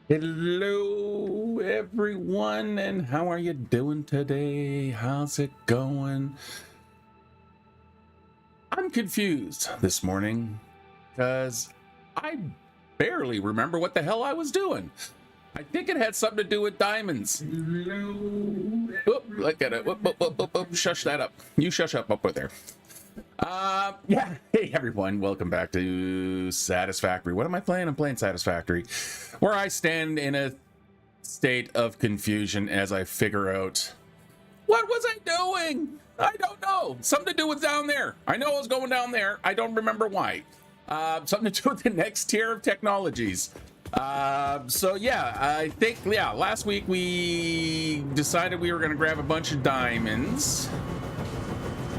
Hello, everyone, and how are you doing today? How's it going? I'm confused this morning because I barely remember what the hell I was doing. I think it had something to do with diamonds. Oop, look at it. Whoop, whoop, whoop, whoop, whoop. Shush that up. You shush up there. Yeah. Hey, everyone. Welcome back to Satisfactory. What am I playing? I'm playing Satisfactory, where I stand in a state of confusion as I figure out what was I doing? I don't know. Something to do with down there. I know I was going down there. I don't remember why. Something to do with the next tier of technologies. So yeah, I think, last week we decided we were going to grab a bunch of diamonds.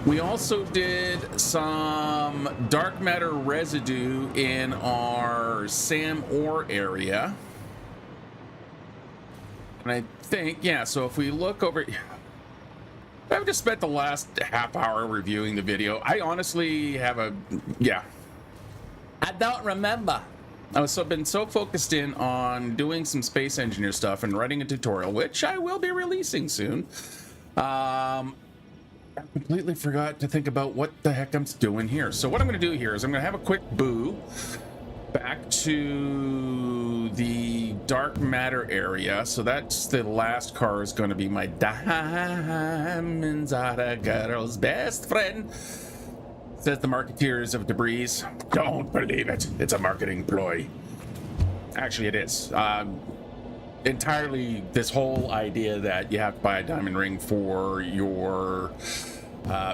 We also did some dark matter residue in our SAM ore area. And I think, yeah, so if we look over... I've just spent the last half hour reviewing the video. I honestly have I don't remember. Been so focused in on doing some space engineer stuff and writing a tutorial, which I will be releasing soon. I completely forgot to think about what the heck I'm doing here. So what I'm going to do here is I'm going to have a quick boo back to the dark matter area. So that's the last car is going to be my diamonds are a girl's best friend, says the marketeers of debris. Don't believe it. It's a marketing ploy. Actually, it is. Entirely this whole idea that you have to buy a diamond ring for your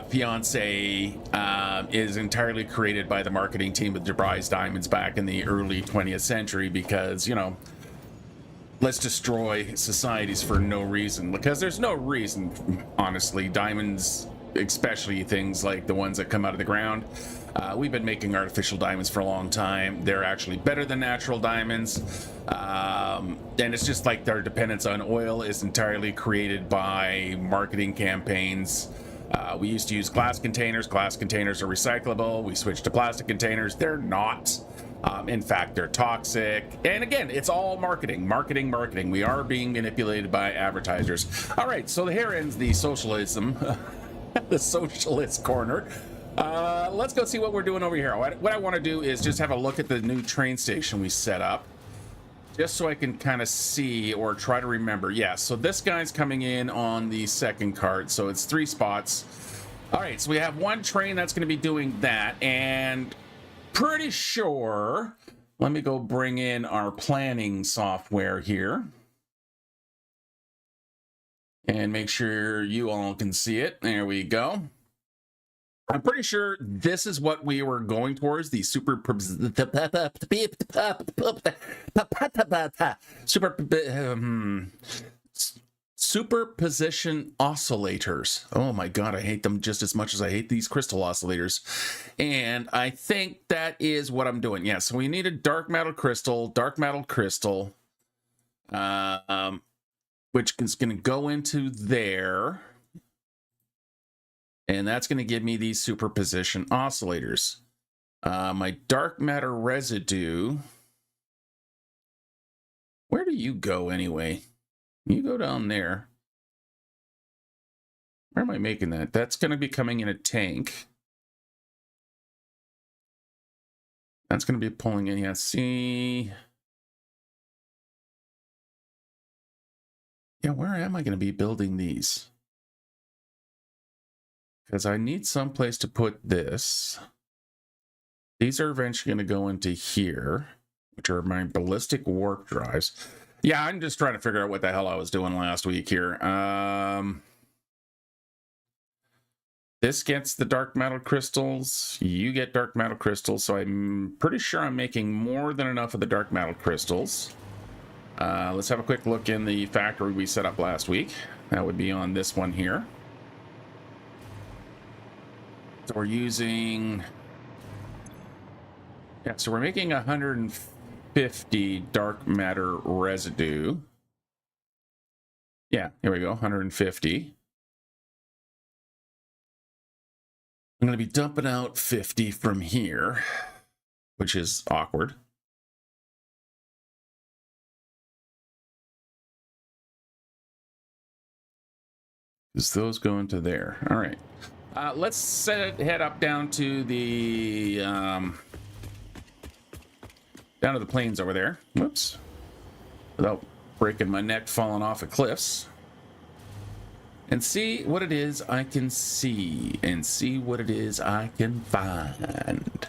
fiance is entirely created by the marketing team with Debris Diamonds back in the early 20th century because, you know, let's destroy societies for no reason, because there's no reason, honestly. Diamonds, especially things like the ones that come out of the ground, we've been making artificial diamonds for a long time. They're actually better than natural diamonds, and it's just like their dependence on oil is entirely created by marketing campaigns. We used to use glass containers. Glass containers are recyclable. We switched to plastic containers. They're not. In fact, they're toxic. And again, it's all marketing. We are being manipulated by advertisers. All right, so here ends the socialism, the socialist corner. Let's go see what we're doing over here. What I want to do is just have a look at the new train station we set up, just so I can kind of see or try to remember. Yeah, so this guy's coming in on the second cart, so it's 3 spots. All right, so we have one train that's going to be doing that, and pretty sure, let me go bring in our planning software here and make sure you all can see it. There we go. I'm pretty sure this is what we were going towards, the superposition oscillators. Oh my god, I hate them just as much as I hate these crystal oscillators. And I think that is what I'm doing. Yeah, so we need a dark metal crystal, which is going to go into there. And that's going to give me these superposition oscillators. My dark matter residue. Where do you go anyway? You go down there. Where am I making that? That's going to be coming in a tank. That's going to be pulling in. Yeah, see. Yeah, where am I going to be building these? Because I need some place to put this. These are eventually going to go into here, which are my ballistic warp drives. Yeah, I'm just trying to figure out what the hell I was doing last week here. This gets the dark metal crystals. You get dark metal crystals, so I'm pretty sure I'm making more than enough of the dark metal crystals. Let's have a quick look in the factory we set up last week. That would be on this one here. So we're using... Yeah, so we're making 150 dark matter residue. Yeah, here we go, 150. I'm going to be dumping out 50 from here, which is awkward. Is those going to there? All right. Let's head up down to the plains over there. Whoops. Without breaking my neck falling off of cliffs. And see what it is I can see. And see what it is I can find.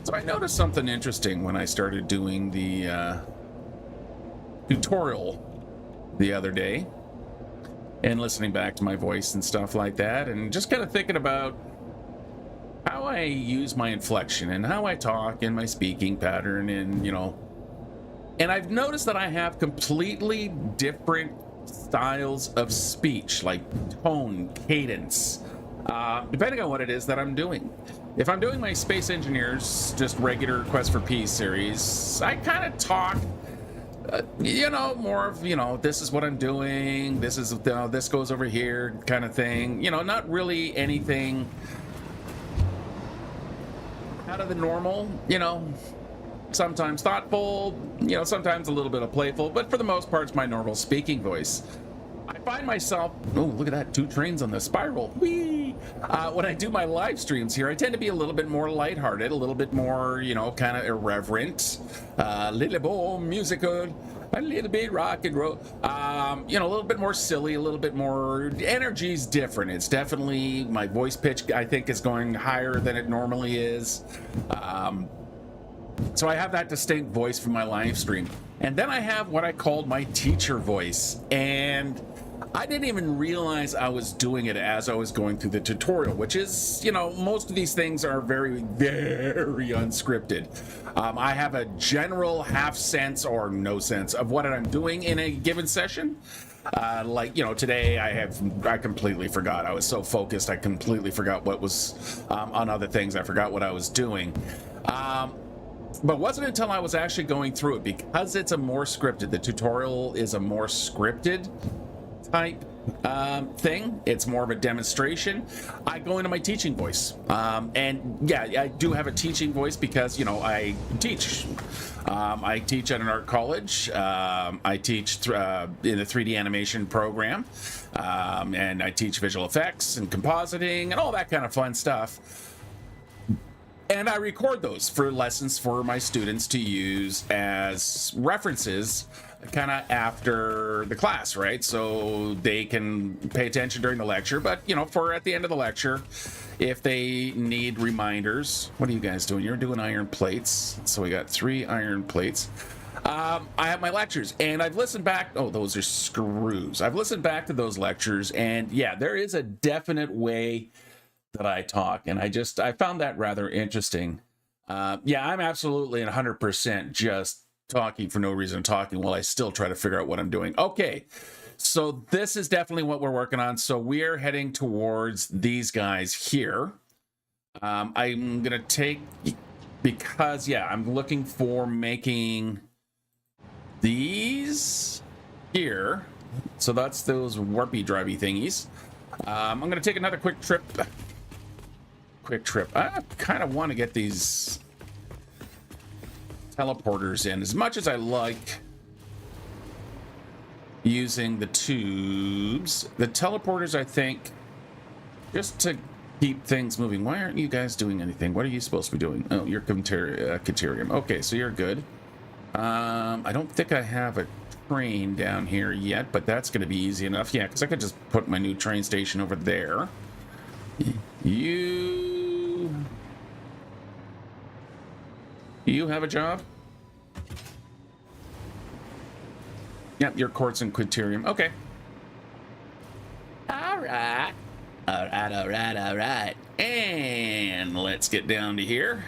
So I noticed something interesting when I started doing the tutorial the other day and listening back to my voice and stuff like that, and just kind of thinking about how I use my inflection and how I talk and my speaking pattern, and and I've noticed that I have completely different styles of speech, like tone, cadence, depending on what it is that I'm doing. If I'm doing my Space Engineers, just regular Quest for Peace series, I kind of talk, more of, this is what I'm doing, this is, this goes over here kind of thing. Not really anything out of the normal, sometimes thoughtful, sometimes a little bit of playful, but for the most part, it's my normal speaking voice. I find myself, oh, look at that, 2 trains on the spiral. Whee! When I do my live streams here, I tend to be a little bit more lighthearted, a little bit more, kind of irreverent, a little more musical, a little bit rock and roll, a little bit more silly, a little bit more, energy's different. It's definitely, my voice pitch, I think, is going higher than it normally is. So I have that distinct voice for my live stream. And then I have what I called my teacher voice. And I didn't even realize I was doing it as I was going through the tutorial, which is, most of these things are very, very unscripted. I have a general half sense or no sense of what I'm doing in a given session. Today I completely forgot. I was so focused, I completely forgot what was on other things. I forgot what I was doing. But it wasn't until I was actually going through it, because it's a more scripted, the tutorial is a more scripted type thing. It's more of a demonstration. I go into my teaching voice. And yeah, I do have a teaching voice because, I teach. I teach at an art college. I teach in the 3D animation program. And I teach visual effects and compositing and all that kind of fun stuff. And I record those for lessons for my students to use as references kind of after the class, right? So they can pay attention during the lecture, but, for at the end of the lecture, if they need reminders. What are you guys doing? You're doing iron plates. So we got 3 iron plates. I have my lectures, and I've listened back. Oh, those are screws. I've listened back to those lectures, and yeah, there is a definite way that I talk, and I found that rather interesting. Yeah, I'm absolutely 100% just talking for no reason, talking while I still try to figure out what I'm doing. Okay, so this is definitely what we're working on. So we're heading towards these guys here. I'm gonna take, because yeah, I'm looking for making these here. So that's those warpy drivey thingies. I'm gonna take another quick trip. I kind of want to get these teleporters in. As much as I like using the tubes, the teleporters, I think, just to keep things moving. Why aren't you guys doing anything? What are you supposed to be doing? Oh, you're Caterium. Okay, so you're good. I don't think I have a train down here yet, but that's going to be easy enough. Yeah, because I could just put my new train station over there. You have a job? Yep, your quartz and quinterium. Okay. All right. All right. And let's get down to here.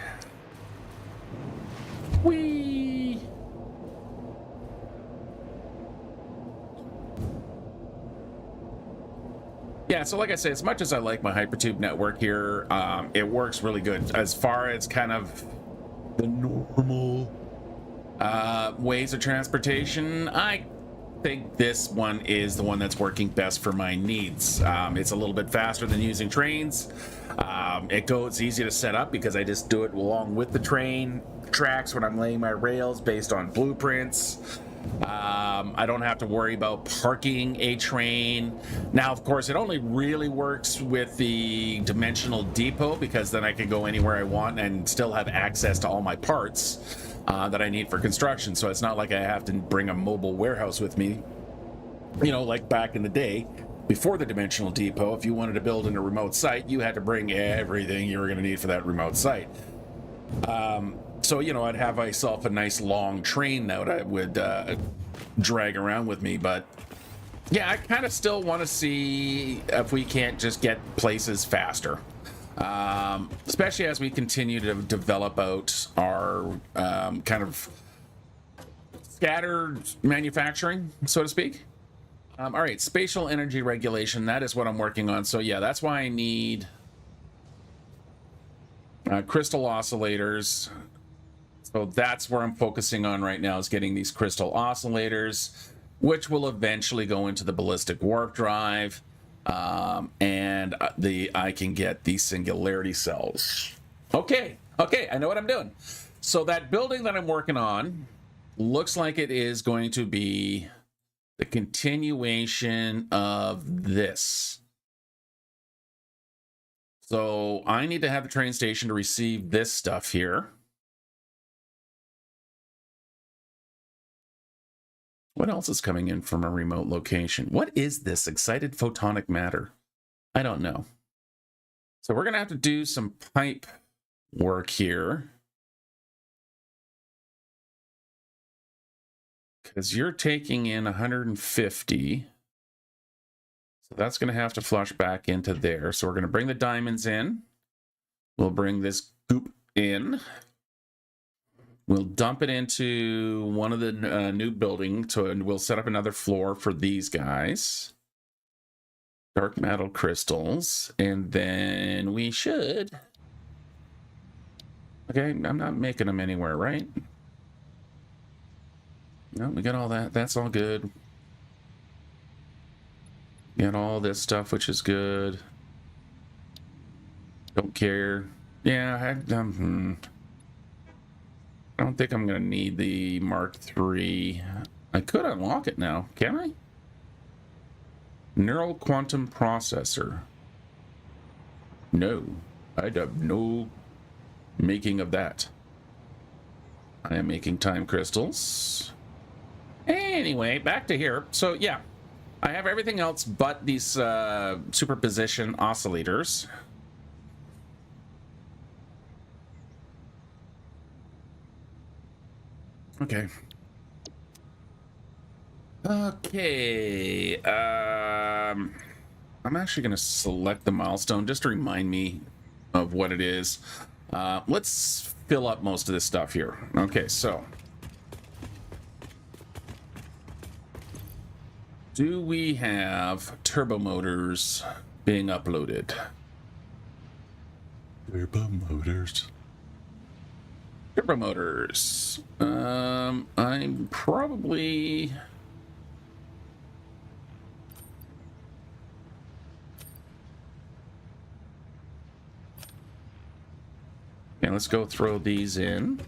Whee! Yeah, so like I say, as much as I like my hypertube network here, it works really good as far as kind of the normal ways of transportation. I think this one is the one that's working best for my needs. It's a little bit faster than using trains. It's easy to set up because I just do it along with the train tracks when I'm laying my rails based on blueprints. I don't have to worry about parking a train. Now, of course, it only really works with the dimensional depot because then I can go anywhere I want and still have access to all my parts that I need for construction. So it's not like I have to bring a mobile warehouse with me. You know, like back in the day, before the dimensional depot, if you wanted to build in a remote site, you had to bring everything you were going to need for that remote site. So, you know, I'd have myself a nice long train now that I would drag around with me. But yeah, I kind of still want to see if we can't just get places faster. Especially as we continue to develop out our kind of scattered manufacturing, so to speak. All right, spatial energy regulation, that is what I'm working on. So yeah, that's why I need crystal oscillators. So that's where I'm focusing on right now, is getting these crystal oscillators, which will eventually go into the ballistic warp drive. And I can get the singularity cells. Okay, I know what I'm doing. So that building that I'm working on looks like it is going to be the continuation of this. So I need to have the train station to receive this stuff here. What else is coming in from a remote location? What is this excited photonic matter? I don't know. So we're going to have to do some pipe work here. Because you're taking in 150. So that's going to have to flush back into there. So we're going to bring the diamonds in. We'll bring this goop in. We'll dump it into one of the new buildings, and we'll set up another floor for these guys. Dark metal crystals, and then we should... Okay, I'm not making them anywhere, right? No, we got all that. That's all good. Got all this stuff, which is good. Don't care. Yeah, I don't think I'm going to need the Mark III. I could unlock it now. Can I? Neural quantum processor. No. I have no making of that. I am making time crystals. Anyway, back to here. So, yeah. I have everything else but these superposition oscillators. Okay. Okay. I'm actually going to select the milestone just to remind me of what it is. Let's fill up most of this stuff here. Okay, so. Do we have turbo motors being uploaded? Turbo motors. Turbo motors. I'm probably... Okay, let's go throw these in.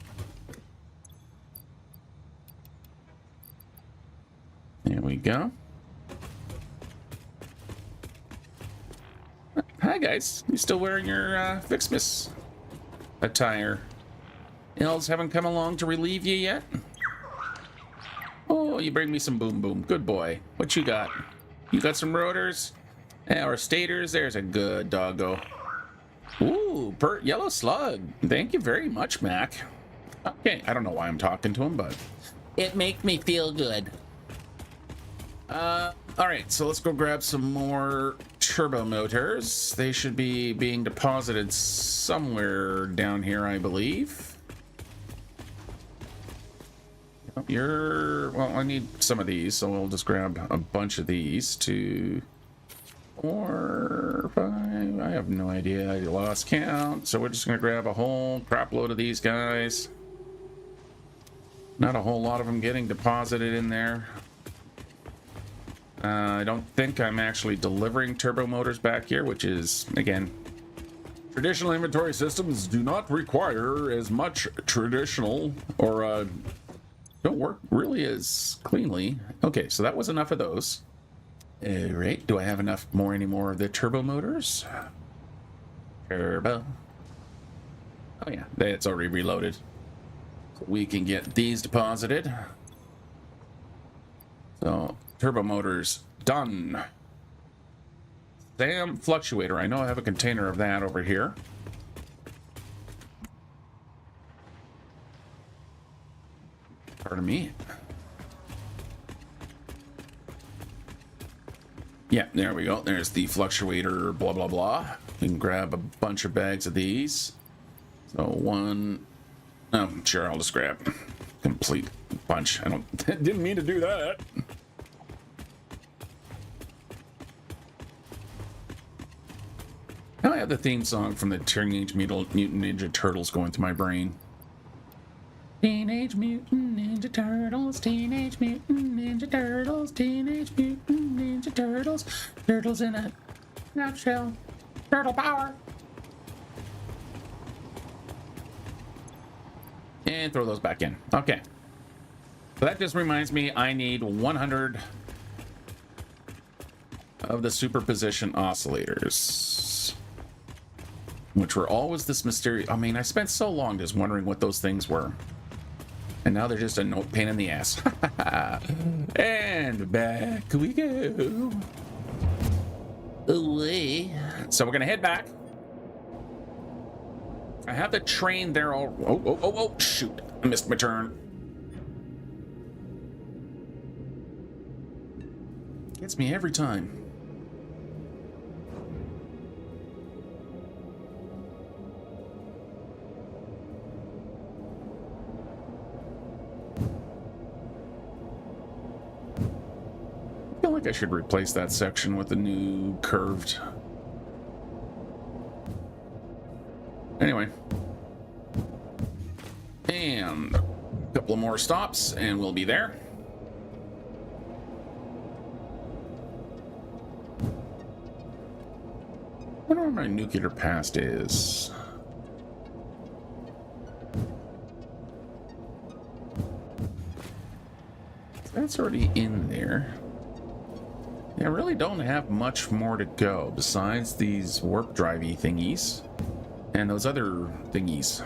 There we go. Hi guys, you still wearing your FICSIT attire? Elves haven't come along to relieve you yet? Oh, you bring me some boom boom. Good boy. What you got? You got some rotors? Or stators? There's a good doggo. Ooh, yellow slug. Thank you very much, Mac. Okay, I don't know why I'm talking to him, but it makes me feel good. Alright, so let's go grab some more turbo motors. They should be being deposited somewhere down here, I believe. Well, I need some of these, so we'll just grab a bunch of these. 2, 4, 5, I have no idea. I lost count, so we're just gonna grab a whole crap load of these guys. Not a whole lot of them getting deposited in there. I don't think I'm actually delivering turbo motors back here, which is, again, traditional inventory systems do not require as much traditional or don't work really as cleanly. Okay, so that was enough of those. All right, do I have enough any more of the turbo motors? Turbo. Oh yeah, it's already reloaded. So we can get these deposited. So, turbo motors done. Damn fluctuator. I know I have a container of that over here. Pardon me. Yeah, there we go. There's the fluctuator, blah, blah, blah. We can grab a bunch of bags of these. So one... Oh, sure, I'll just grab a complete bunch. I didn't mean to do that. Now I have the theme song from the Teenage Mutant Ninja Turtles going through my brain. Teenage Mutant Ninja Turtles, Teenage Mutant Ninja Turtles, Teenage Mutant Ninja Turtles, turtles in a nutshell, turtle power. And throw those back in. Okay. So that just reminds me I need 100 of the superposition oscillators, which were always this mysterious. I mean, I spent so long just wondering what those things were. And now they're just a pain in the ass. And back we go. Away. So we're going to head back. I have the train there all... Oh, shoot. I missed my turn. Gets me every time. I feel like I should replace that section with a new curved. Anyway. And a couple of more stops and we'll be there. I wonder where my nuclear past is. That's already in there. Yeah, I really don't have much more to go besides these warp drivey thingies and those other thingies.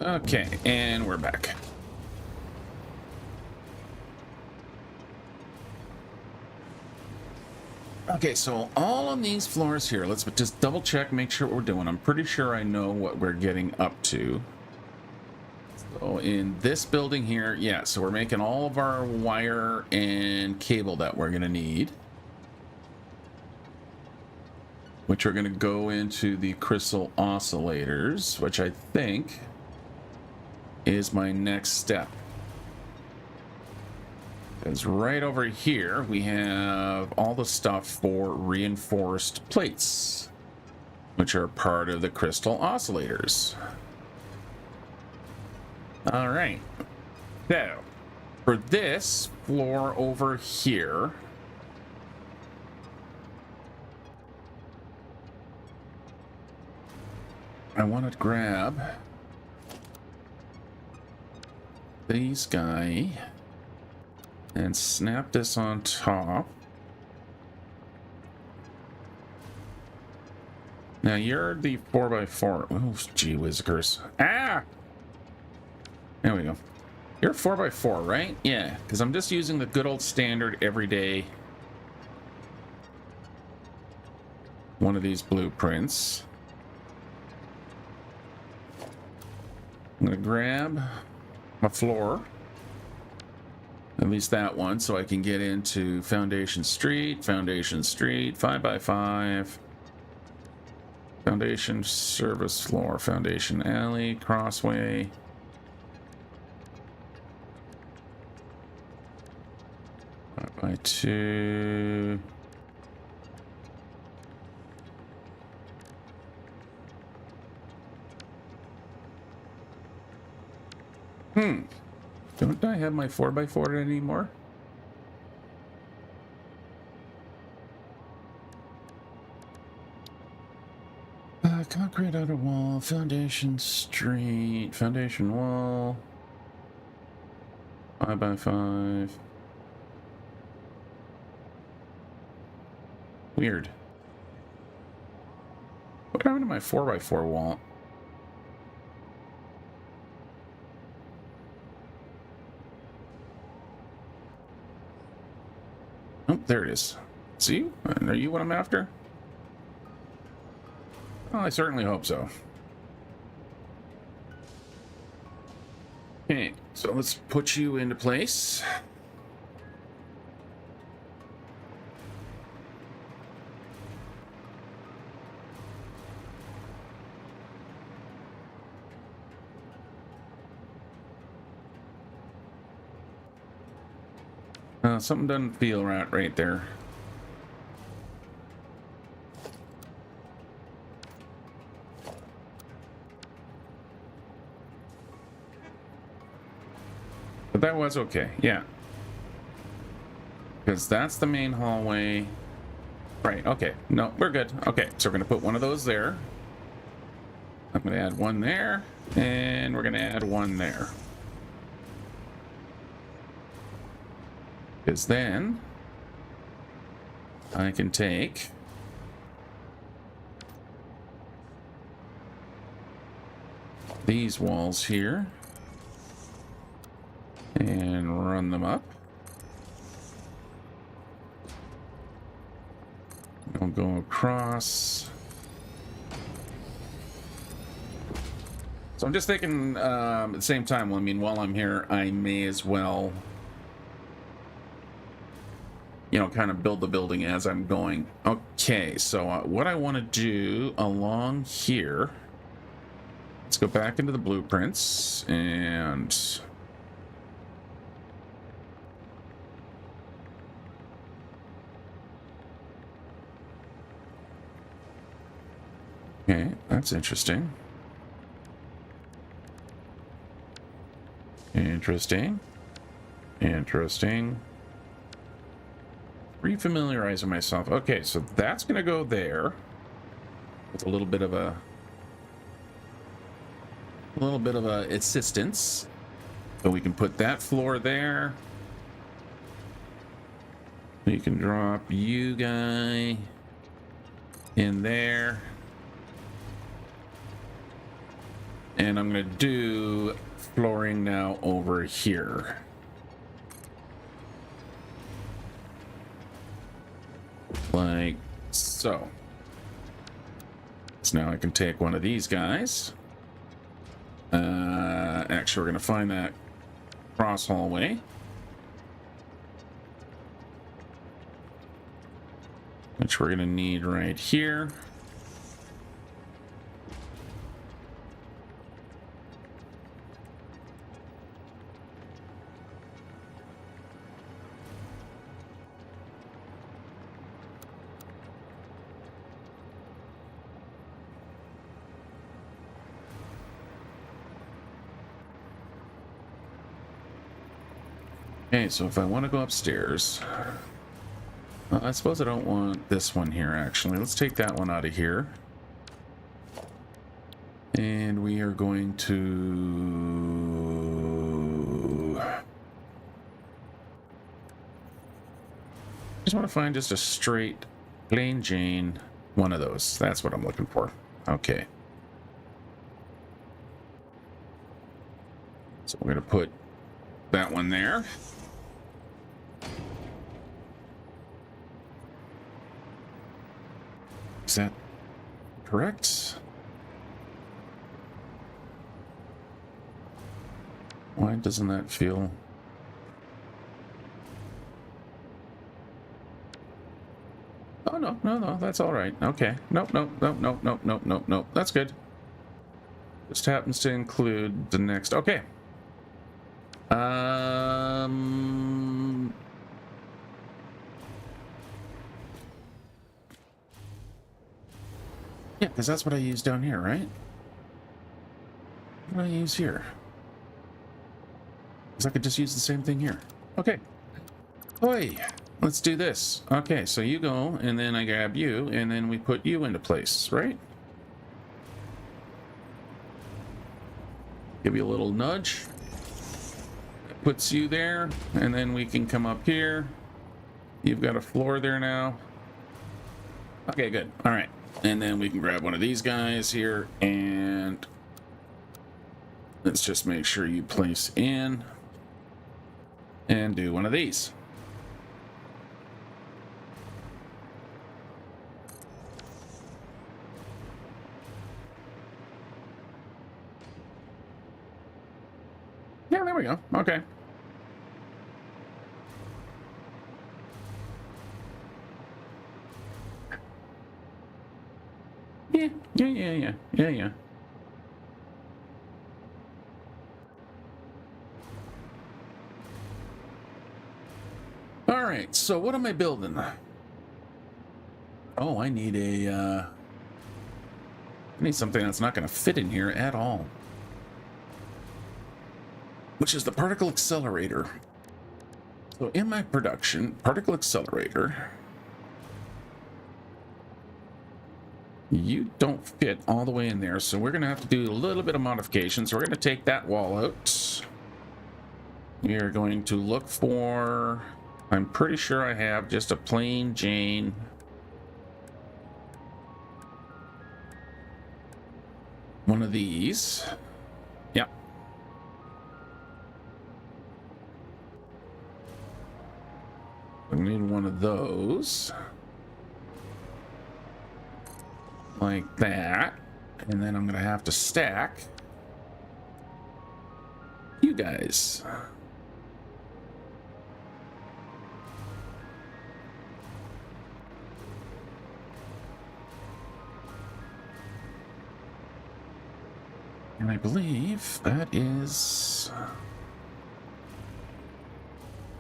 Okay, and we're back. Okay, so all on these floors here, let's just double check, make sure what we're doing. I'm pretty sure I know what we're getting up to. So in this building here, yeah, so we're making all of our wire and cable that we're going to need, which are going to go into the crystal oscillators, which I think is my next step. Because right over here we have all the stuff for reinforced plates, which are part of the crystal oscillators. All right, so for this floor over here, I want to grab these guy and snap this on top. Now you're the 4x4. Oh, gee whizzers. Ah! There we go. You're 4x4, right? Yeah, because I'm just using the good old standard everyday one of these blueprints. I'm going to grab my floor. At least that one, so I can get into Foundation Street, 5x5, Foundation Service Floor, Foundation Alley, Crossway. By 2. Don't I have my 4x4 anymore? Concrete outer wall, foundation street, foundation wall, 5x5. Weird. What happened to my 4x4 wall? Oh, there it is. See? Are you what I'm after? Well, I certainly hope so. Okay, so let's put you into place. Something doesn't feel right there. But that was okay, yeah. Because that's the main hallway. Right, okay. No, we're good. Okay, so we're going to put one of those there. I'm going to add one there, and we're going to add one there. Because then I can take these walls here and run them up. I'll go across. So I'm just thinking at the same time, well, I mean, while I'm here, I may as well, you know, kind of build the building as I'm going. Okay, so what I want to do along here, let's go back into the blueprints and okay, that's interesting. Interesting. Refamiliarizing myself. Okay, so that's gonna go there with a little bit of assistance. So we can put that floor there. You can drop you guy in there. And I'm gonna do flooring now over here. Like so. So now I can take one of these guys. Actually, we're going to find that cross hallway, which we're going to need right here. Okay, so if I want to go upstairs, I suppose I don't want this one here, actually. Let's take that one out of here. And we are going to... just want to find just a straight, plain Jane, one of those. That's what I'm looking for. Okay. So we're going to put that one there. Is that correct? Why doesn't that feel... oh, no, that's all right. Okay. Nope. That's good. Just happens to include the next... okay. Yeah, because that's what I use down here, right? What do I use here? Because I could just use the same thing here. Okay. Oi, let's do this. Okay, so you go, and then I grab you, and then we put you into place, right? Give you a little nudge. It puts you there, and then we can come up here. You've got a floor there now. Okay, good. All right. And then we can grab one of these guys here, and let's just make sure you place in and do one of these. Yeah, there we go. Okay. Yeah. All right, so what am I building? Oh, I need I need something that's not going to fit in here at all. Which is the particle accelerator. So in my production, particle accelerator, you don't fit all the way in there, so we're going to have to do a little bit of modification. So we're going to take that wall out. We are going to look for, I'm pretty sure I have just a plain Jane one of these. Yep. I need one of those. Like that. And then I'm going to have to stack you guys. And I believe that is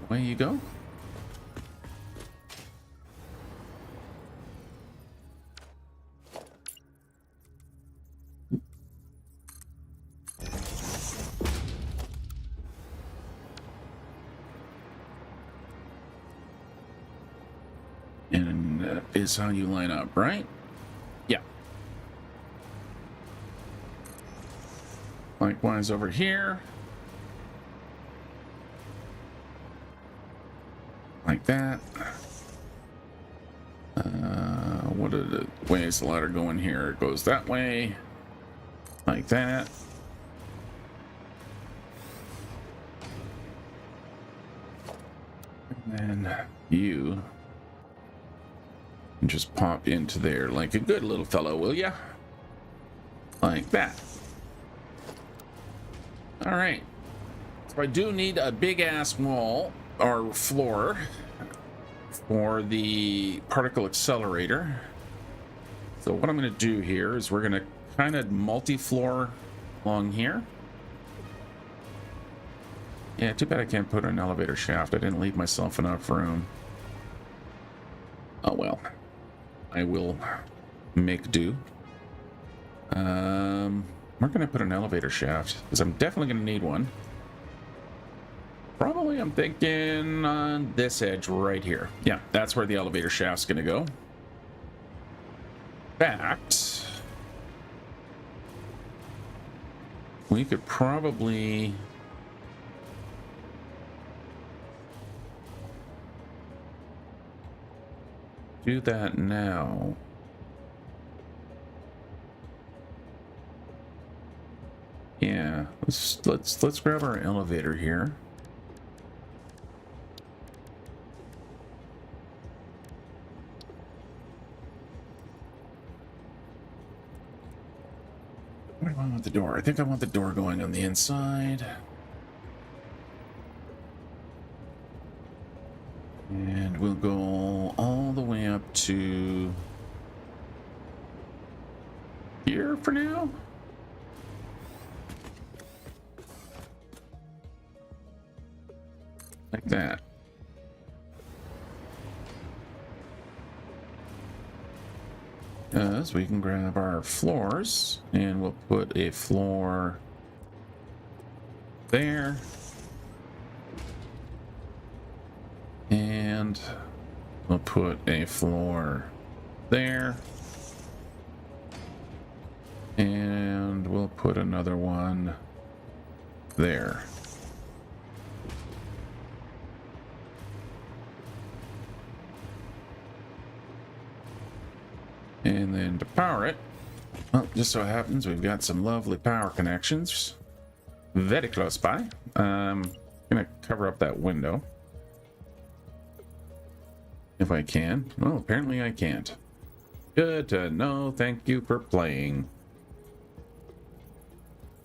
the way you go. And that is how you line up, right? Yeah. Likewise over here. Like that. What are the ways the ladder going here? It goes that way. Like that. And then you can just pop into there like a good little fellow, will ya? Like that. All right. So I do need a big ass wall or floor for the particle accelerator. So what I'm going to do here is we're going to kind of multi-floor along here. Yeah, too bad I can't put an elevator shaft. I didn't leave myself enough room. Oh well. I will make do. We're going to put an elevator shaft because I'm definitely going to need one. Probably, I'm thinking on this edge right here. Yeah, that's where the elevator shaft's going to go. In fact, we could probably do that now. Yeah, let's grab our elevator here. What do I want the door? I think I want the door going on the inside. And we'll go all the way up to here for now. Like that. So we can grab our floors and we'll put a floor there And we'll put a floor there. And we'll put another one there. And then to power it, well, just so happens we've got some lovely power connections very close by. I'm gonna cover up that window if I can. Well, apparently I can't. Good to know. Thank you for playing.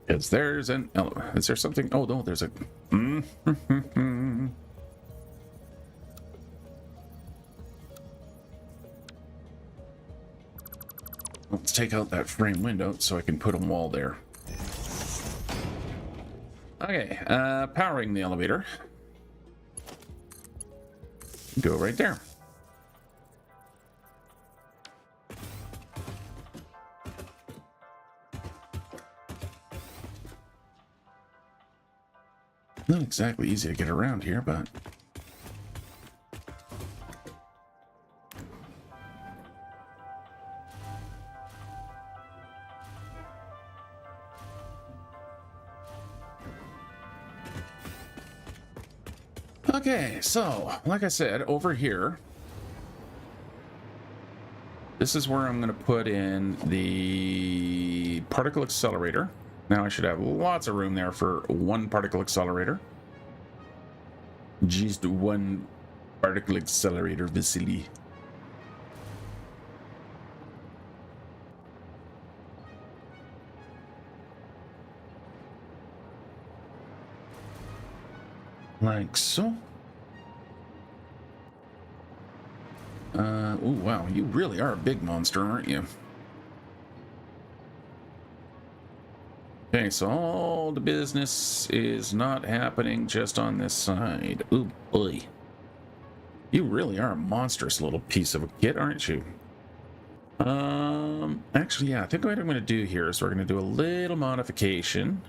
Because there's an element. Is there something? Oh no, there's a. Let's take out that frame window so I can put a wall there. Okay, powering the elevator. Go right there. Not exactly easy to get around here, but... Okay, so, like I said, over here, this is where I'm going to put in the particle accelerator. Now I should have lots of room there for one particle accelerator. Just one particle accelerator, Vasily. Like so. Oh wow, you really are a big monster, aren't you? Okay, so all the business is not happening just on this side. Oh boy. You really are a monstrous little piece of a kit, aren't you? Actually, yeah, I think what I'm going to do here is we're going to do a little modification.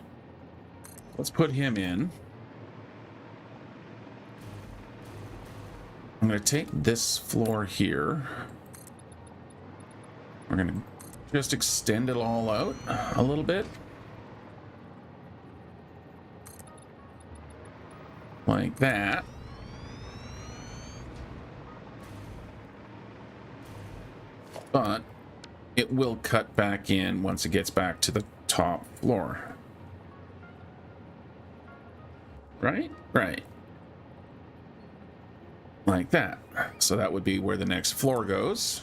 Let's put him in. I'm going to take this floor here. We're going to just extend it all out a little bit. Like that. But it will cut back in once it gets back to the top floor. Right? Right. Like that. So that would be where the next floor goes.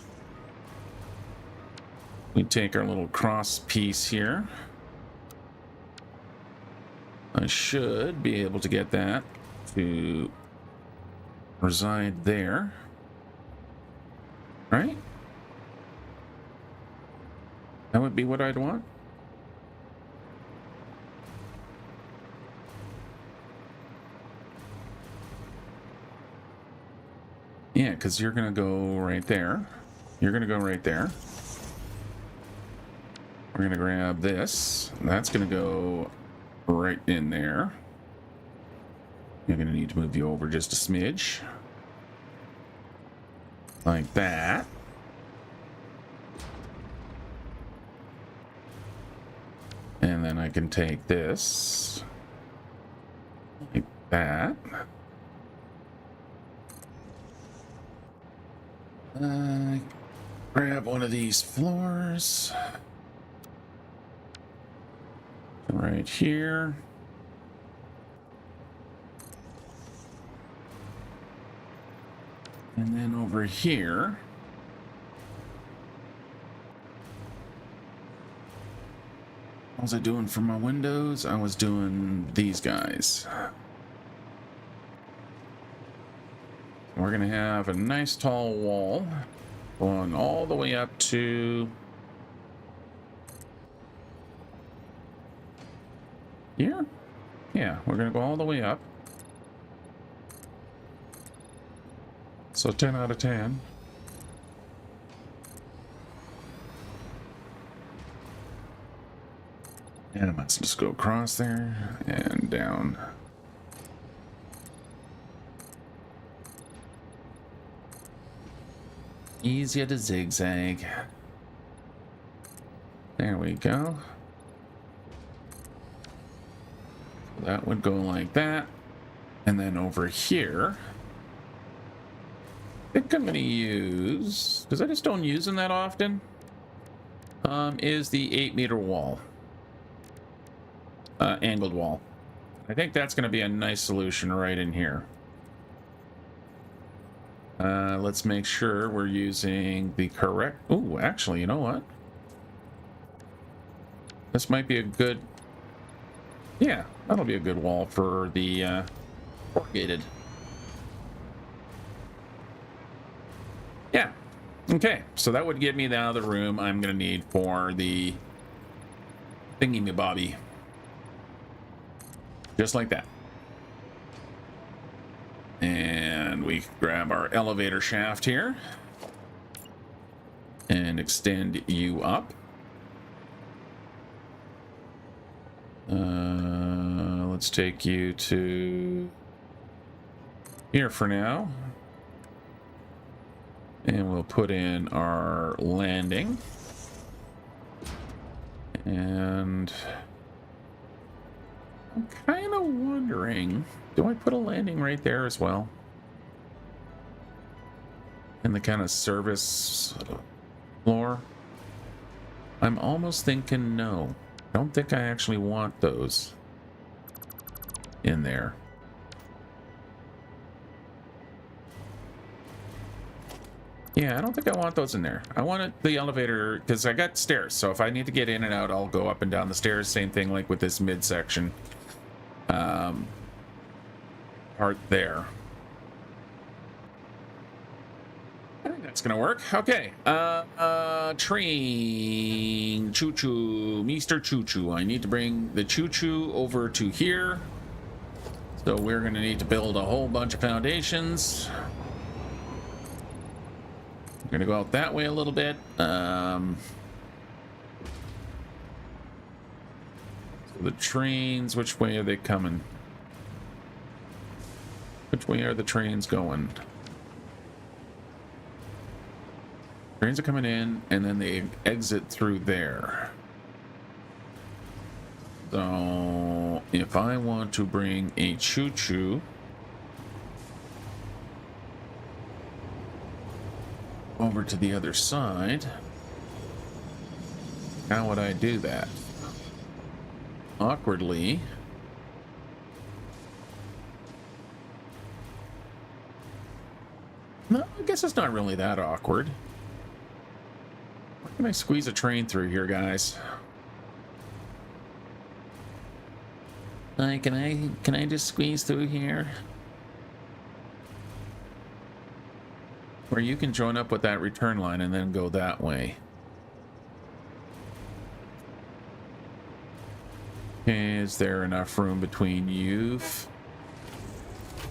We take our little cross piece here. I should be able to get that to reside there. Right? That would be what I'd want. Yeah, because you're going to go right there. You're going to go right there. We're going to grab this. That's going to go right in there. You're going to need to move you over just a smidge. Like that. And then I can take this. Like that. Grab one of these floors. Right here. And then over here. What was I doing for my windows? I was doing these guys. We're going to have a nice tall wall going all the way up to here. Yeah, we're going to go all the way up. So 10 out of 10. And let's just go across there and down. Easier to zigzag. There we go. That would go like that. And then over here, I think I'm going to use, because I just don't use them that often, is the 8-meter wall. Angled wall. I think that's going to be a nice solution right in here. Let's make sure we're using the correct... Oh, actually, you know what? This might be a good... Yeah, that'll be a good wall for the corrugated. Yeah. Okay, so that would give me now the room I'm going to need for the thingy-me-bobby. Just like that. And we grab our elevator shaft here and extend you up. Let's take you to here for now. And we'll put in our landing. And I'm kind of wondering, do I put a landing right there as well? In the kind of service floor? I'm almost thinking no. I don't think I actually want those in there. Yeah, I don't think I want those in there. I want the elevator, because I got stairs, so if I need to get in and out, I'll go up and down the stairs. Same thing like with this midsection part there. I think that's gonna work. Okay. Train choo-choo, Mr. Choo-choo. I need to bring the choo-choo over to here. So we're gonna need to build a whole bunch of foundations. We're gonna go out that way a little bit. So the trains, which way are they coming? Which way are the trains going? Trains are coming in, and then they exit through there. So if I want to bring a choo-choo over to the other side, how would I do that? Awkwardly. No, I guess it's not really that awkward. Where can I squeeze a train through here, guys? Can I just squeeze through here? Or you can join up with that return line and then go that way. Okay, is there enough room between you?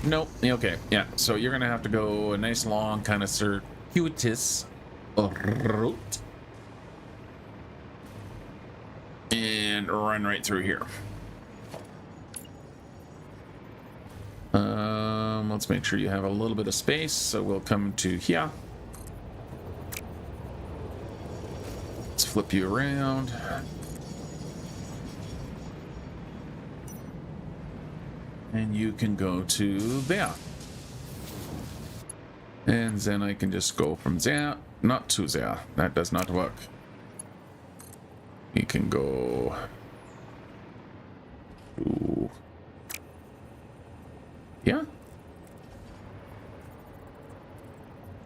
Nope. Okay, yeah. So you're gonna have to go a nice long kind of circuitous route and run right through here. Let's make sure you have a little bit of space. So we'll come to here. Let's flip you around. And you can go to there. And then I can just go from there, not to there. That does not work. We can go to... yeah.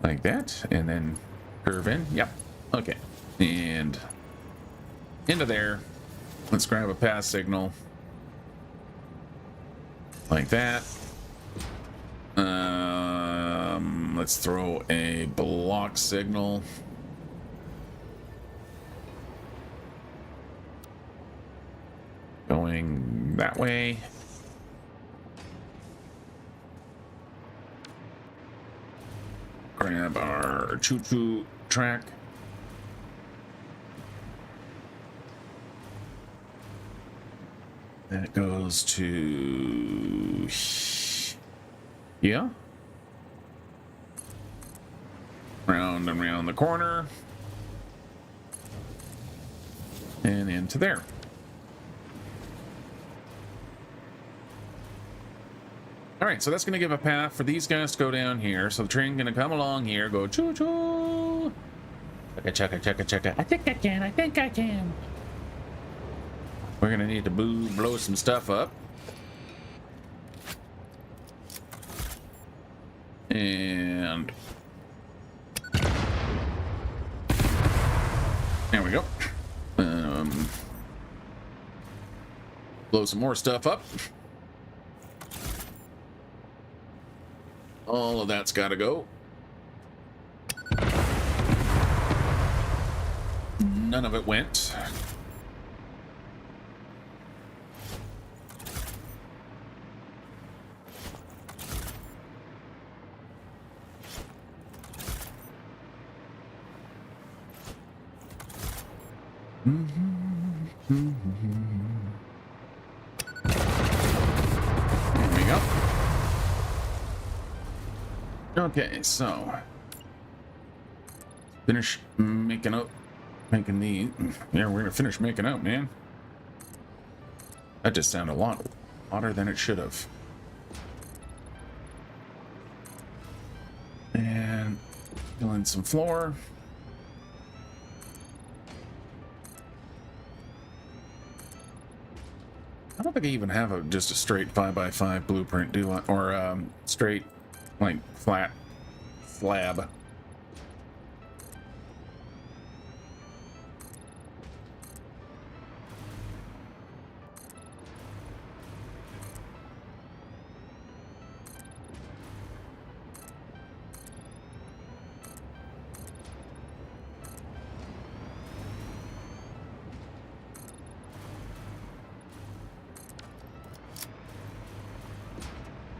Like that. And then curve in. Yep. Okay. And into there. Let's grab a pass signal. Like that. Let's throw a block signal. Going that way. Grab our choo-choo track. That goes to... yeah. Round and round the corner. And into there. All right, so that's going to give a path for these guys to go down here. So the train going to come along here, go choo-choo. Chugga, chugga, chugga. I think I can. I think I can. We're going to need to blow some stuff up. And there we go. Blow some more stuff up. All of that's got to go. None of it went. There we go. Okay, so finish making the. Yeah, we're gonna finish making out, man. That just sounded a lot hotter than it should have. And fill in some floor. I don't think I even have just a straight 5x5 blueprint, do I? Or straight, like, flat slab.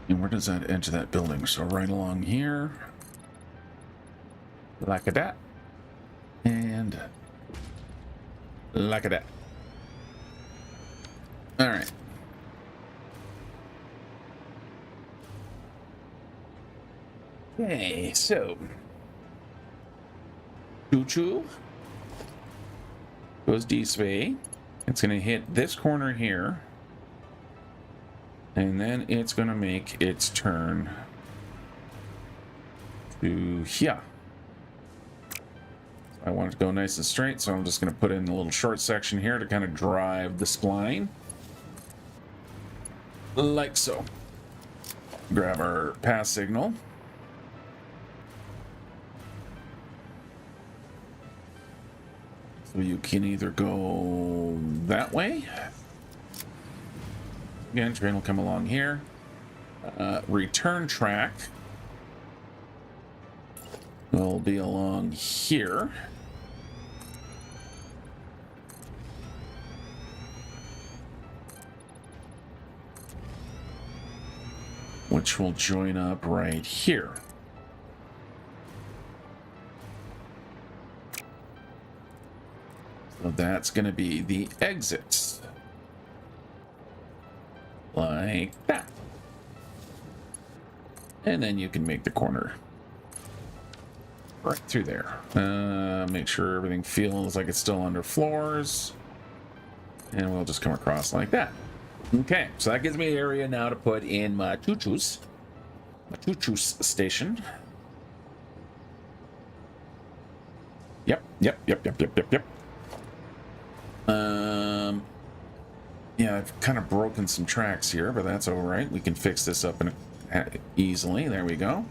And where does that edge of that building? So right along here. Like that. And like that. All right. Okay, so choo-choo goes this way. It's going to hit this corner here. And then it's going to make its turn to here. I want it to go nice and straight, so I'm just going to put in a little short section here to kind of drive the spline. Like so. Grab our pass signal. So you can either go that way. Again, train will come along here. Return track will be along here. Which will join up right here. So that's going to be the exits. Like that. And then you can make the corner right through there. Make sure everything feels like it's still under floors. And we'll just come across like that. Okay, so that gives me an area now to put in my choo-choos. My choo-choo station. Yep. Yeah, I've kind of broken some tracks here, but that's all right. We can fix this up easily. There we go.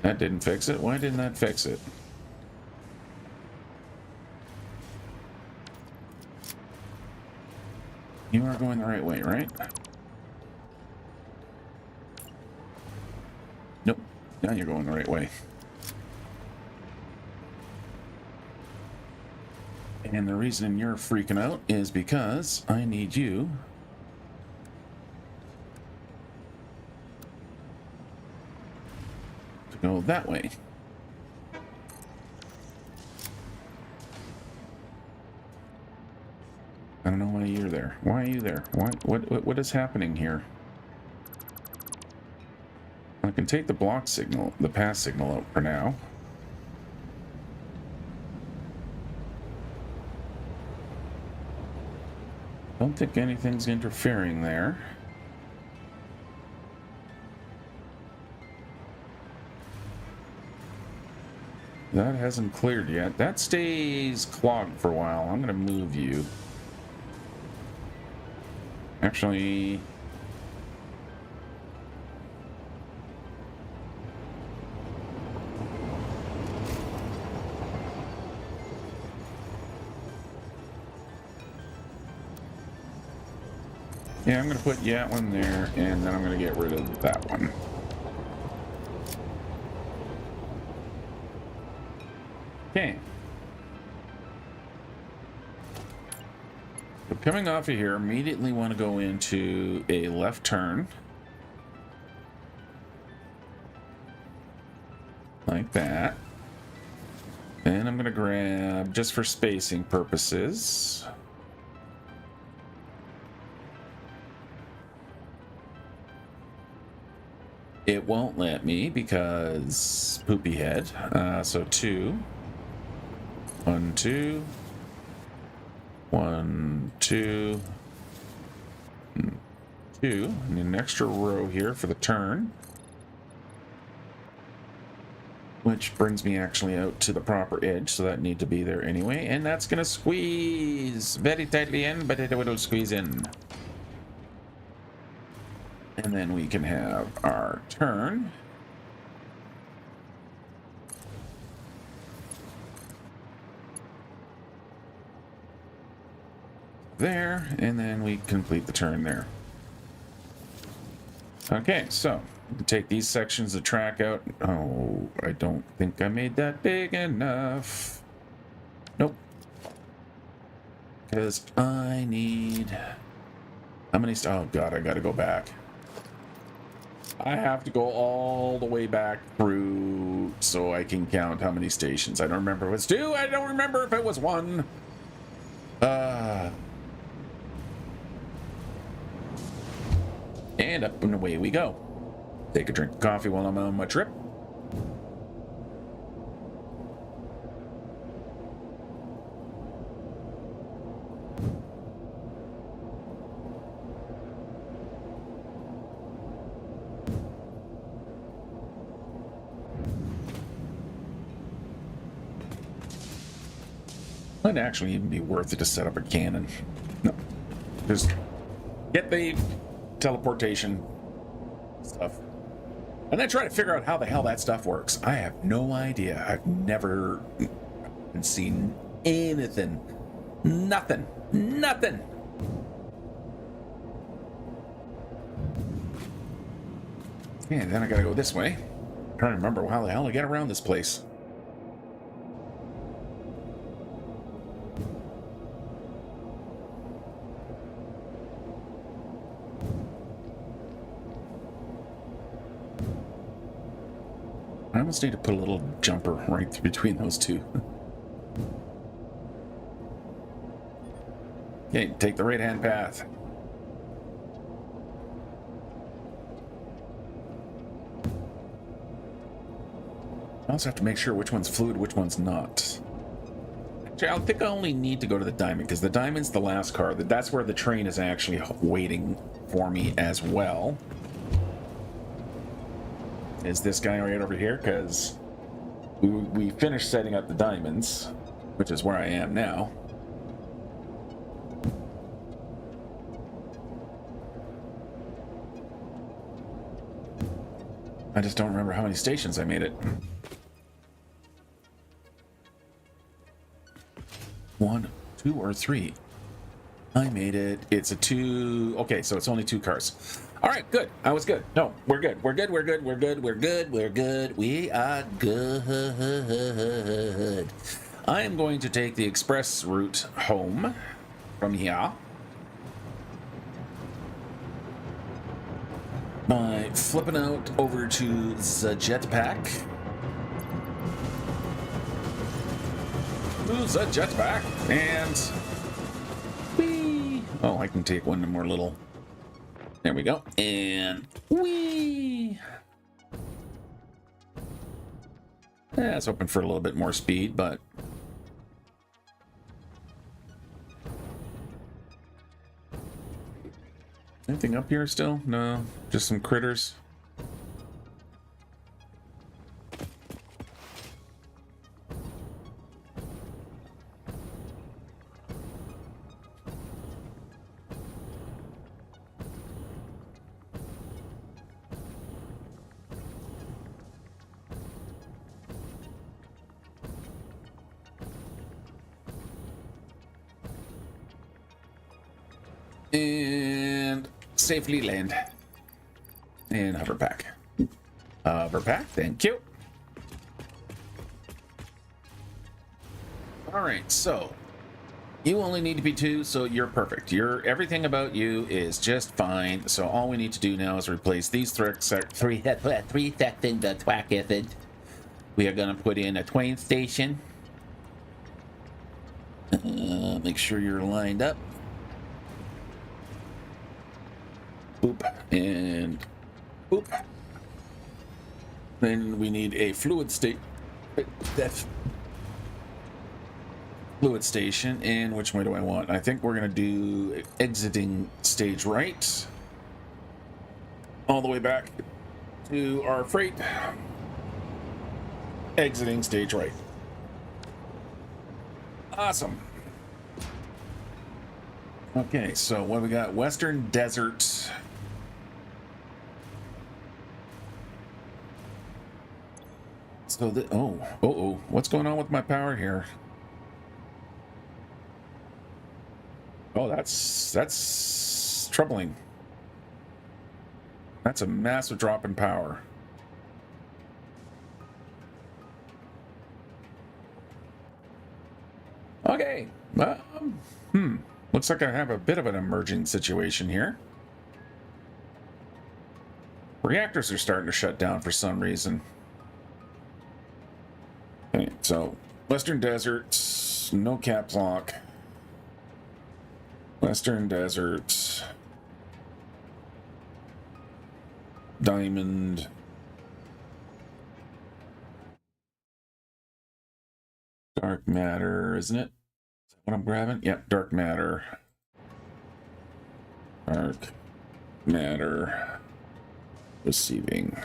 That didn't fix it. Why didn't that fix it? You are going the right way, right? Nope. Now you're going the right way. And the reason you're freaking out is because I need you to go that way. I don't know why you're there. Why are you there? What is happening here? I can take the block signal, the pass signal out for now. Don't think anything's interfering there. That hasn't cleared yet. That stays clogged for a while. I'm going to move you. Actually... yeah, I'm going to put that one there, and then I'm going to get rid of that one. Okay. So coming off of here, immediately want to go into a left turn. Like that. Then I'm going to grab, just for spacing purposes... it won't let me because poopy head. So 2. 1, 2. 1, 2. 2. And an extra row here for the turn. Which brings me actually out to the proper edge, so that need to be there anyway. And that's going to squeeze very tightly in, but it will squeeze in. And then we can have our turn. There, and then we complete the turn there. Okay, so we can take these sections of track out. Oh, I don't think I made that big enough. Nope. Because I need... how many... oh god, I gotta go back. I have to go all the way back through so I can count how many stations. I don't remember if it was 2. I don't remember if it was 1. And up and away we go. Take a drink of coffee while I'm on my trip. Might actually even be worth it to set up a cannon. No, just get the teleportation stuff and then try to figure out how the hell that stuff works. I have no idea. I've never seen anything. Nothing. Yeah, then I gotta go this way. I'm trying to remember how the hell to get around this place. I almost need to put a little jumper right between those two. Okay, take the right-hand path. I also have to make sure which one's fluid, which one's not. Actually, I think I only need to go to the diamond, because the diamond's the last car. That's where the train is actually waiting for me as well. Is this guy right over here? Because we finished setting up the diamonds, which is where I am now. I just don't remember how many stations I made it. 1, 2, or 3. I made it. It's a 2. Okay, so it's only 2 cars. All right, good. I was good. No, we're good. We're good. We're good. We're good. We're good. We're good. We are good. I am going to take the express route home from here by flipping out over to the jetpack. Lose a jetpack and whee! Oh, I can take one more little. There we go. And whee! I was hoping for a little bit more speed, but... Anything up here still? No, just some critters. And safely land. And hover pack. Hover pack, thank you. Alright, so you only need to be 2, so you're perfect. Everything about you is just fine. So all we need to do now is replace these three sections the twack isn't. We are gonna put in a twain station. Make sure you're lined up. Boop and boop. Then we need a fluid station. And which way do I want? I think we're gonna do exiting stage right, all the way back to our freight. Exiting stage right. Awesome. Okay, so what we got? Western Desert. So what's going on with my power here? Oh, that's troubling. That's a massive drop in power. Okay. Looks like I have a bit of an emerging situation here. Reactors are starting to shut down for some reason. Okay, so Western Desert, no caps lock. Western Desert, Diamond, dark matter, isn't it? Is that what I'm grabbing? Yep, dark matter. Dark matter receiving.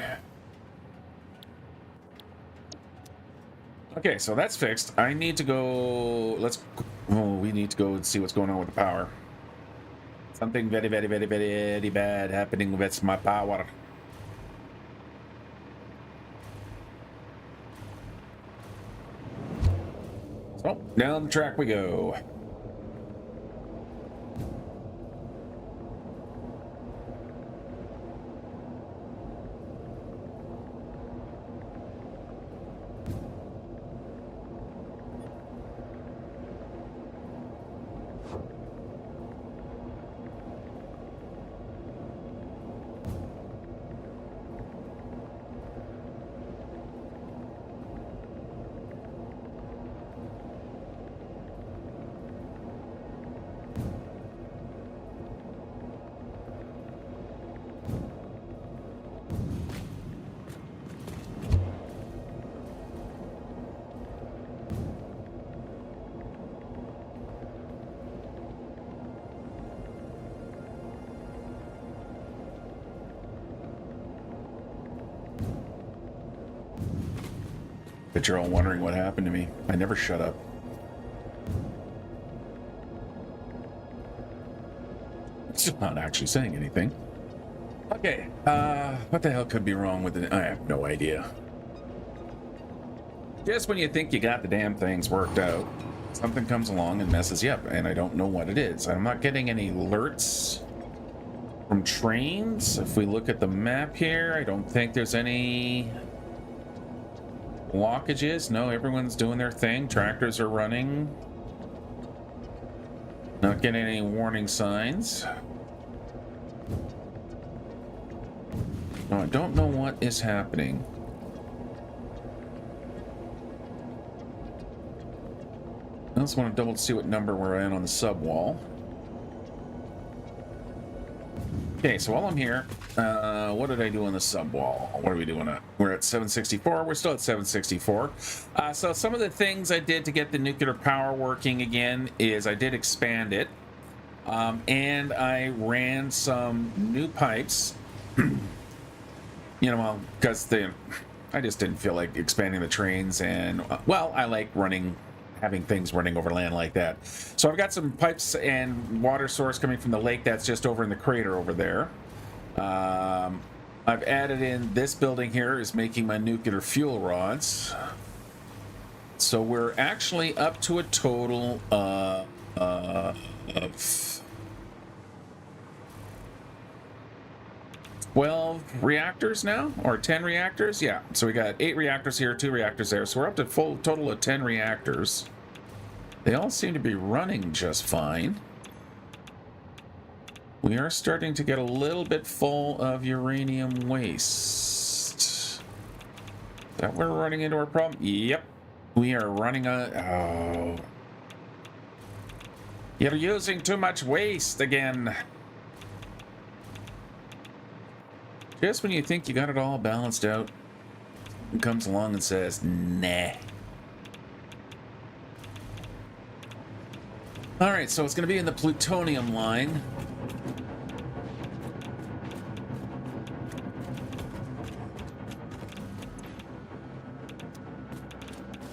Okay, so that's fixed. I need to go. We need to go and see what's going on with the power. Something very, very, very, very bad happening with my power. So, down the track we go. Bet you're all wondering what happened to me. I never shut up. Still not actually saying anything. Okay, what the hell could be wrong with it? I have no idea. Just when you think you got the damn things worked out, something comes along and messes you up, and I don't know what it is. I'm not getting any alerts from trains. If we look at the map here, I don't think there's any blockages. No, everyone's doing their thing. Tractors are running. Not getting any warning signs. No, I don't know what is happening. I just want to double see what number we're at on the sub wall. Okay, so while I'm here, what did I do on the subwall? What are we doing? We're at 764. We're still at 764. So some of the things I did to get the nuclear power working again is I did expand it. And I ran some new pipes, you know, well, because I just didn't feel like expanding the trains, and well, I like having things running over land like that. So I've got some pipes and water source coming from the lake that's just over in the crater over there. I've added in this building here is making my nuclear fuel rods. So we're actually up to a total of 12 reactors now, or 10 reactors. Yeah, so we got 8 reactors here, 2 reactors there, so we're up to full total of 10 reactors. They all seem to be running just fine. We are starting to get a little bit full of uranium waste. Is that where we're running into our problem? Yep, we are running oh, you're using too much waste again. Just when you think you got it all balanced out, it comes along and says, nah. All right, so it's going to be in the plutonium line.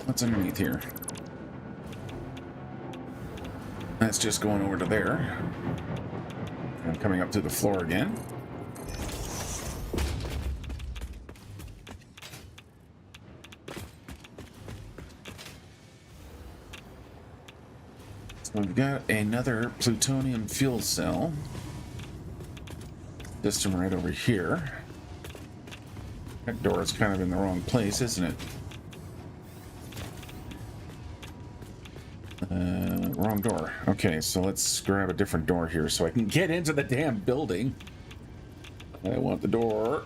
What's underneath here? That's just going over to there. And coming up to the floor again. We've got another plutonium fuel cell system right over here. That door is kind of in the wrong place, isn't it? Wrong door. Okay, so let's grab a different door here so I can get into the damn building. I want the door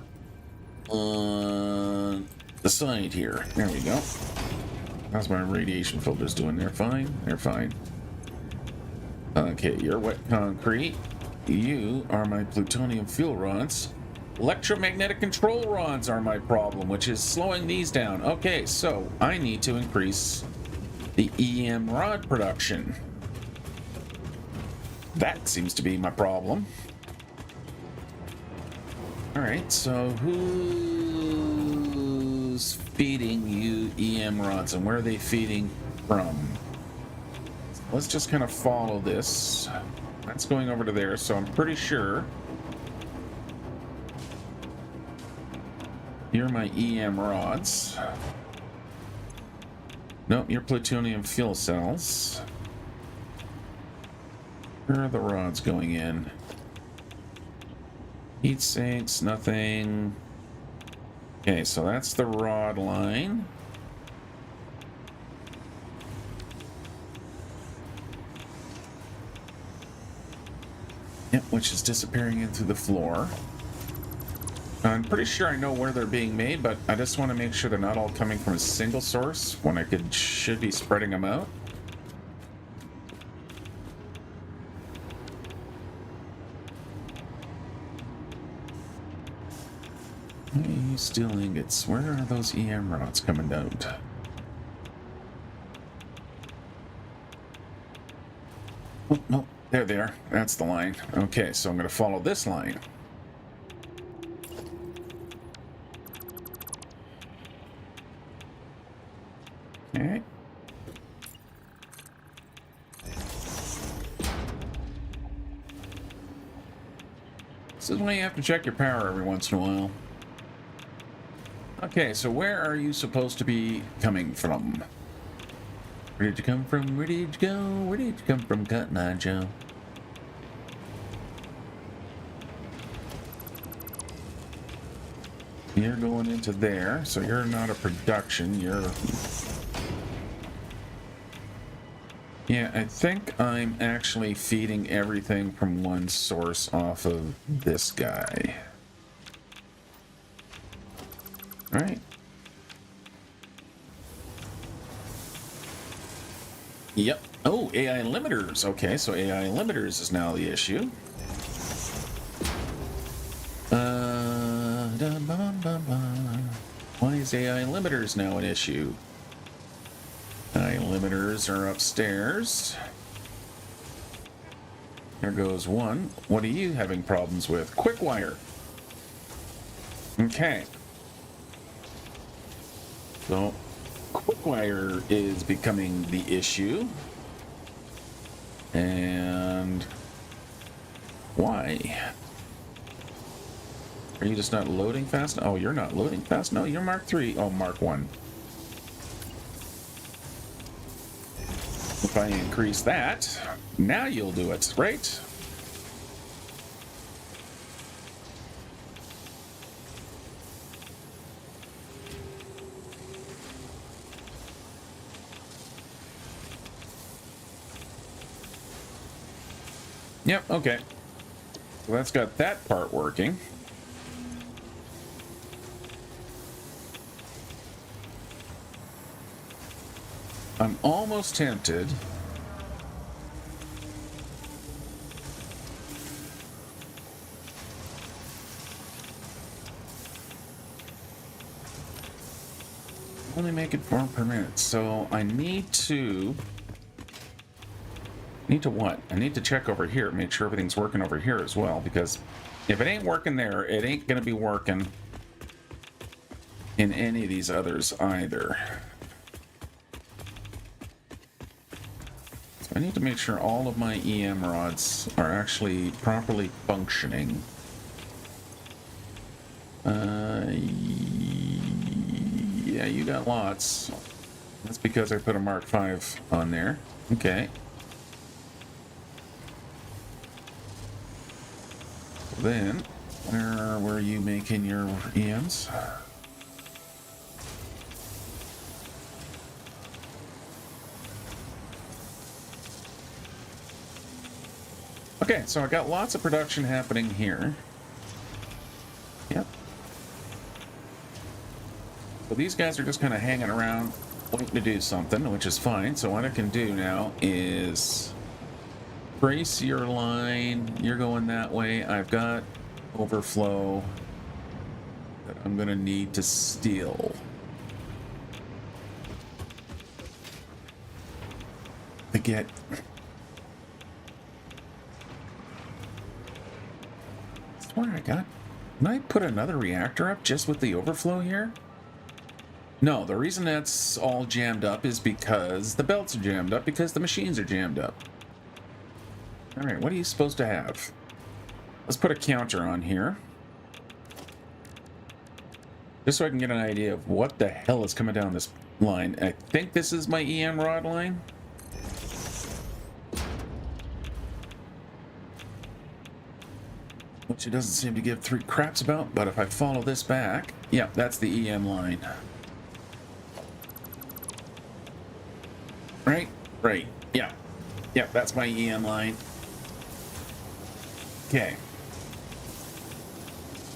on the side here. There we go. How's my radiation filters doing? They're fine? They're fine. Okay, you're wet concrete. You are my plutonium fuel rods. Electromagnetic control rods are my problem, which is slowing these down. Okay, so I need to increase the EM rod production. That seems to be my problem. Alright, so who's feeding you EM rods, and where are they feeding from? Let's just kind of follow this. That's going over to there, so I'm pretty sure you're my EM rods. Nope, you're plutonium fuel cells. Where are the rods going in? Heat sinks, nothing. Okay, so that's the rod line. Yep, which is disappearing into the floor. I'm pretty sure I know where they're being made, but I just want to make sure they're not all coming from a single source when I should be spreading them out. Hey, steel ingots. Where are those EM rods coming out? Oh, no. There they are. That's the line. Okay, so I'm going to follow this line. Okay. This is why you have to check your power every once in a while. Okay, so where are you supposed to be coming from? Where did you come from? Where did you go? Where did you come from, Cotton Eye Joe? You're going into there, so you're not a production, you're... Yeah, I think I'm actually feeding everything from one source off of this guy. Right. Yep. Oh, AI limiters. Okay, so AI limiters is now the issue. Why is AI limiters now an issue? AI limiters are upstairs. There goes one. What are you having problems with? Quick wire. Okay. So, quick wire is becoming the issue. And why? Are you just not loading fast? Oh, you're not loading fast? No, you're Mark 3. Oh, Mark 1. If I increase that, now you'll do it, right? Yep, okay. So that's got that part working. I'm almost tempted. Only make it 4 per minute, so I need to... what? I need to check over here, make sure everything's working over here as well, because if it ain't working there, it ain't gonna be working in any of these others either. So I need to make sure all of my EM rods are actually properly functioning. Yeah, you got lots. That's because I put a Mark 5 on there. Okay. Then, where were you making your EMs? Okay, so I got lots of production happening here. Yep. So these guys are just kind of hanging around, waiting to do something, which is fine. So what I can do now is trace your line. You're going that way. I've got overflow that I'm going to need to steal. To get... I swear I got... Can I put another reactor up just with the overflow here? No, the reason that's all jammed up is because the belts are jammed up, because the machines are jammed up. Alright, what are you supposed to have? Let's put a counter on here. Just so I can get an idea of what the hell is coming down this line. I think this is my EM rod line. Which it doesn't seem to give 3 craps about, but if I follow this back... Yeah, that's the EM line. Right? Right. Yeah. Yeah, that's my EM line. Okay.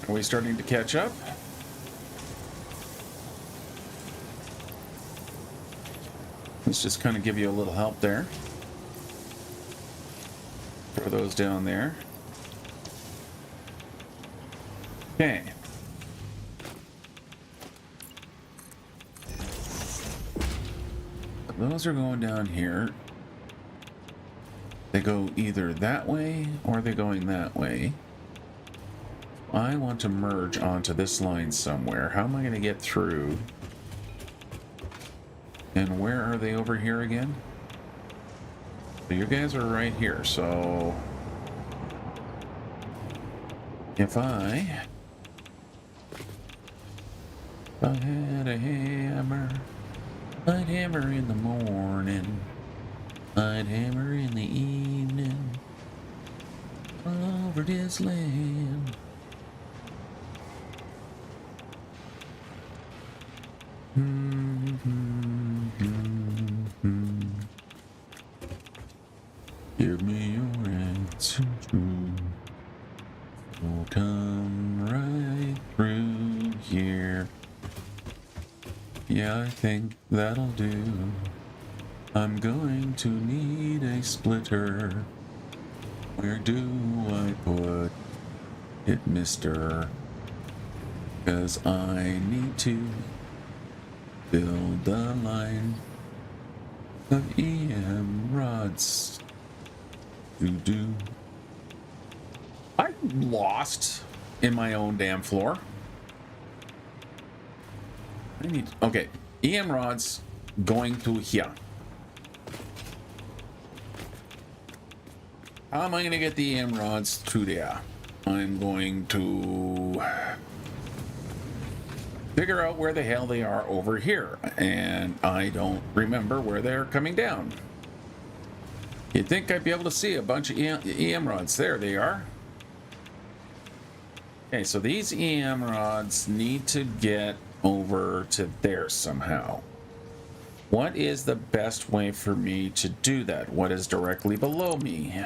Are we starting to catch up? Let's just kind of give you a little help there. Throw those down there. Okay. Those are going down here. They go either that way or they're going that way. I want to merge onto this line somewhere. How am I going to get through? And where are they over here again? So you guys are right here, so... If I had a hammer, I'd hammer in the morning, I'd hammer in the evening, all over this land. Give me your answer, will come right through here. Yeah, I think that'll do. I'm going to need a splitter. Where do I put it, mister? Because I need to build a line of EM rods. Do. I'm lost in my own damn floor. I need. Okay, EM rods going to here. How am I going to get the EM rods to there? I'm going to figure out where the hell they are over here, and I don't remember where they're coming down. You'd think I'd be able to see a bunch of EM rods. There they are. Okay, so these EM rods need to get over to there somehow. What is the best way for me to do that? What is directly below me?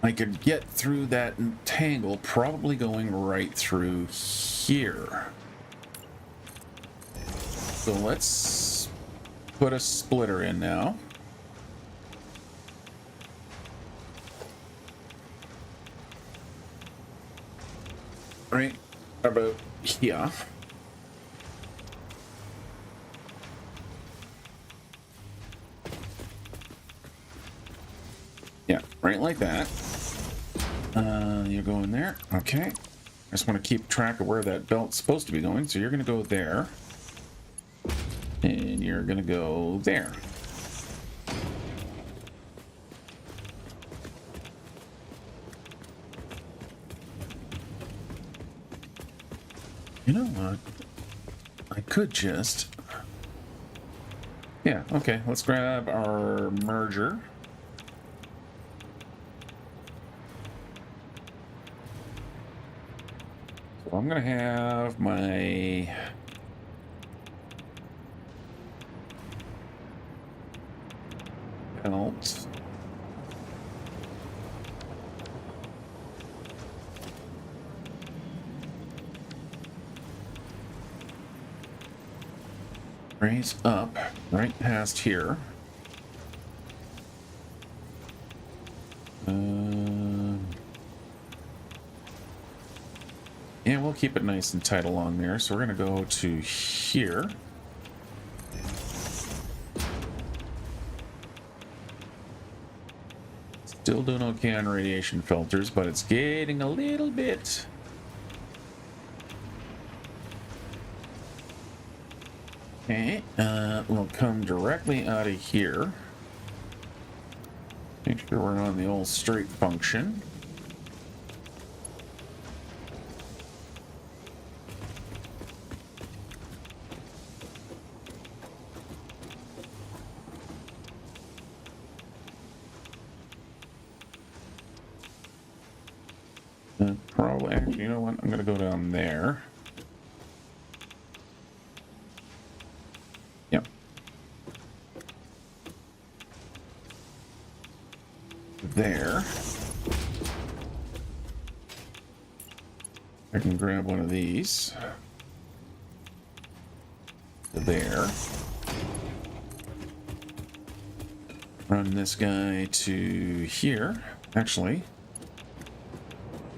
I could get through that tangle, probably going right through here. So let's put a splitter in now. Right about here. Yeah, right like that. You go in there. Okay. I just want to keep track of where that belt's supposed to be going. So you're going to go there. And you're going to go there. You know what? I could just... Yeah, okay. Let's grab our merger. So I'm going to have my... belt. Raise up right past here. Yeah, we'll keep it nice and tight along there. So we're going to go to here. Still doing okay on radiation filters, but it's getting a little bit... Okay, we'll come directly out of here. Make sure we're on the old straight function. Probably, actually, you know what? I'm going to go down there. Yep. There. I can grab one of these. There. Run this guy to here. Actually,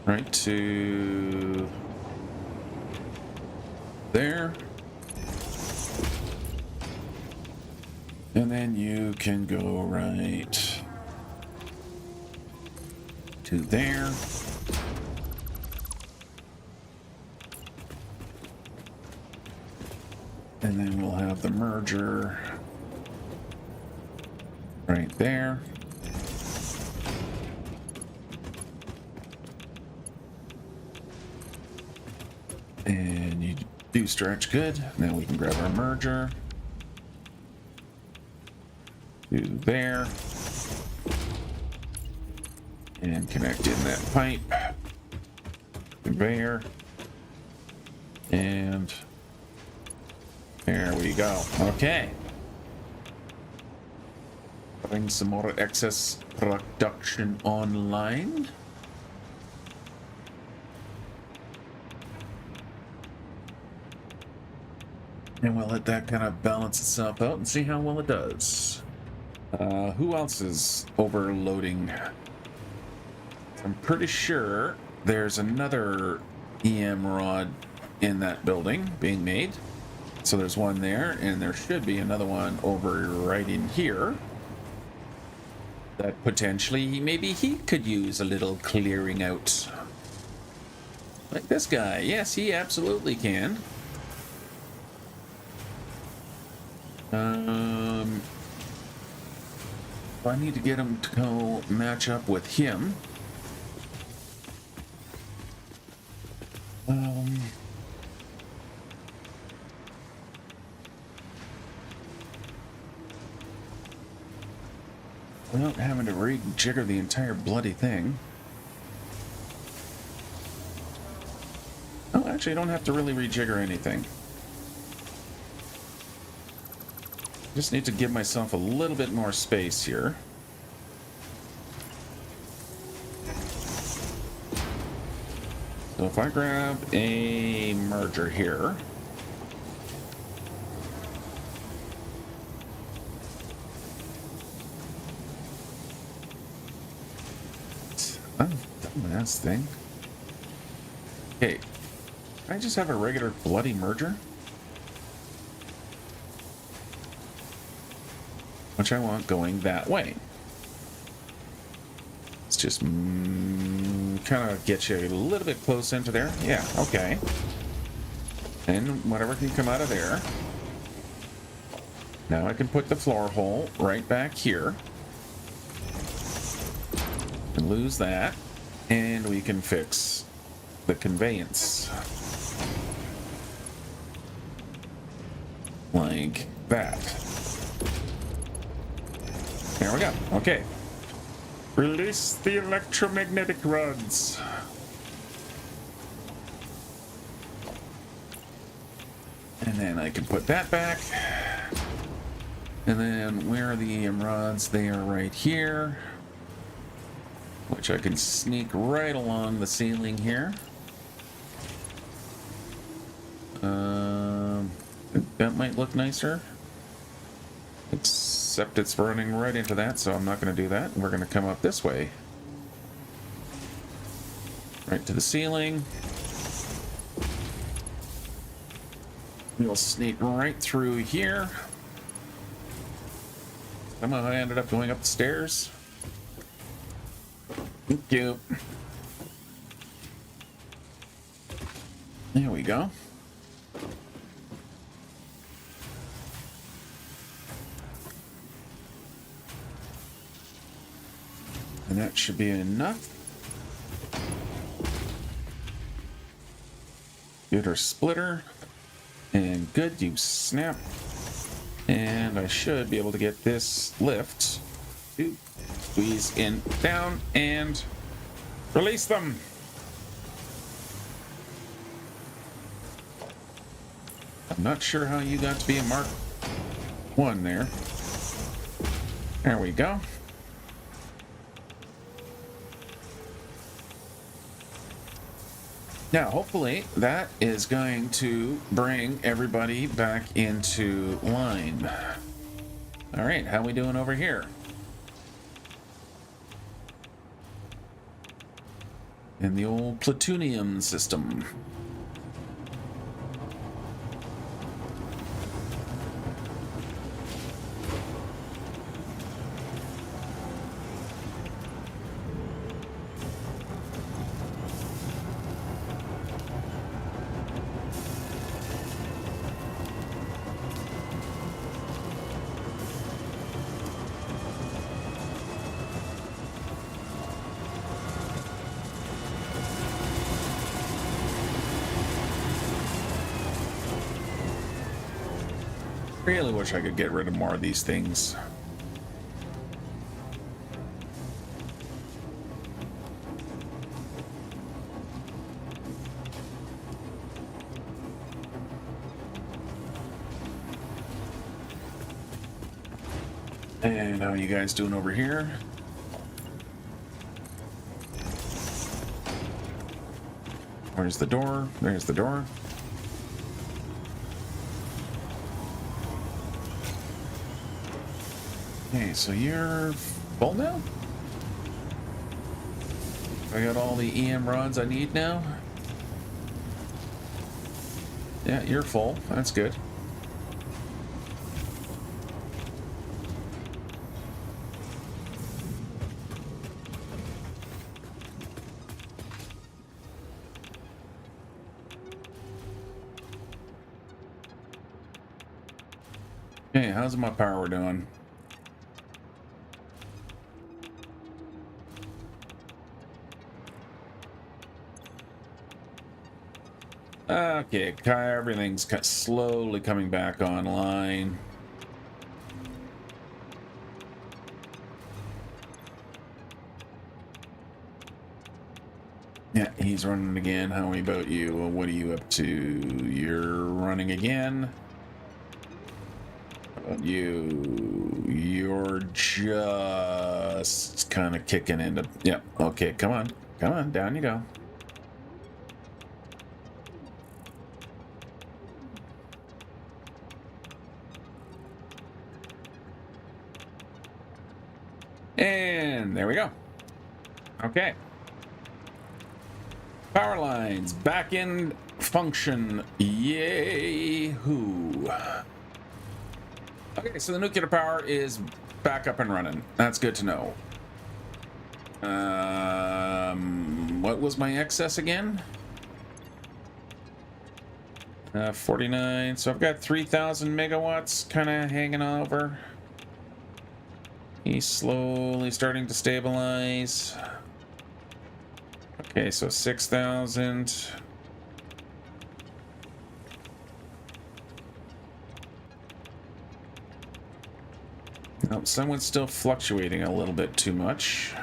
right to there. And then you can go right to there. And then we'll have the merger right there. And you do stretch good. Now we can grab our merger. To there. And connect in that pipe. Conveyor. And there we go. Okay. Bring some more excess production online. And we'll let that kind of balance itself out and see how well it does. Who else is overloading? I'm pretty sure there's another EM rod in that building being made. So there's one there, and there should be another one over right in here that potentially maybe he could use a little clearing out. Like this guy. Yes, he absolutely can. I need to get him to go match up with him. Without having to rejigger the entire bloody thing. Oh, actually, I don't have to really rejigger anything. Just need to give myself a little bit more space here. So if I grab a merger here, dumbass thing. Okay, can I just have a regular bloody merger? Which I want going that way. Let's just kind of get you a little bit close into there. Yeah, okay. And whatever can come out of there. Now I can put the floor hole right back here. And lose that. And we can fix the conveyance. Like that. There we go. Okay. Release the electromagnetic rods. And then I can put that back. And then where are the EM rods? They are right here. Which I can sneak right along the ceiling here. That might look nicer. Except it's running right into that, so I'm not going to do that. We're going to come up this way. Right to the ceiling. We'll sneak right through here. Somehow I ended up going up the stairs. Thank you. There we go. And that should be enough. Computer splitter. And good, you snap. And I should be able to get this lift to squeeze in, down, and release them. I'm not sure how you got to be a Mark 1 there. There we go. Now, hopefully, that is going to bring everybody back into line. All right, how we doing over here? In the old plutonium system. Really wish I could get rid of more of these things. And how are you guys doing over here? Where's the door? There's the door. Okay, so you're full now? I got all the EM rods I need now. Yeah, you're full. That's good. Okay, how's my power doing? Okay, everything's slowly coming back online. Yeah, he's running again. How about you? What are you up to? You're running again. How about you? You're just kind of kicking into... Yeah, okay, come on. Come on, down you go. And there we go. Okay. Power lines back in function. Yay-hoo. Okay, so the nuclear power is back up and running. That's good to know. What was my excess again? 49. So I've got 3,000 megawatts kind of hanging over. He's slowly starting to stabilize. Okay, so 6,000. Oh, someone's still fluctuating a little bit too much.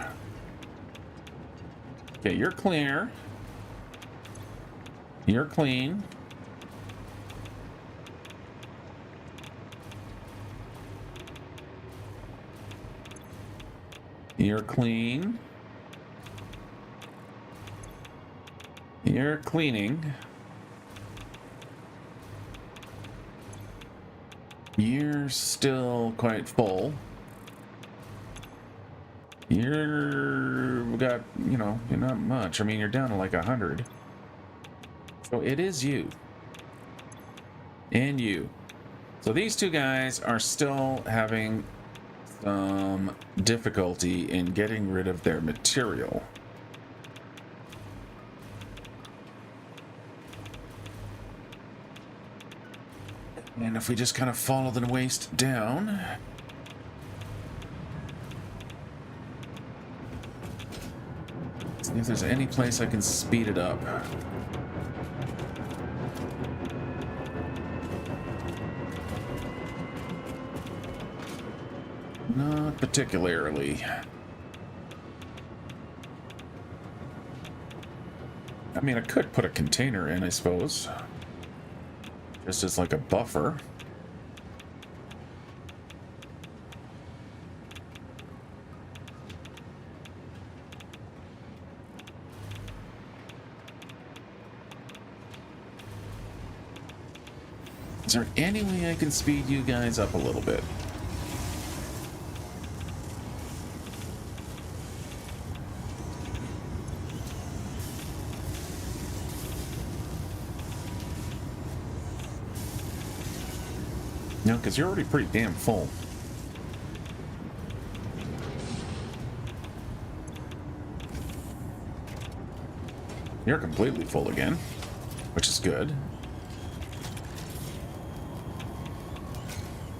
Okay, you're clear. You're clean. You're clean. You're cleaning. You're still quite full. You're got, you know, you're not much. I mean, you're down to like 100. So it is you. And you. So these two guys are still having some difficulty in getting rid of their material. And if we just kind of follow the waste down, see if there's any place I can speed it up. Not particularly. I mean, I could put a container in, I suppose. Just as like a buffer. Is there any way I can speed you guys up a little bit? No, because you're already pretty damn full. You're completely full again, which is good.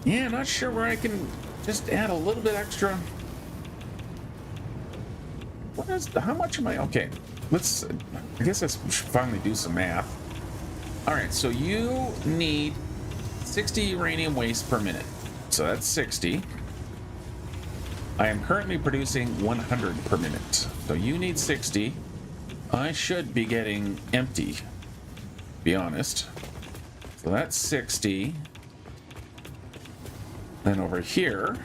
Yeah, not sure where I can just add a little bit extra. What is, how much am I? Okay, let's, I guess I should finally do some math. All right, so you need 60 uranium waste per minute. So that's 60. I am currently producing 100 per minute. So you need 60. I should be getting empty, to be honest. So that's 60. Then over here,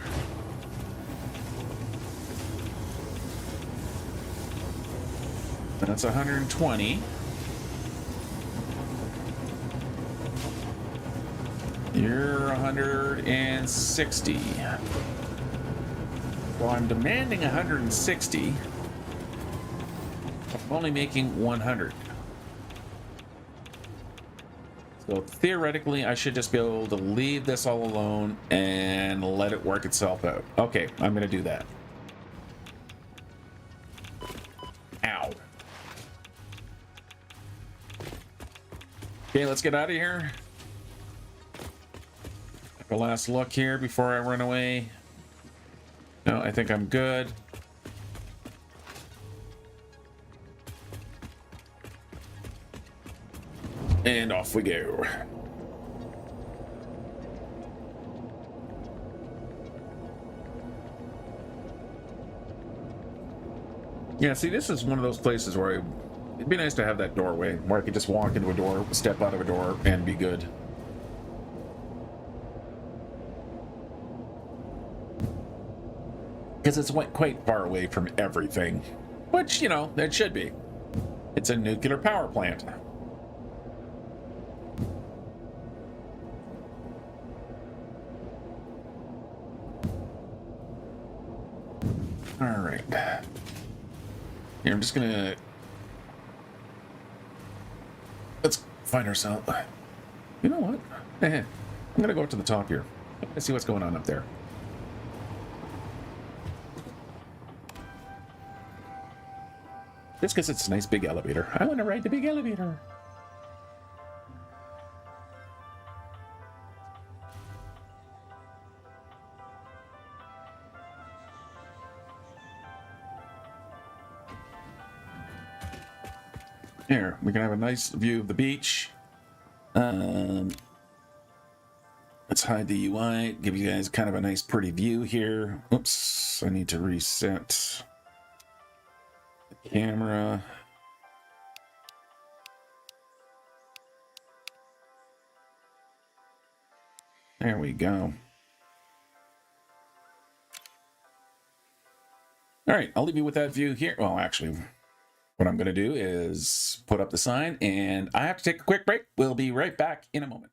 that's 120. You're 160. So I'm demanding 160. only making 100. So theoretically, I should just be able to leave this all alone and let it work itself out. Okay, I'm going to do that. Ow. Okay, let's get out of here. A last look here before I run away. No, I think I'm good. And off we go. Yeah, see, this is one of those places where it'd be nice to have that doorway where I could just walk into a door, step out of a door, and be good. Because it's quite far away from everything. Which, you know, it should be. It's a nuclear power plant. All right. Here, I'm just gonna... Let's find ourselves... You know what? I'm gonna go up to the top here. Let's see what's going on up there. Just because it's a nice big elevator. I want to ride the big elevator. Here, we can have a nice view of the beach. Let's hide the UI, give you guys kind of a nice pretty view here. Oops, I need to reset the camera. There we go. All right, I'll leave you with that view here. Well, actually, what I'm going to do is put up the sign, and I have to take a quick break. We'll be right back in a moment.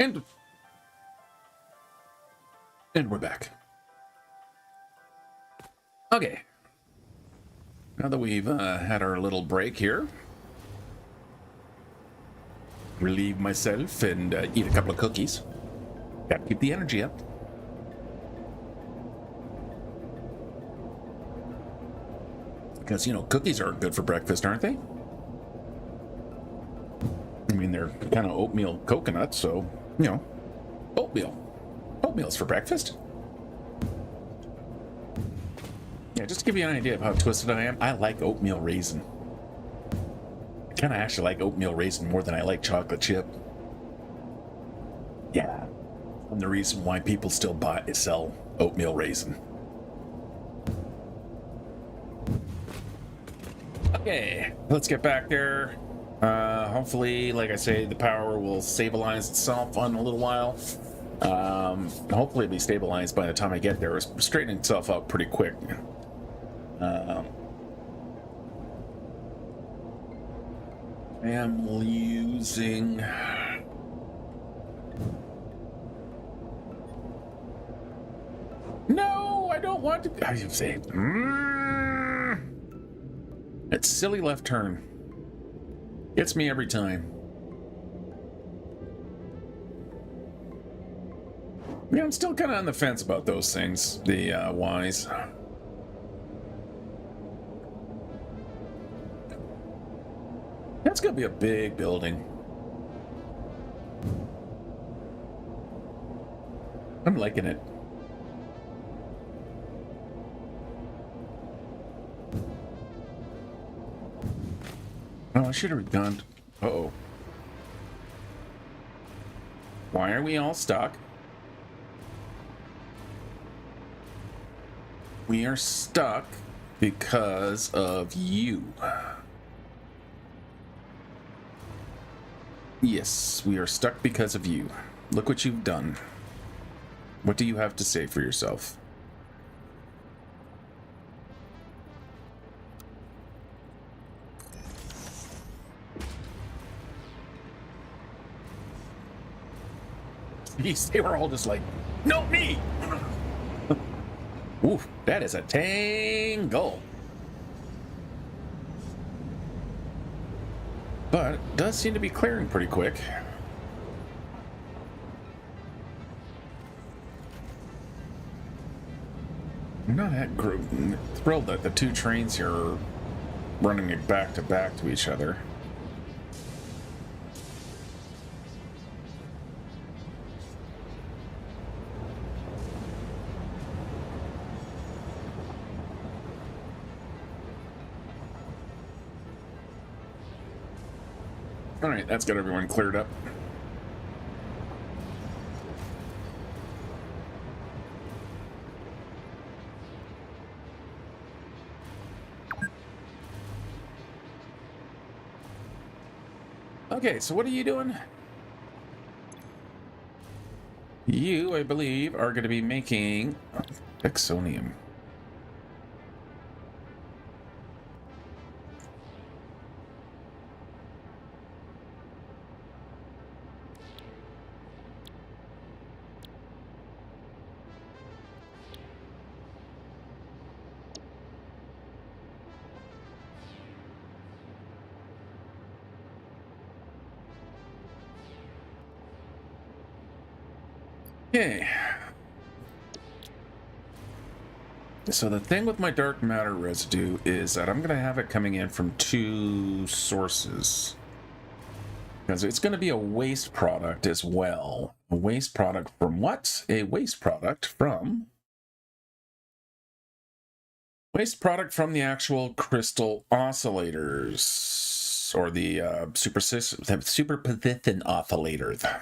And we're back. Okay. Now that we've had our little break here, relieve myself and eat a couple of cookies. Gotta keep the energy up. Because, you know, cookies are good for breakfast, aren't they? I mean, they're kind of oatmeal coconut, so, you know, oatmeal. Oatmeal's for breakfast. Yeah, just to give you an idea of how twisted I am, I like oatmeal raisin. I kind of actually like oatmeal raisin more than I like chocolate chip. Yeah. And the reason why people still sell oatmeal raisin. Okay, let's get back there. Hopefully, like I say, the power will stabilize itself on a little while. Hopefully it'll be stabilized by the time I get there. It's straightening itself out pretty quick. I am using... No, I don't want to... I say... That silly left turn. Gets me every time. Yeah, I'm still kind of on the fence about those things, the Ys. That's gonna be a big building. I'm liking it. Oh, I should have gone. Uh-oh. Why are we all stuck? We are stuck because of you. Yes, we are stuck because of you. Look what you've done. What do you have to say for yourself? They were all just like, no, me! Oof, that is a tangle. But it does seem to be clearing pretty quick. I'm not that thrilled that the two trains here are running it back to each other. All right, that's got everyone cleared up. Okay, so what are you doing? You, I believe, are going to be making Exonium. Okay. So the thing with my dark matter residue is that I'm going to have it coming in from two sources. Because it's going to be a waste product as well. A waste product from what? A waste product from... Waste product from the actual crystal oscillators. Or the superposition oscillators.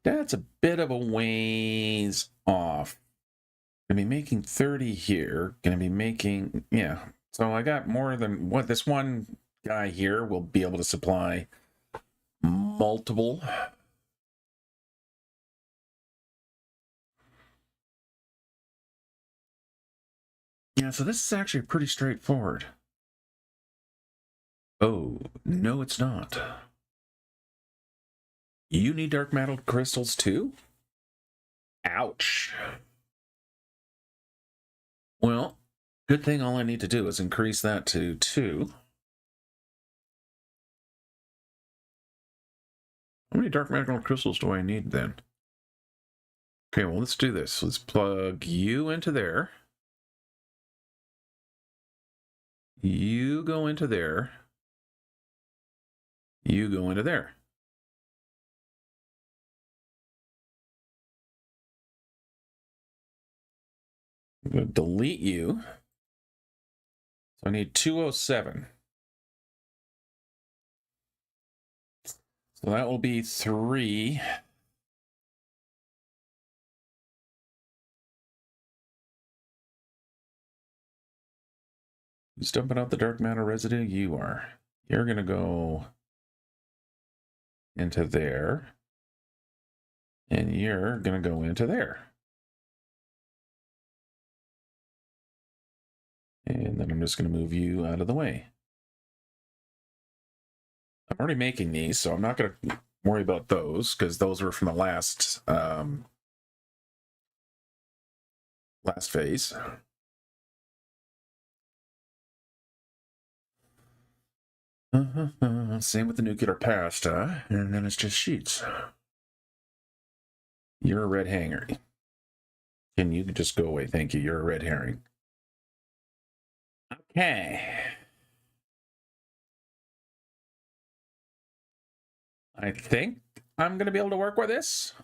That's a bit of a ways off. Gonna be making 30 here. Gonna be making, yeah. So I got more than what this one guy here will be able to supply multiple. Yeah, so this is actually pretty straightforward. Oh, no, it's not. You need dark matter crystals too? Ouch. Well, good thing all I need to do is increase that to 2. How many dark matter crystals do I need then? Okay, well, let's do this. Let's plug you into there. You go into there. You go into there. I'm going to delete you. So I need 207. So that will be 3. Who's dumping out the dark matter residue? You are. You're going to go into there. And you're going to go into there. And then I'm just going to move you out of the way. I'm already making these, so I'm not going to worry about those, because those were from the last phase. Same with the nuclear pasta, and then it's just sheets. You're a red herring. Can you just go away? Thank you. You're a red herring. Okay. I think I'm going to be able to work with this.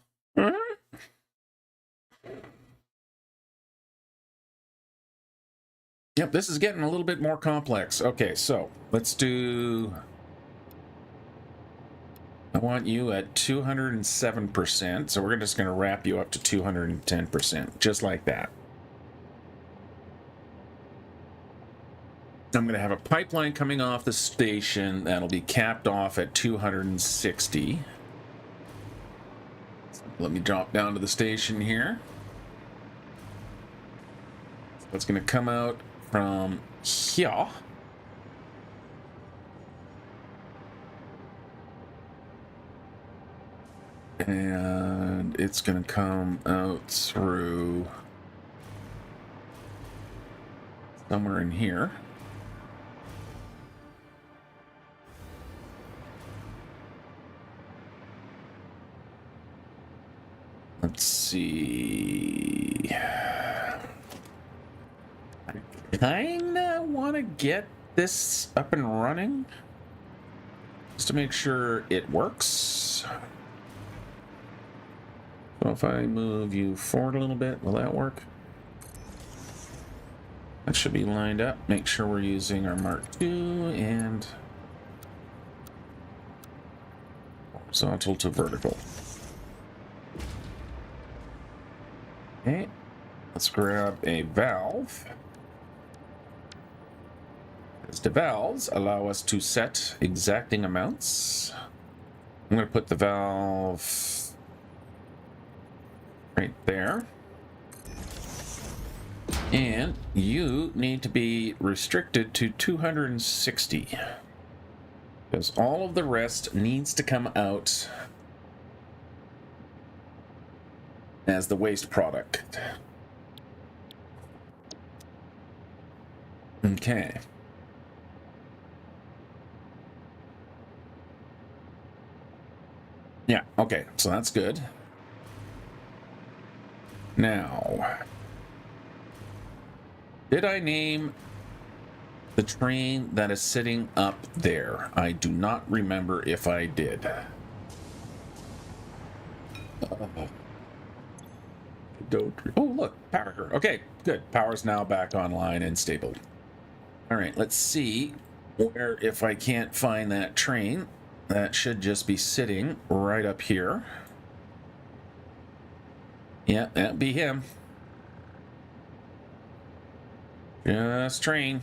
Yep, this is getting a little bit more complex. Okay, so let's do... I want you at 207%, so we're just going to wrap you up to 210%, just like that. I'm going to have a pipeline coming off the station that'll be capped off at 260. Let me drop down to the station here. So it's going to come out from here. And it's going to come out through somewhere in here. Let's see. I kinda want to get this up and running just to make sure it works. So if I move you forward a little bit, will that work? That should be lined up. Make sure we're using our Mark II and horizontal to vertical. Okay, let's grab a valve. As the valves allow us to set exacting amounts. I'm going to put the valve right there. And you need to be restricted to 260. Because all of the rest needs to come out as the waste product. Okay. Yeah, okay, so that's good. Now, did I name the train that is sitting up there? I do not remember if I did. Oh, look, power. Okay, good. Power's now back online and stable. All right, let's see where, if I can't find that train, that should just be sitting right up here. Yeah, that'd be him. Just train.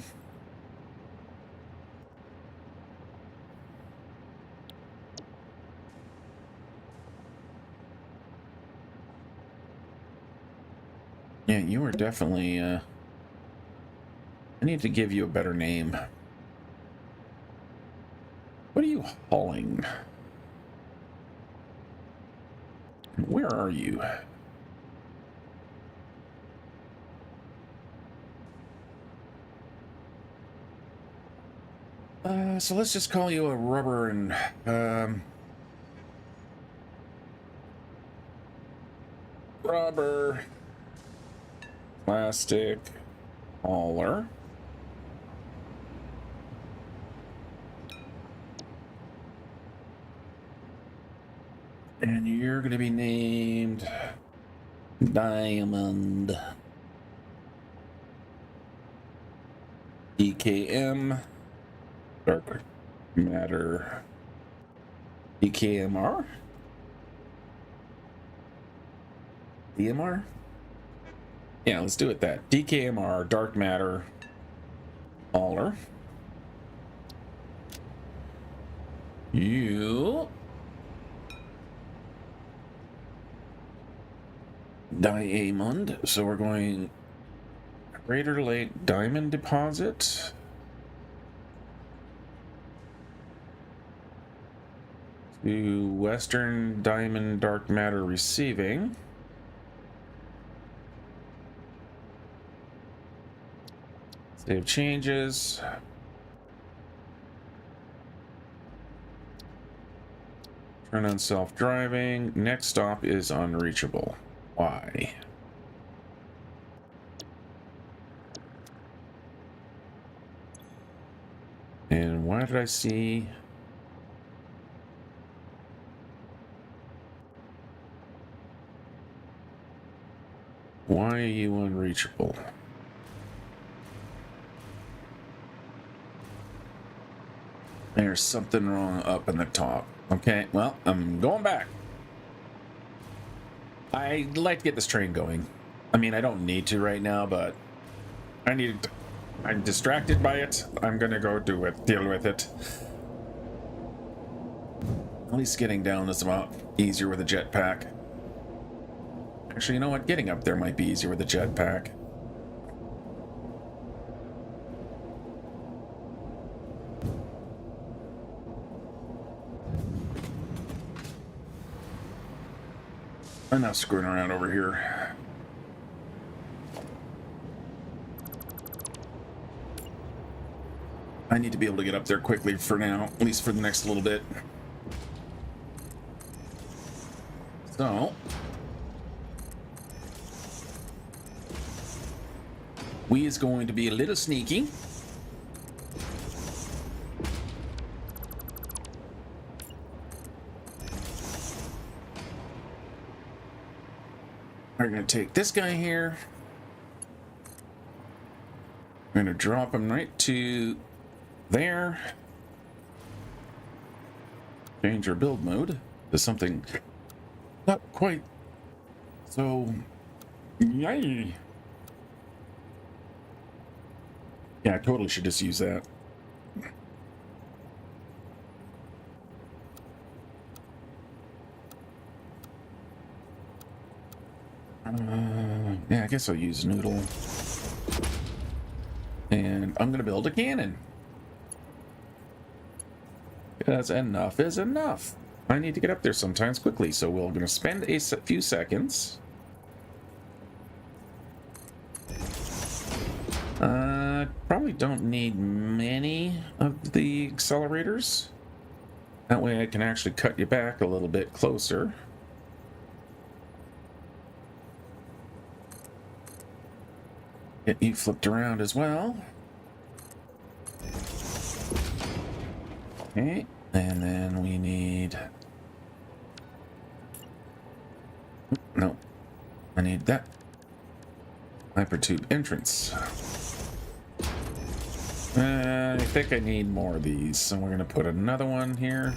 Yeah, you are definitely, I need to give you a better name. What are you hauling? Where are you? So let's just call you a rubber and rubber plastic hauler. And you're going to be named Diamond. EKM. Dark matter. EKMR? DMR? Yeah, let's do it that. DKMR, dark matter hauler. You Diamond. So we're going Crater Lake Diamond Deposit. To Western Diamond Dark Matter Receiving. Save changes. Turn on self-driving. Next stop is unreachable. Why? And why did I see... Why are you unreachable? There's something wrong up in the top. Okay, well, I'm going back. I'd like to get this train going. I mean, I don't need to right now, but I need to, I'm distracted by it. I'm gonna go deal with it. At least getting down is about easier with a jetpack. Actually, you know what? Getting up there might be easier with a jetpack. I'm not screwing around over here. I need to be able to get up there quickly for now, at least for the next little bit. So... we is going to be a little sneaky. We're going to take this guy here. We're going to drop him right to there. Change our build mode to something not quite so... yay. Yeah, I totally should just use that. Yeah, I guess I'll use Noodle. And I'm gonna build a cannon. Because enough is enough. I need to get up there sometimes quickly, so we're gonna spend a few seconds. Probably don't need many of the accelerators. That way I can actually cut you back a little bit closer. Get you flipped around as well. Okay, and then we need... no, I need that hypertube entrance. I think I need more of these, so we're gonna put another one here.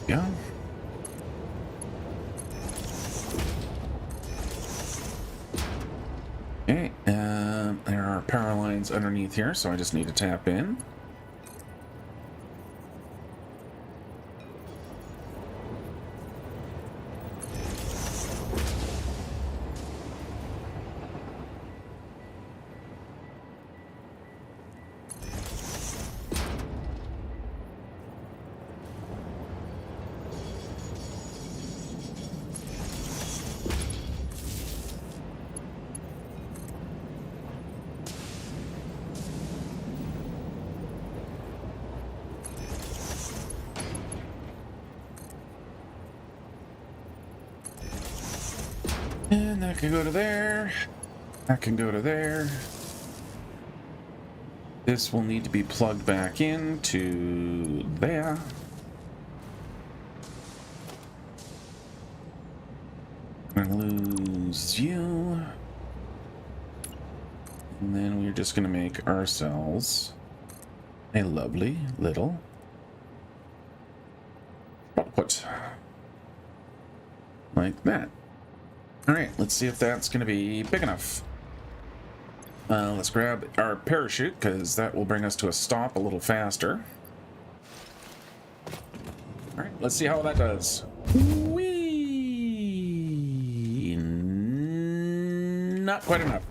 Yeah. Okay, there are power lines underneath here, so I just need to tap in. And that can go to there. That can go to there. This will need to be plugged back into there. I'm gonna lose you. And then we're just gonna make ourselves a lovely little output. Like that. Alright, let's see if that's gonna be big enough. Let's grab our parachute, because that will bring us to a stop a little faster. Alright, let's see how that does. Whee! Not quite enough.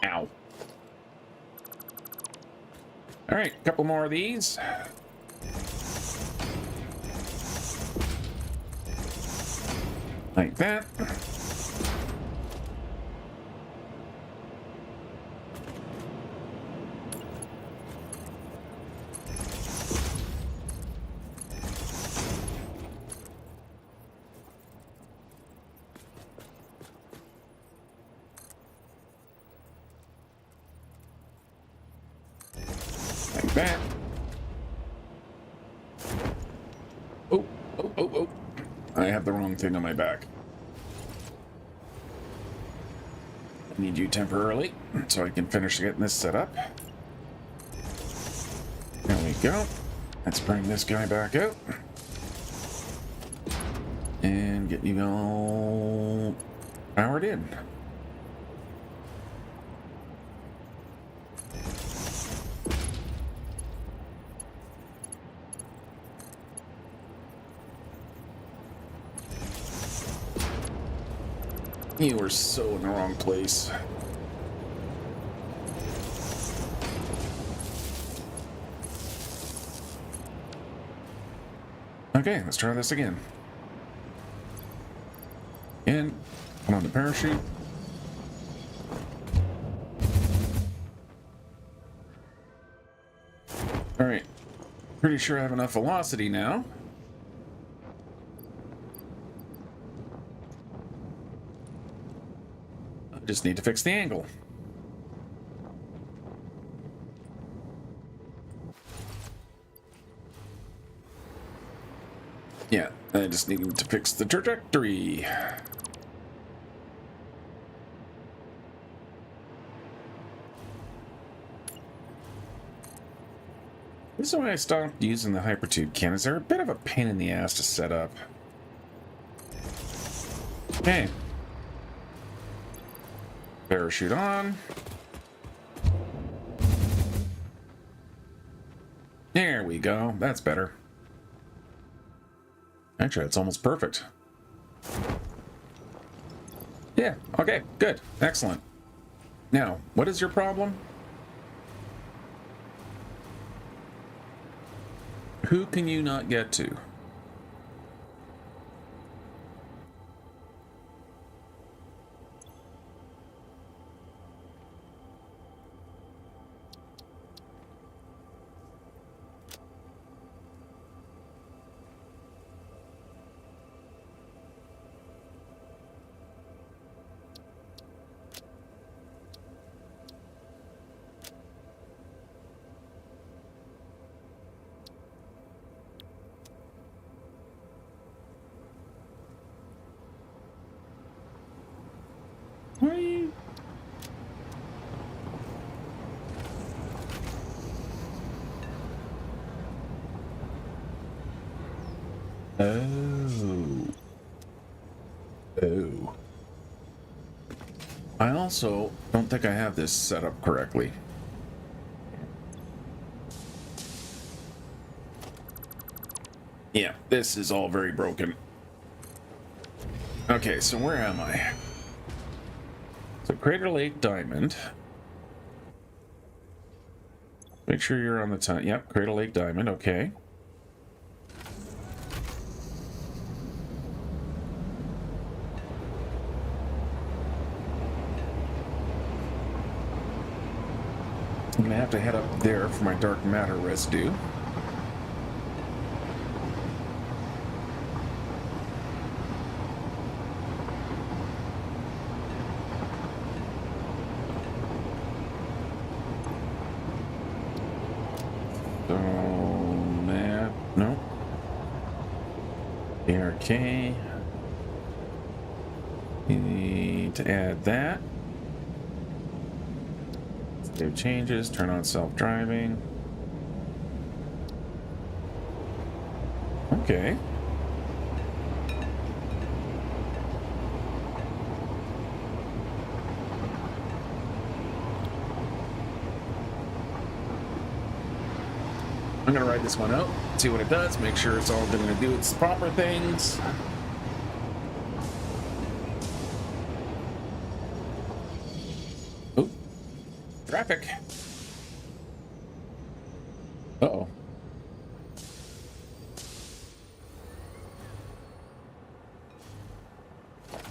Ow. All right, a couple more of these. Like that. Like that. Oh, oh, oh, oh. I have the wrong thing on my back. I need you temporarily so I can finish getting this set up. There we go. Let's bring this guy back out. And get you all powered in. You were so in the wrong place. Okay, let's try this again. And put on the parachute. All right, pretty sure I have enough velocity now. Just need to fix the angle. Yeah, I just need to fix the trajectory. This is why I stopped using the hypertube cannons. They're a bit of a pain in the ass to set up. Okay. Parachute on. There we go. That's better. Actually, it's almost perfect. Yeah, okay, good. Excellent. Now, what is your problem? Who can you not get to? Whee! Oh. Oh. I also don't think I have this set up correctly. Yeah, this is all very broken. Okay, so where am I? So Crater Lake Diamond. Make sure you're on the time. Yep, Crater Lake Diamond, okay. I'm gonna have to head up there for my dark matter residue. No. ARK. You need to add that. Save changes, turn on self-driving. Okay. I'm gonna ride this one out, see what it does, make sure it's all gonna do its proper things. Oh, traffic. Uh-oh.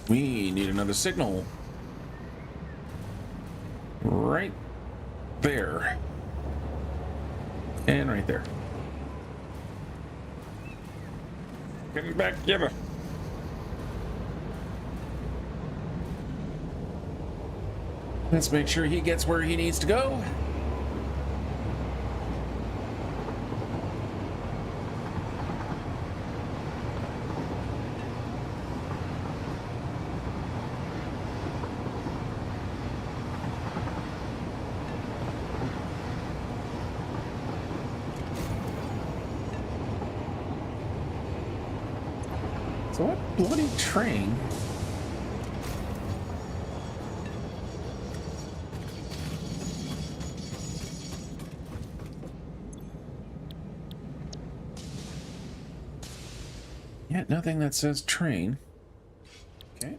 We need another signal. Right there. And right there. Getting back together. Let's make sure he gets where he needs to go. So what bloody train? Yeah, nothing that says train. Okay.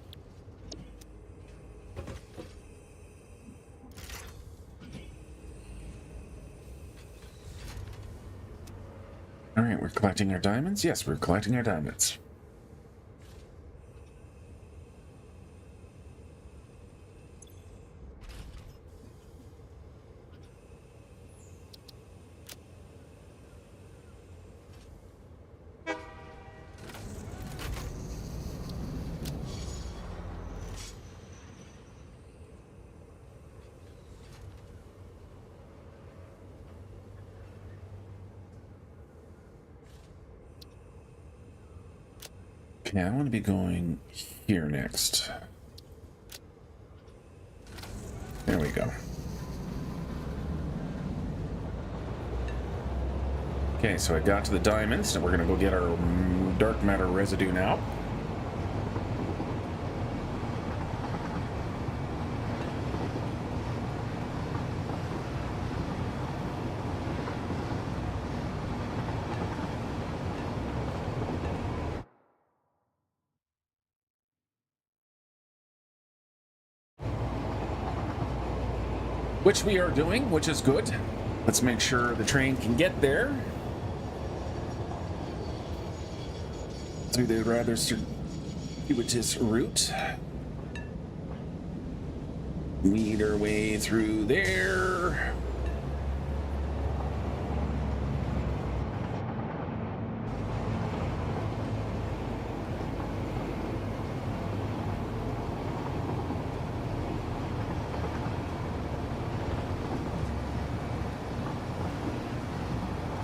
All right, we're collecting our diamonds. Yes, we're collecting our diamonds. Okay, I want to be going here next. There we go. Okay, so I got to the diamonds, and we're going to go get our dark matter residue now. Which we are doing, which is good. Let's make sure the train can get there through the rather circuitous route. Weed our way through there.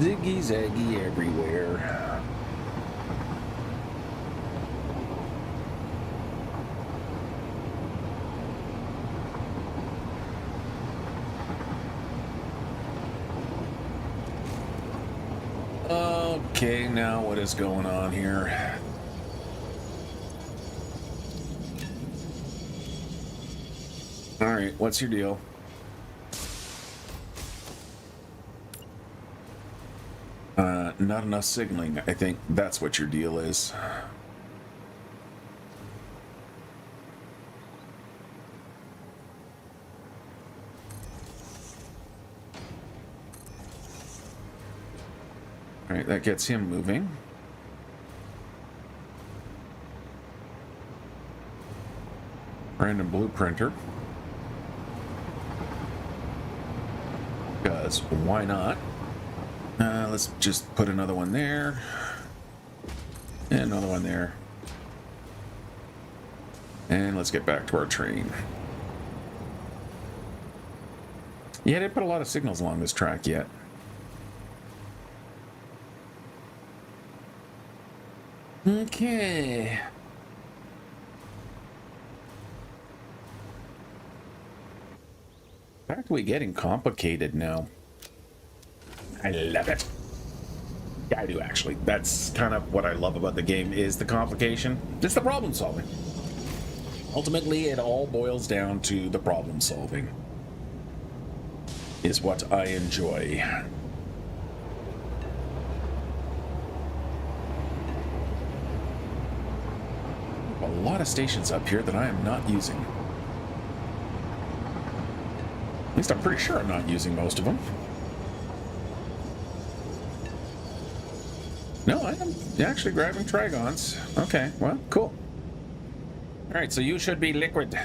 Ziggy zaggy everywhere. Okay, now what is going on here? All right, what's your deal? Not enough signaling. I think that's what your deal is. All right, that gets him moving. Random blueprinter. because why not? Let's just put another one there. And another one there. And let's get back to our train. Yeah, they put a lot of signals along this track yet. Okay. Practically getting complicated now. I love it. Yeah, I do actually. That's kind of what I love about the game, is the complication. It's the problem solving. Ultimately, it all boils down to the problem solving. Is what I enjoy. A lot of stations up here that I am not using. At least I'm pretty sure I'm not using most of them. No, I am actually grabbing Trigons. Okay, well, cool. Alright, so you should be liquid.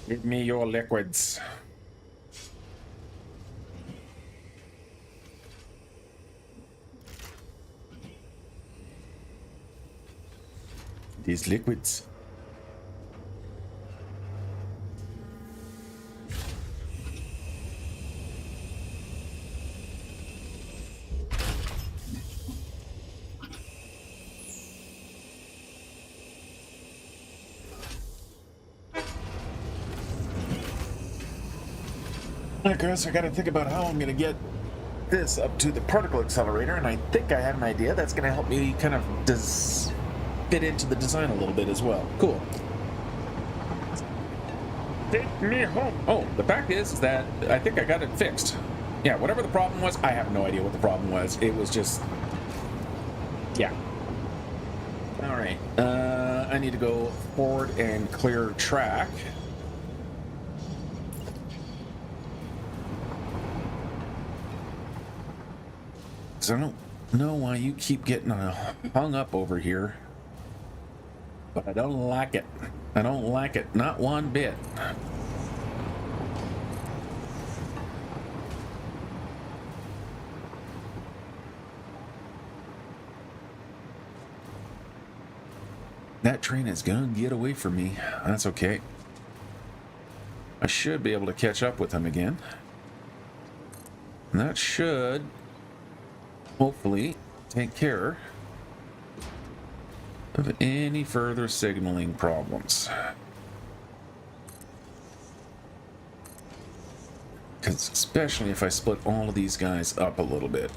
Give me your liquids. These liquids. I guess I gotta think about how I'm gonna get this up to the particle accelerator, and I think I have an idea that's gonna help me kind of fit into the design a little bit as well. Cool. Take me home. Oh, the fact is that I think I got it fixed. Yeah, whatever the problem was, I have no idea what the problem was. It was just... yeah. Alright, I need to go forward and clear track. Because I don't know why you keep getting hung up over here. But I don't like it. I don't like it. Not one bit. That train is gonna get away from me. That's okay. I should be able to catch up with him again. And that should hopefully take care of any further signaling problems. Because especially if I split all of these guys up a little bit.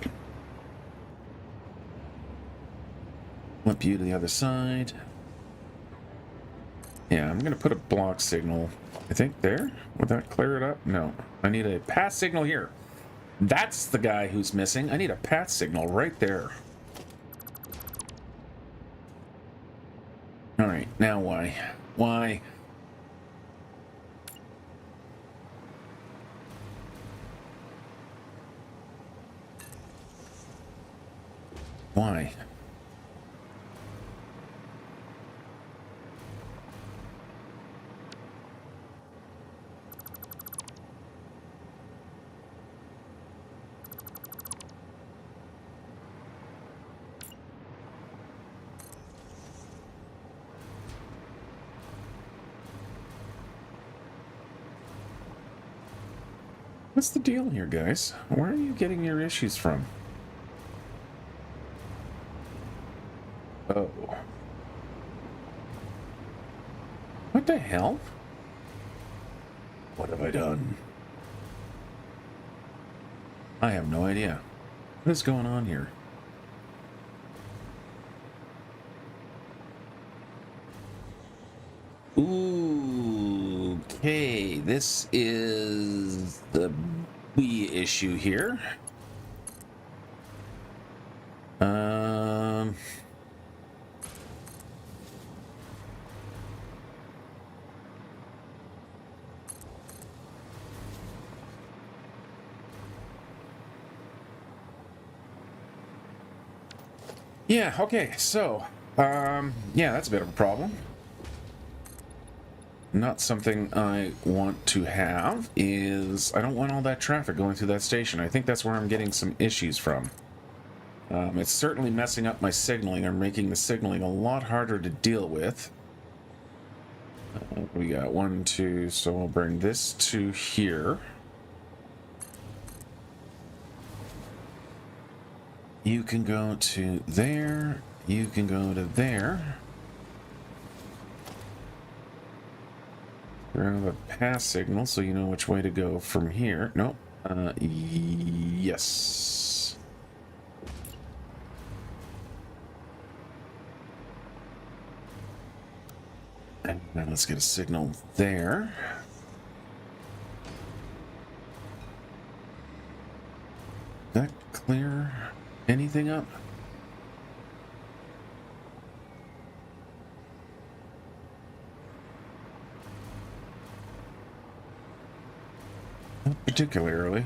Flip you to the other side. Yeah, I'm gonna put a block signal, I think there. Would that clear it up? No. I need a pass signal here. That's the guy who's missing. I need a pass signal right there. Alright, now why? Why? Why? What's the deal here, guys? Where are you getting your issues from? Oh. What the hell? What have I done? I have no idea. What is going on here? Ooh, okay, this is the wee issue here. Yeah, okay, so, yeah, that's a bit of a problem. not something I want to have is I don't want all that traffic going through that station. I think that's where I'm getting some issues from. It's certainly messing up my signaling or making the signaling a lot harder to deal with. We got 1, 2, so we'll bring this to here. You can go to there. You can go to there. Grab a pass signal so you know which way to go from here. Nope. Yes. And now let's get a signal there. That clear anything up? Not particularly.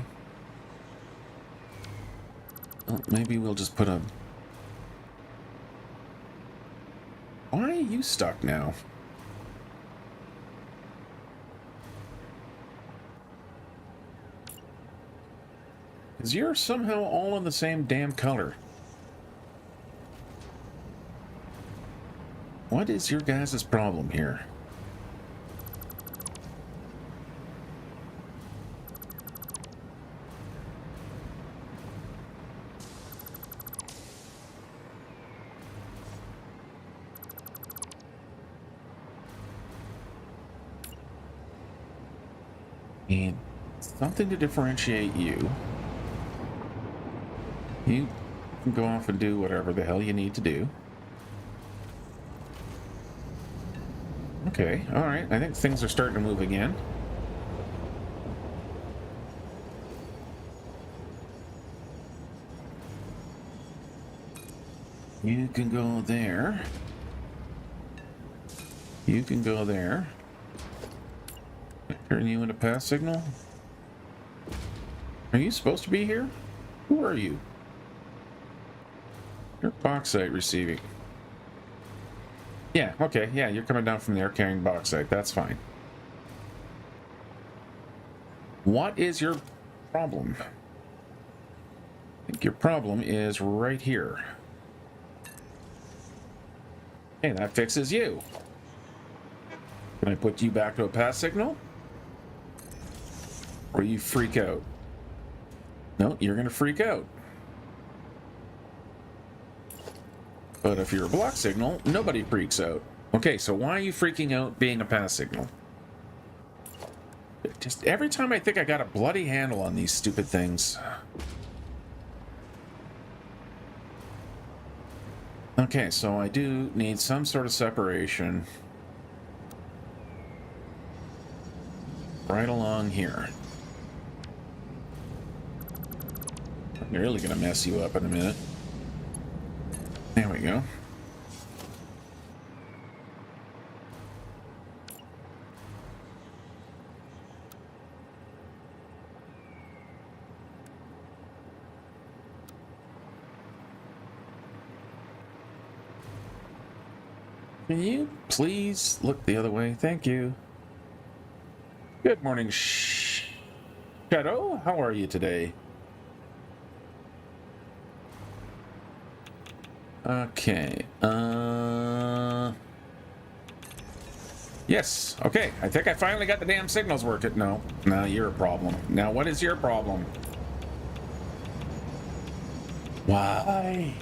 Well, maybe we'll just put a... Why are you stuck now? Because you're somehow all in the same damn color. What is your guys' problem here? Need something to differentiate you. You can go off and do whatever the hell you need to do. Okay, alright. I think things are starting to move again. You can go there. You can go there. Turn you into pass signal? Are you supposed to be here? Who are you? You're bauxite receiving. Yeah, okay, yeah, you're coming down from there carrying bauxite. That's fine. What is your problem? I think your problem is right here. Okay, that fixes you. Can I put you back to a pass signal? Or you freak out? No, you're gonna freak out. But if you're a block signal, nobody freaks out. Okay, so why are you freaking out being a pass signal? Just every time I think I got a bloody handle on these stupid things. Okay, so I do need some sort of separation right along here. I'm really gonna mess you up in a minute. There we go. Can you please look the other way? Thank you. Good morning, Shadow. How are you today? Okay, yes, okay, I think I finally got the damn signals working. No, you're a problem. Now, what is your problem? Why?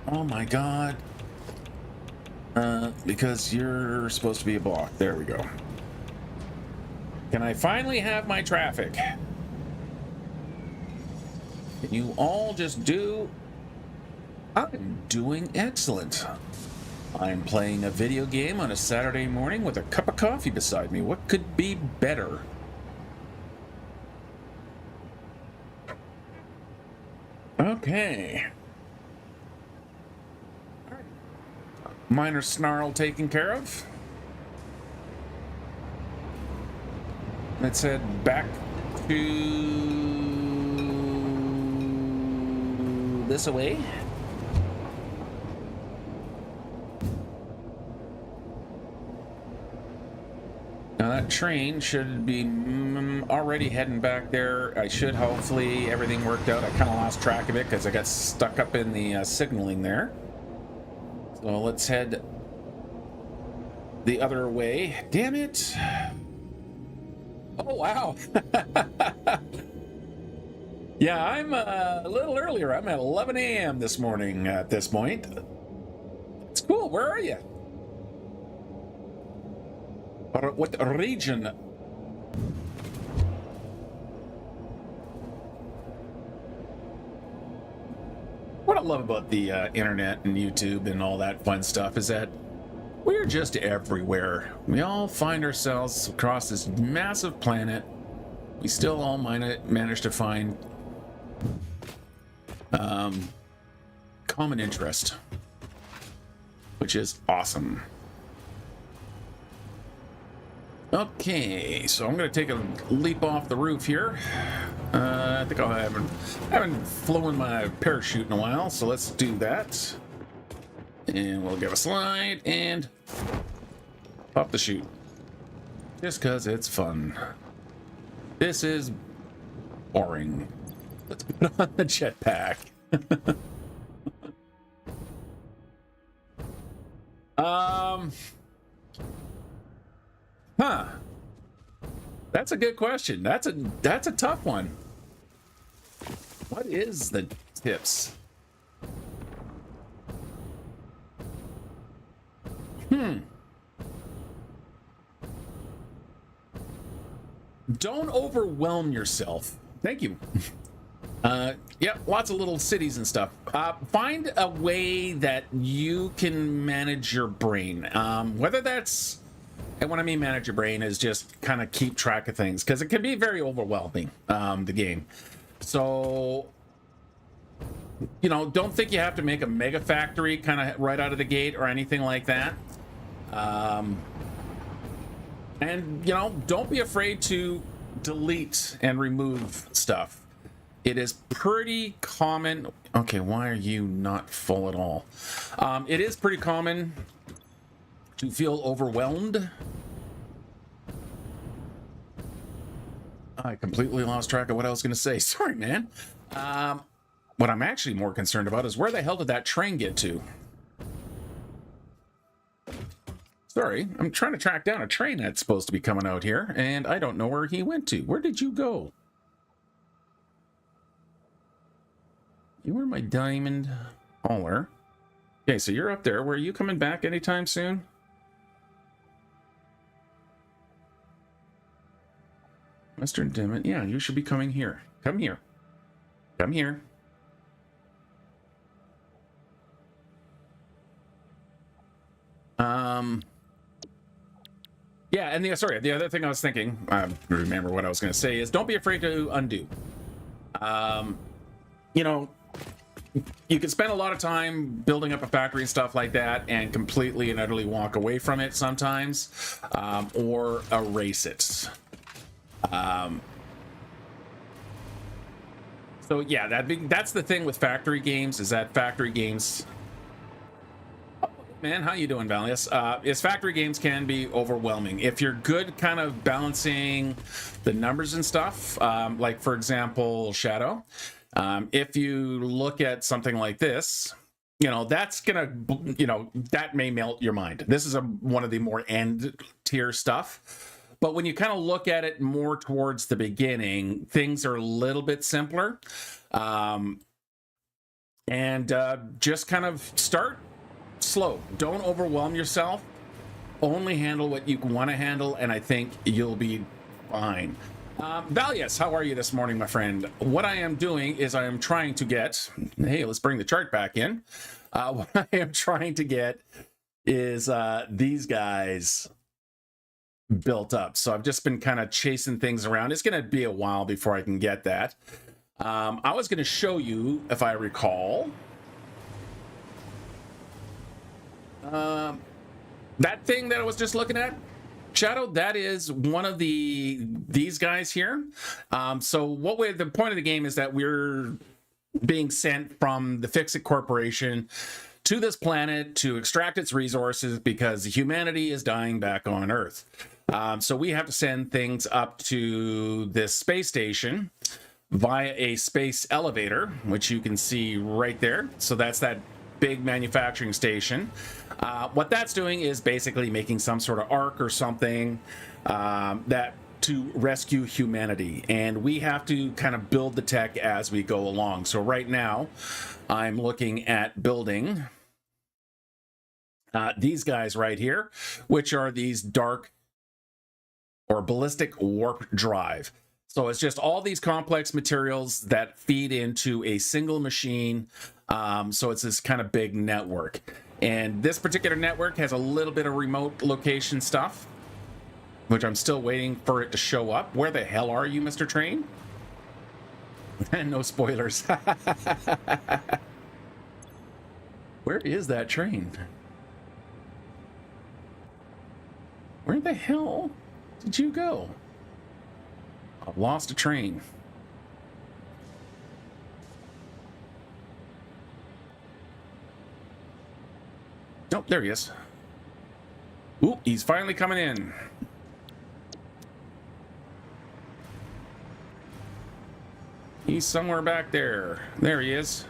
Oh my god. Because you're supposed to be a block. There we go. Can I finally have my traffic? Can you all just do... I'm doing excellent. I'm playing a video game on a Saturday morning with a cup of coffee beside me. What could be better? Okay. Minor snarl taken care of. Let's head back to this away. Now that train should be already heading back there. I should hopefully everything worked out. I kind of lost track of it because I got stuck up in the signaling there. So let's head the other way. Damn it. Oh, wow. Yeah, I'm a little earlier. I'm at 11 a.m. this morning at this point. It's cool. Where are you? What region? What I love about the internet and YouTube and all that fun stuff is that we're just everywhere. We all find ourselves across this massive planet. We still all manage to find common interest, which is awesome. Okay, so I'm going to take a leap off the roof here. I think I haven't flown my parachute in a while, so let's do that. And we'll give a slide and pop the chute. Just because it's fun. This is boring. Let's put on the jetpack. Huh. That's a good question. That's a tough one. What is the tips? Don't overwhelm yourself. Thank you. Yeah, lots of little cities and stuff. Find a way that you can manage your brain. Whether that's, and what I mean manage your brain is just kind of keep track of things, because it can be very overwhelming, the game. So, you know, don't think you have to make a mega factory kind of right out of the gate or anything like that. And, you know, don't be afraid to delete and remove stuff. It is pretty common. Okay, why are you not full at all? It is pretty common to feel overwhelmed. I completely lost track of what I was going to say. Sorry, man. What I'm actually more concerned about is where the hell did that train get to? Sorry, I'm trying to track down a train that's supposed to be coming out here, and I don't know where he went to. Where did you go? You were my diamond hauler. Okay, so you're up there. Were you coming back anytime soon? Western Diamond. Yeah, you should be coming here. Come here. Come here. Yeah, and the other thing I was thinking, remember what I was going to say, is don't be afraid to undo. You know, you can spend a lot of time building up a factory and stuff like that and completely and utterly walk away from it sometimes, or erase it. So yeah, that's the thing with factory games, is that factory games... Man, how you doing, Valius? Is factory games can be overwhelming. If you're good kind of balancing the numbers and stuff, like, for example, Shadow, if you look at something like this, you know, that's gonna, you know, that may melt your mind. This is one of the more end tier stuff. But when you kind of look at it more towards the beginning, things are a little bit simpler. Just kind of start slow. Don't overwhelm yourself. Only handle what you want to handle, and I think you'll be fine. Valius, how are you this morning, my friend? What I am doing is I am trying to get... Hey, let's bring the chart back in. What I am trying to get is these guys built up. So I've just been kind of chasing things around. It's going to be a while before I can get that. I was going to show you, if I recall... that thing that I was just looking at, Shadow, that is one of these guys here. So the point of the game is that we're being sent from the FICSIT Corporation to this planet to extract its resources because humanity is dying back on Earth. So we have to send things up to this space station via a space elevator, which you can see right there. So that's that big manufacturing station. What that's doing is basically making some sort of arc or something that to rescue humanity, and we have to kind of build the tech as we go along. So right now I'm looking at building these guys right here, which are these dark or ballistic warp drive. So it's just all these complex materials that feed into a single machine. So it's this kind of big network, and this particular network has a little bit of remote location stuff, which I'm still waiting for it to show up. Where the hell are you, Mr. Train? No spoilers. Where is that train? Where the hell did you go? I've lost a train. Oh, there he is. Ooh, he's finally coming in. He's somewhere back there. There he is.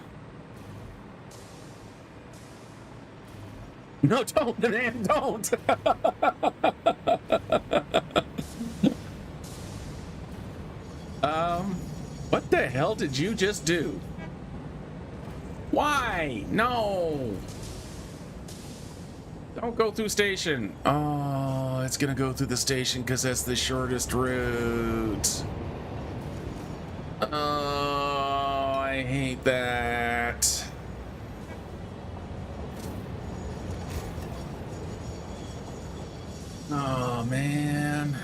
No, don't, man, don't. What the hell did you just do? Why? No. Don't go through station. Oh, it's gonna go through the station because that's the shortest route. Oh, I hate that. Oh, man.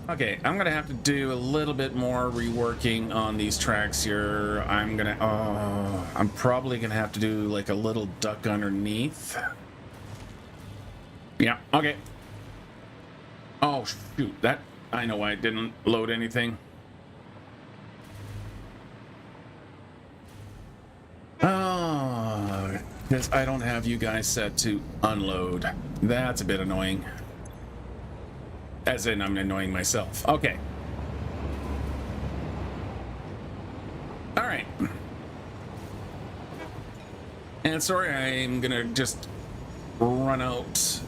Okay, I'm gonna have to do a little bit more reworking on these tracks here. I'm probably gonna have to do like a little duck underneath. Yeah, okay. Oh, shoot, that... I know why it didn't load anything. Oh, because I don't have you guys set to unload. That's a bit annoying. As in, I'm annoying myself. Okay. All right. And sorry, I'm gonna just run out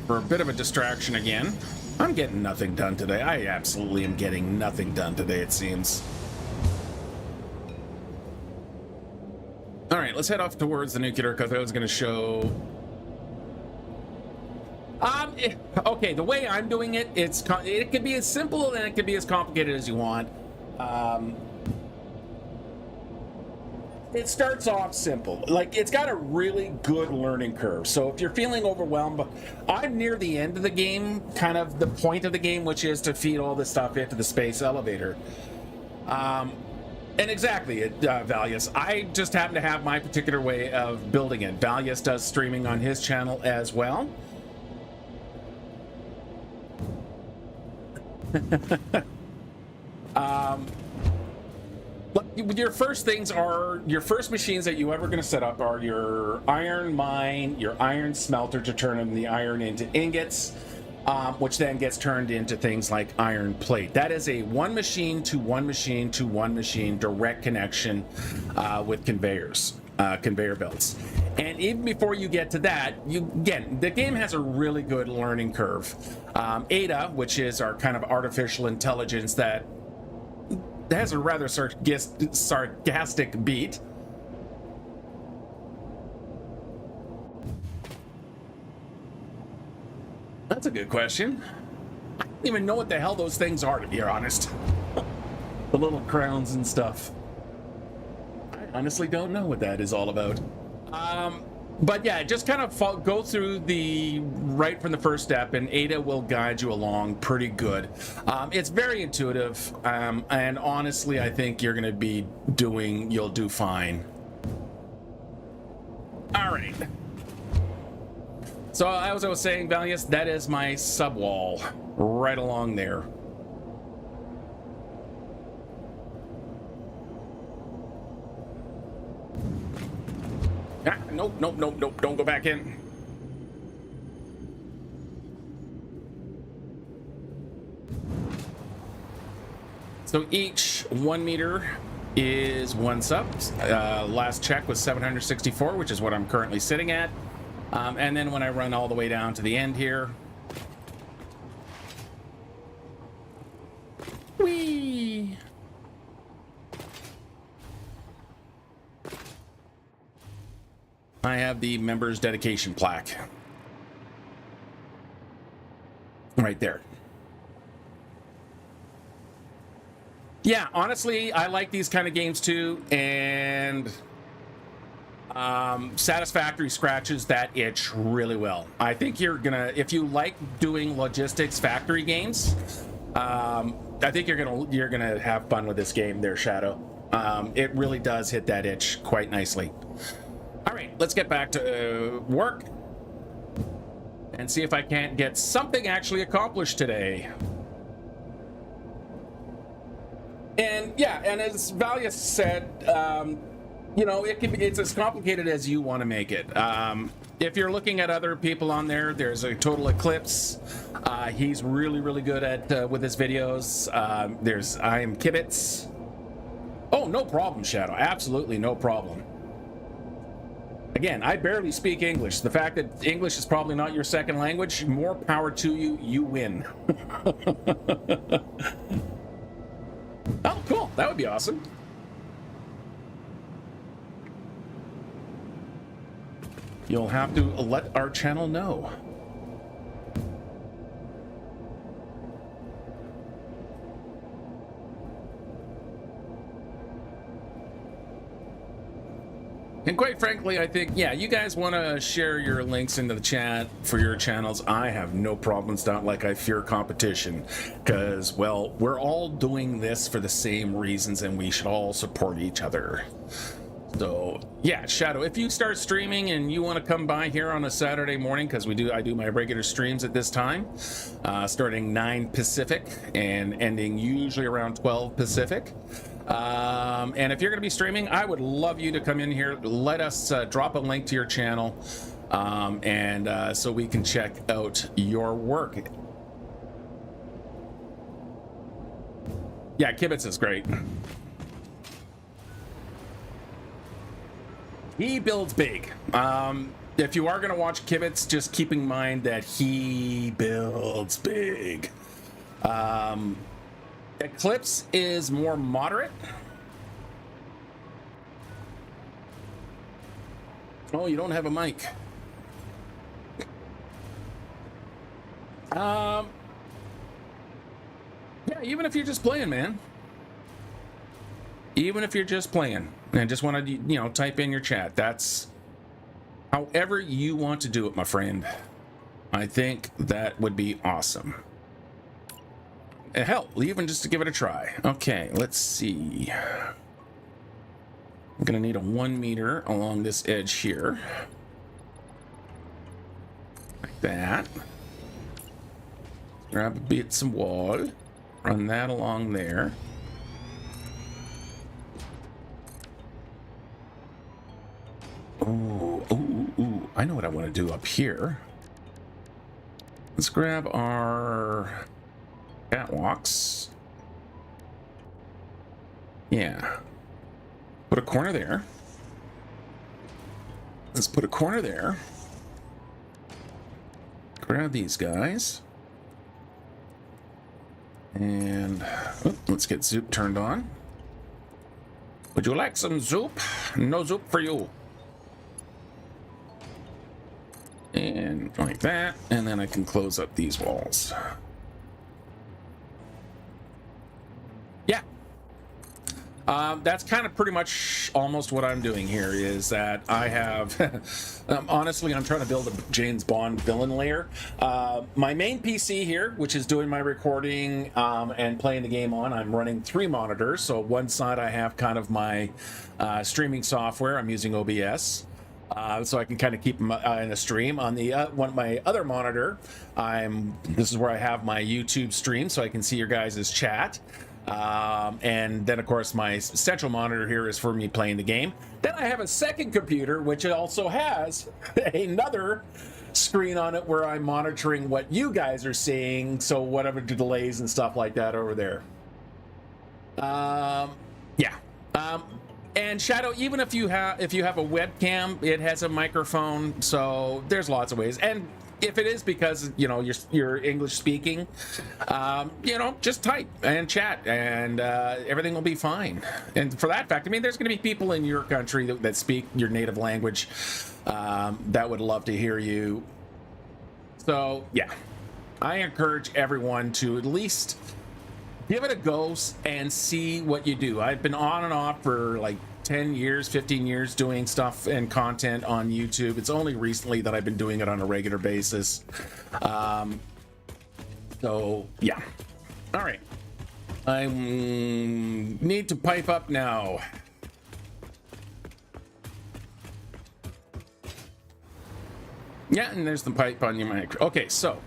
for a bit of a distraction again. I'm getting nothing done today. I absolutely am getting nothing done today, it seems. All right, let's head off towards the nuclear, because I was going to show... okay, the way I'm doing it, it could be as simple and it could be as complicated as you want. It starts off simple. Like, it's got a really good learning curve. So if you're feeling overwhelmed, I'm near the end of the game, kind of the point of the game, which is to feed all this stuff into the space elevator. And exactly, Valius, I just happen to have my particular way of building it. Valius does streaming on his channel as well. Your first things are, your first machines that you ever going to set up are your iron mine, your iron smelter to turn the iron into ingots, which then gets turned into things like iron plate. That is a one machine to one machine to one machine direct connection with conveyors, conveyor belts. And even before you get to that, again, the game has a really good learning curve. Ada, which is our kind of artificial intelligence that has a rather sarcastic beat. That's a good question. I don't even know what the hell those things are, to be honest. The little crowns and stuff. I honestly don't know what that is all about. But yeah, just kind of go through the right from the first step, and Ada will guide you along pretty good. It's very intuitive, and honestly, I think you're going to you'll do fine. All right. So as I was saying, Valius, that is my subwall right along there. Ah, nope, nope, nope, nope. Don't go back in. So each 1 meter is 1 sub. Last check was 764, which is what I'm currently sitting at. And then when I run all the way down to the end here, whee! I have the members dedication plaque right there. Yeah, honestly, I like these kind of games too, and Satisfactory scratches that itch really well. I think you're gonna, if you like doing logistics factory games, I think you're gonna have fun with this game there, Shadow. It really does hit that itch quite nicely. All right, let's get back to work and see if I can't get something actually accomplished today. And yeah, and as Valius said, you know, it's as complicated as you want to make it. If you're looking at other people on there, there's a Total Eclipse. He's really, really good at with his videos. There's I Am Kibitz. Oh, no problem, Shadow. Absolutely no problem. Again, I barely speak English. The fact that English is probably not your second language, more power to you. You win. Oh, cool. That would be awesome. You'll have to let our channel know. And quite frankly, I think, yeah, you guys want to share your links into the chat for your channels. I have no problem. It's not like I fear competition because, well, we're all doing this for the same reasons and we should all support each other. So, yeah, Shadow, if you start streaming and you want to come by here on a Saturday morning, because I do my regular streams at this time, starting 9 Pacific and ending usually around 12 Pacific. And if you're going to be streaming, I would love you to come in here. Let us drop a link to your channel, and so we can check out your work. Yeah, Kibitz is great. He builds big. If you are going to watch Kibitz, just keep in mind that he builds big. Eclipse is more moderate. Oh, you don't have a mic. Yeah, even if you're just playing, man. Even if you're just playing and just want to, you know, type in your chat. That's however you want to do it, my friend. I think that would be awesome. Hell, even just to give it a try. Okay, let's see. I'm gonna need a 1 meter along this edge here. Like that. Grab a bit some wall. Run that along there. Ooh, ooh, ooh. I know what I want to do up here. Let's grab our catwalks. Yeah. Put a corner there. Let's put a corner there. Grab these guys. And let's get Zoop turned on. Would you like some Zoop? No Zoop for you. And like that. And then I can close up these walls. Yeah. That's kind of pretty much almost what I'm doing here is that I have, honestly, I'm trying to build a James Bond villain layer. My main PC here, which is doing my recording and playing the game on, I'm running 3 monitors. So one side I have kind of my streaming software. I'm using OBS. So I can kind of keep them in a stream. On the my other monitor, this is where I have my YouTube stream, so I can see your guys' chat. And then, of course, my central monitor here is for me playing the game. Then I have a second computer, which also has another screen on it where I'm monitoring what you guys are seeing. So whatever the delays and stuff like that over there. Yeah. And Shadow, even if you have a webcam, it has a microphone. So there's lots of ways. And if it is because, you know, you're English speaking, you know, just type and chat and everything will be fine. And for that fact, I mean, there's going to be people in your country that speak your native language that would love to hear you. So, yeah, I encourage everyone to at least give it a go and see what you do. I've been on and off for like 10 years, 15 years doing stuff and content on YouTube. It's only recently that I've been doing it on a regular basis. So, yeah. All right. I need to pipe up now. Yeah, and there's the pipe on your mic. Okay, so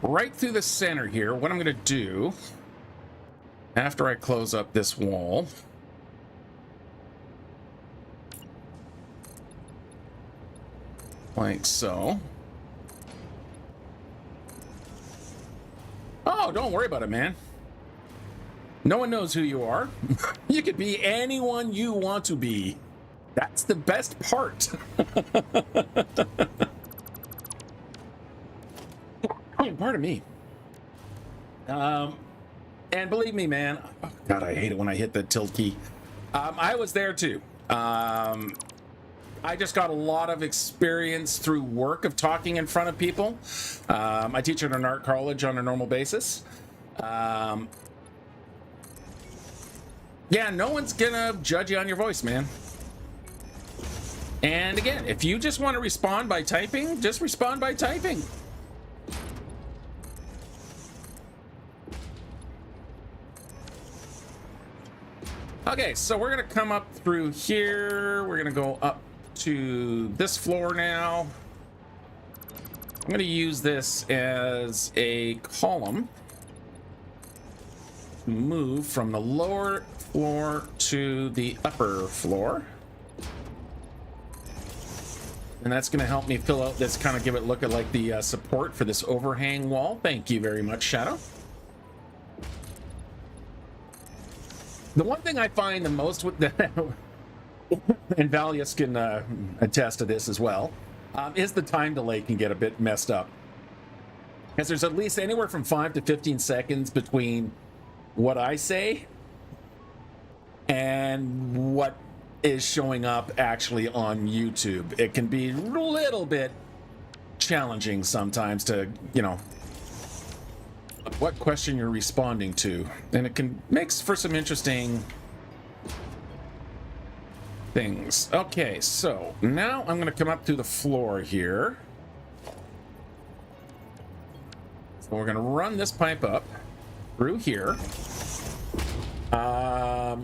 right through the center here, what I'm going to do after I close up this wall, like so. Oh, don't worry about it, man. No one knows who you are. You could be anyone you want to be. That's the best part. Pardon me. And believe me, man, oh God, I hate it when I hit the tilt key. I was there too. I just got a lot of experience through work of talking in front of people. I teach at an art college on a normal basis. Yeah, no one's gonna judge you on your voice, man. And again, if you just want to respond by typing, just respond by typing. Okay, so we're gonna come up through here. We're gonna go up to this floor now. I'm gonna use this as a column to move from the lower floor to the upper floor. And that's going to help me fill out this, kind of give it look at like the support for this overhang wall. Thank you very much, Shadow. The one thing I find the most with the and Valius can attest to this as well, is the time delay can get a bit messed up. Because there's at least anywhere from 5 to 15 seconds between what I say and what is showing up actually on YouTube. It can be a little bit challenging sometimes to, you know, what question you're responding to. And it can makes for some interesting things. Okay, so now I'm going to come up to the floor here. So we're going to run this pipe up through here.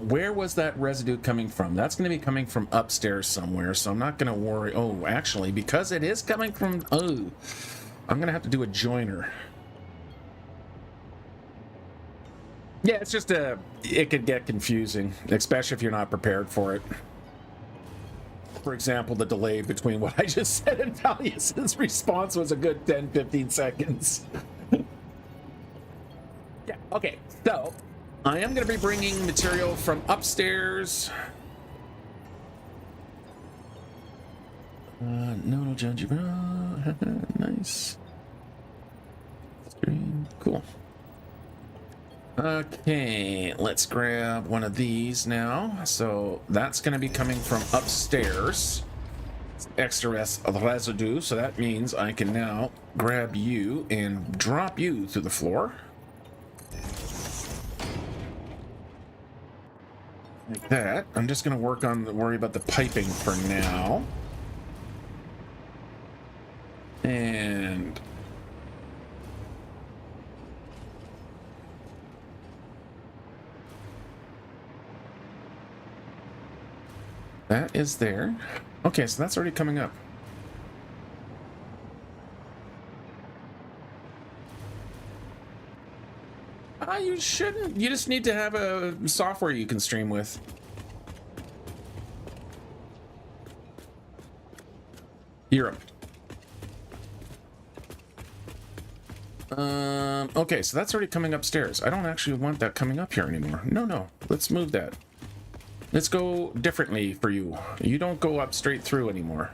Where was that residue coming from? That's going to be coming from upstairs somewhere, so I'm not going to worry. Oh, actually, because it is coming from... Oh, I'm going to have to do a joiner. Yeah, it's just it could get confusing, especially if you're not prepared for it. For example, the delay between what I just said and Valius's response was a good 10-15 seconds. Yeah, okay, so I am going to be bringing material from upstairs. No judge. Nice. Screen. Cool. Okay, let's grab one of these now. So that's going to be coming from upstairs. Extra residue, so that means I can now grab you and drop you through the floor. Like that. I'm just going to worry about the piping for now. And that is there. Okay, so that's already coming up. you shouldn't. You just need to have a software you can stream with. Europe. Okay, so that's already coming upstairs. I don't actually want that coming up here anymore. No, let's move that. Let's go differently for you. You don't go up straight through anymore.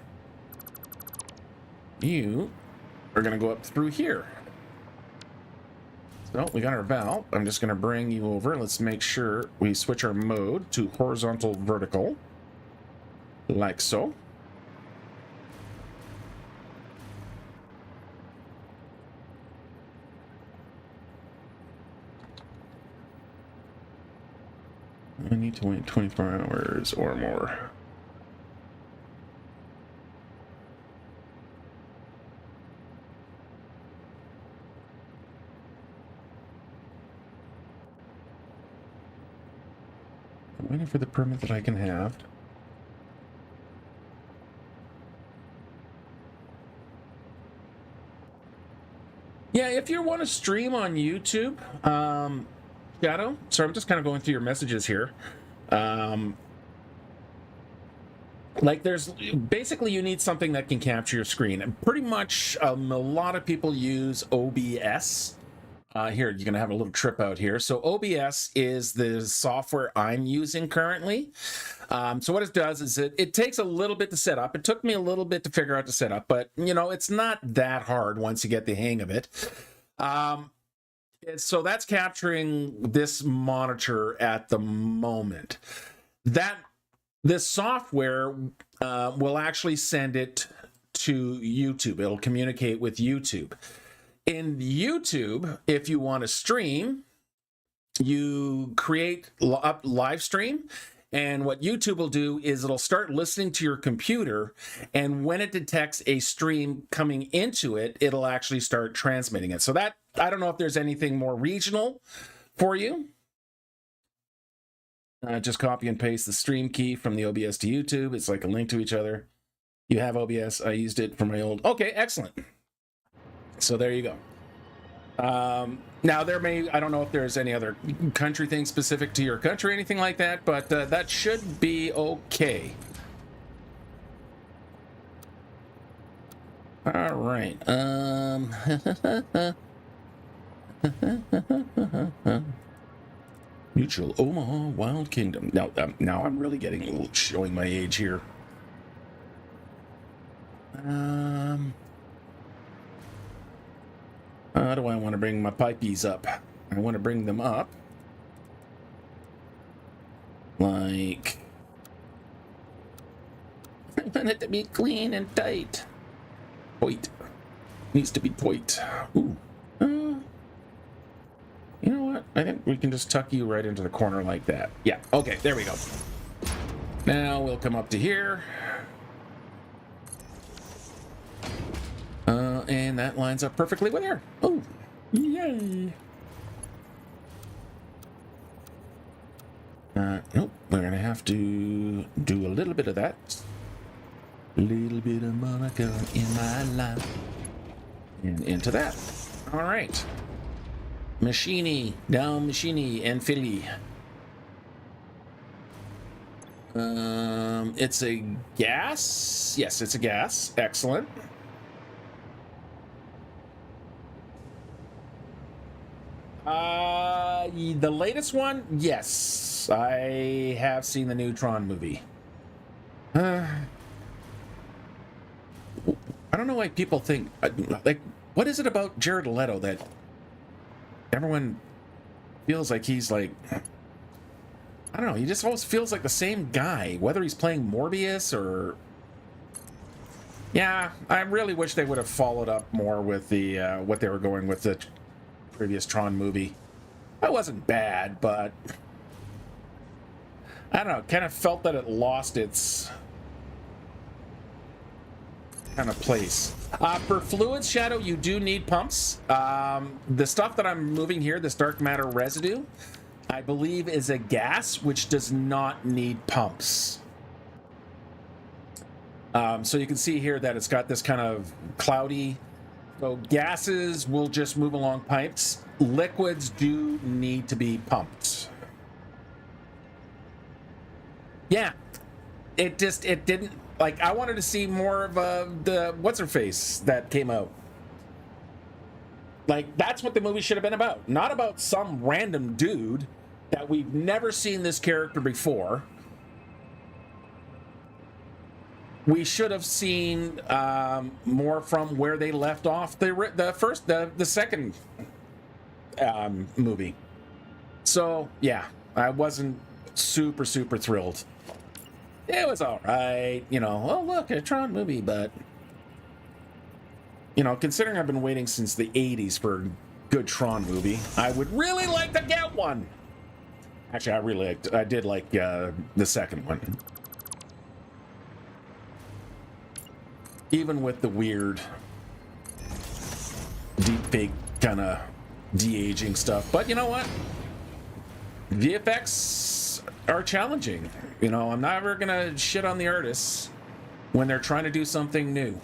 You are gonna go up through here. So we got our valve. I'm just gonna bring you over. Let's make sure we switch our mode to horizontal vertical. Like so. I need to wait 24 hours or more. I'm waiting for the permit that I can have. Yeah, if you want to stream on YouTube, Shadow, so I'm just kind of going through your messages here. Like there's basically you need something that can capture your screen. And pretty much a lot of people use OBS. Here, you're going to have a little trip out here. So OBS is the software I'm using currently. So what it does is it takes a little bit to set up. It took me a little bit to figure out to set up, but you know, it's not that hard once you get the hang of it. So that's capturing this monitor at the moment. This software will actually send it to YouTube. It'll communicate with YouTube. In YouTube, if you want to stream, you create up live stream, and what YouTube will do is it'll start listening to your computer, and when it detects a stream coming into it, it'll actually start transmitting it. So that, I don't know if there's anything more regional for you. Just copy and paste the stream key from the OBS to YouTube. It's like a link to each other. You have OBS. I used it for my old... Okay, excellent. So there you go. Now there may, I don't know if there's any other country thing specific to your country or anything like that, but that should be okay. All right. Mutual Omaha Wild Kingdom. Now I'm really getting a little showing my age here. How do I want to bring my pipies up? I want to bring them up like I want it to be clean and tight. Tight. Needs to be tight. Ooh. You know what? I think we can just tuck you right into the corner like that. Yeah. Okay. There we go. Now we'll come up to here. And that lines up perfectly with her. Oh, yay. Nope, we're gonna have to do a little bit of that. A little bit of Monica in my life. And into that. All right. Machini, down Machini and Philly. It's a gas. Yes, it's a gas. Excellent. The latest one, yes, I have seen the new Tron movie. I don't know why people think like, what is it about Jared Leto that everyone feels like he's like, I don't know, he just always feels like the same guy, whether he's playing Morbius or... Yeah, I really wish they would have followed up more with the what they were going with the previous Tron movie. That wasn't bad, but I don't know, kind of felt that it lost its kind of place. For fluids, Shadow, you do need pumps. The stuff that I'm moving here, this dark matter residue, I believe is a gas, which does not need pumps. So you can see here that it's got this kind of cloudy, so gases will just move along pipes. liquids do need to be pumped. Yeah, it didn't, like, I wanted to see more of the what's her face that came out. Like, that's what the movie should have been about, not about some random dude that we've never seen this character before. We should have seen more from where they left off the second movie. So yeah, I wasn't super thrilled. It was all right, you know. Oh look, a Tron movie, but you know, considering I've been waiting since the '80s for a good Tron movie, I would really like to get one. Actually, I did like the second one. Even with the weird deep fake kind of de-aging stuff. But you know what? VFX are challenging. You know, I'm never gonna shit on the artists when they're trying to do something new.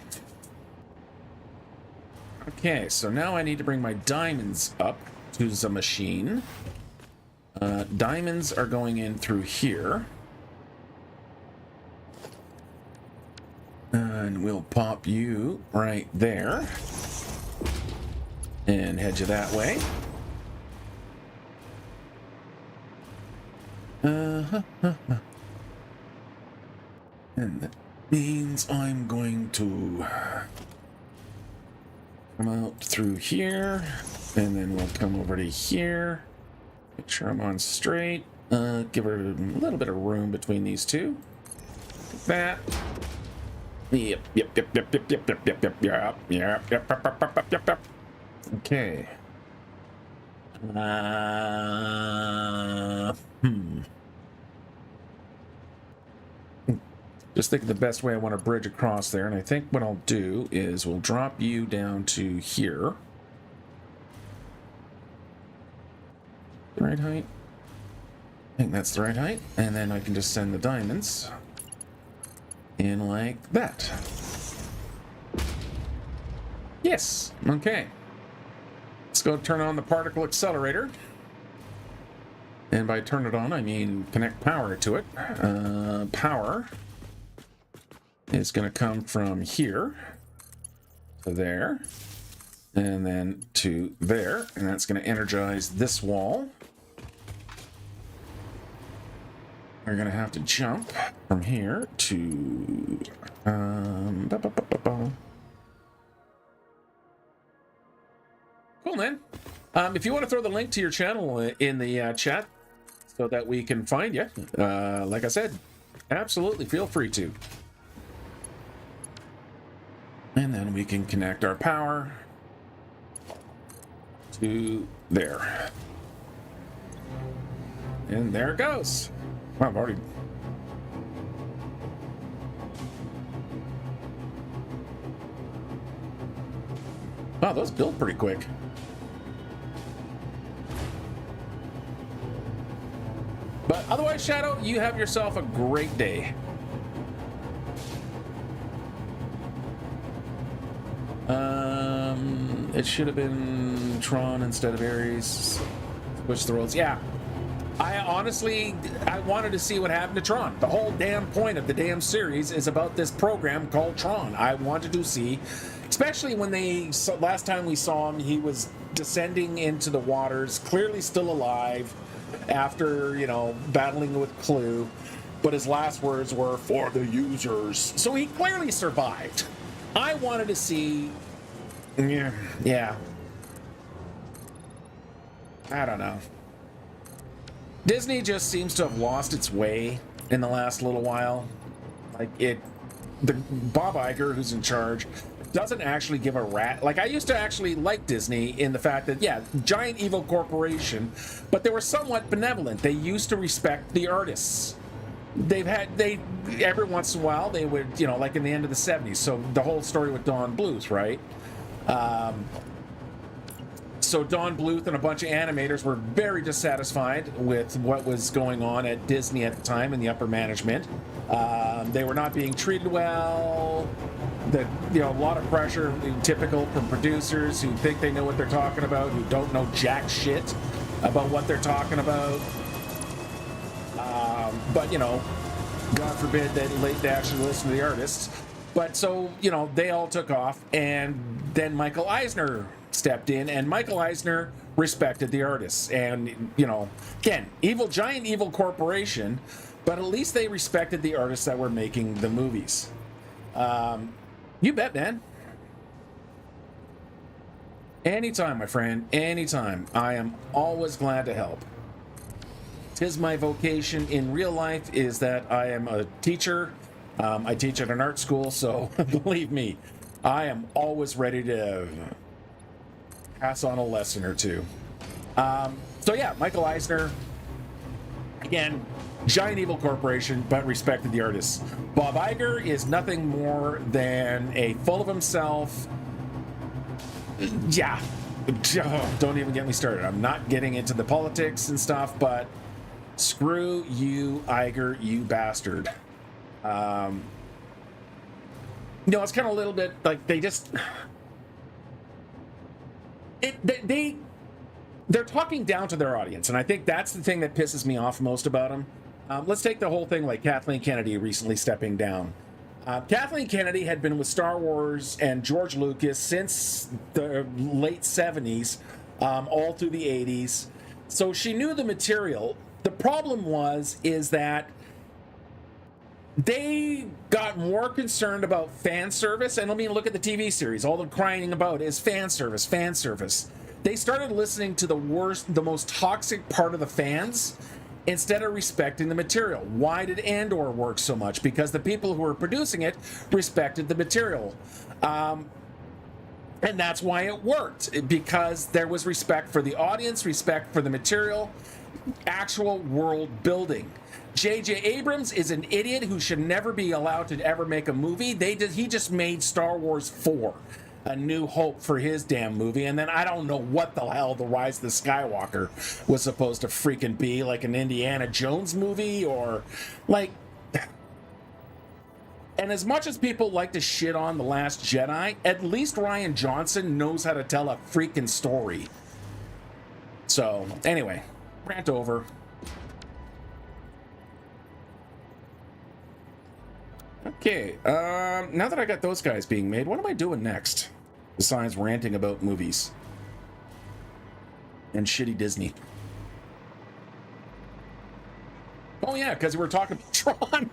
Okay, so now I need to bring my diamonds up to the machine. Diamonds are going in through here. And we'll pop you right there. And head you that way. And that means I'm going to come out through here. And then we'll come over to here. Make sure I'm on straight. Give her a little bit of room between these two. Like that. Yep. Okay. Just think of the best way I want to bridge across there, and I think what I'll do is we'll drop you down to here. The right height? I think that's the right height, and then I can just send the diamonds in like that. Yes, okay. Let's go turn on the particle accelerator. And by turn it on, I mean connect power to it. Power is going to come from here to there, and then to there, and that's going to energize this wall. We're going to have to jump from here to... Cool, man. If you want to throw the link to your channel in the chat so that we can find you, like I said, absolutely feel free to. And then we can connect our power to there. And there it goes. Wow, I've already... Wow, those build pretty quick. But otherwise, Shadow, you have yourself a great day. It should have been Tron instead of Ares. Switch the roles. Yeah. I wanted to see what happened to Tron. The whole damn point of the damn series is about this program called Tron. I wanted to see, especially when last time we saw him, he was descending into the waters, clearly still alive after, you know, battling with Clue, but his last words were, "for the users." So he clearly survived. I wanted to see, yeah. I don't know. Disney just seems to have lost its way in the last little while. Like Bob Iger, who's in charge, doesn't actually give a rat. Like, I used to actually like Disney in the fact that, yeah, giant evil corporation, but they were somewhat benevolent. They used to respect the artists. Every once in a while, they would, you know, like in the end of the 70s. So the whole story with Don Bluth, right? So Don Bluth and a bunch of animators were very dissatisfied with what was going on at Disney at the time in the upper management. They were not being treated well. A lot of pressure, typical from producers who think they know what they're talking about, who don't know jack shit about what they're talking about. But God forbid that they actually listen to the artists. But so, they all took off, and then Michael Eisner stepped in, and Michael Eisner respected the artists. And, again, giant evil corporation, but at least they respected the artists that were making the movies. You bet, man. Anytime, my friend, anytime. I am always glad to help. 'Tis my vocation in real life is that I am a teacher. I teach at an art school, so believe me, I am always ready to pass on a lesson or two. So yeah, Michael Eisner, again, giant evil corporation, but respected the artists. Bob Iger is nothing more than a full of himself. Yeah, don't even get me started. I'm not getting into the politics and stuff, but screw you, Iger, you bastard. It's kind of a little bit like they just they're talking down to their audience, and I think that's the thing that pisses me off most about them. Let's take the whole thing like Kathleen Kennedy recently stepping down. Kathleen Kennedy had been with Star Wars and George Lucas since the late 70s, all through the 80s, so she knew the material. The problem is that they got more concerned about fan service, and let me look at the TV series. All they're crying about is fan service, fan service. They started listening to the most toxic part of the fans instead of respecting the material. Why did Andor work so much? Because the people who were producing it respected the material. And that's why it worked, because there was respect for the audience, respect for the material, actual world building. J.J. Abrams is an idiot who should never be allowed to ever make a movie. He just made Star Wars 4, A New Hope, for his damn movie, and then I don't know what the hell The Rise of the Skywalker was supposed to freaking be, like an Indiana Jones movie, or like... And as much as people like to shit on The Last Jedi, at least Rian Johnson knows how to tell a freaking story. So, anyway, rant over. Okay, now that I got those guys being made, what am I doing next? Besides ranting about movies and shitty Disney. Oh yeah, because we were talking about Tron.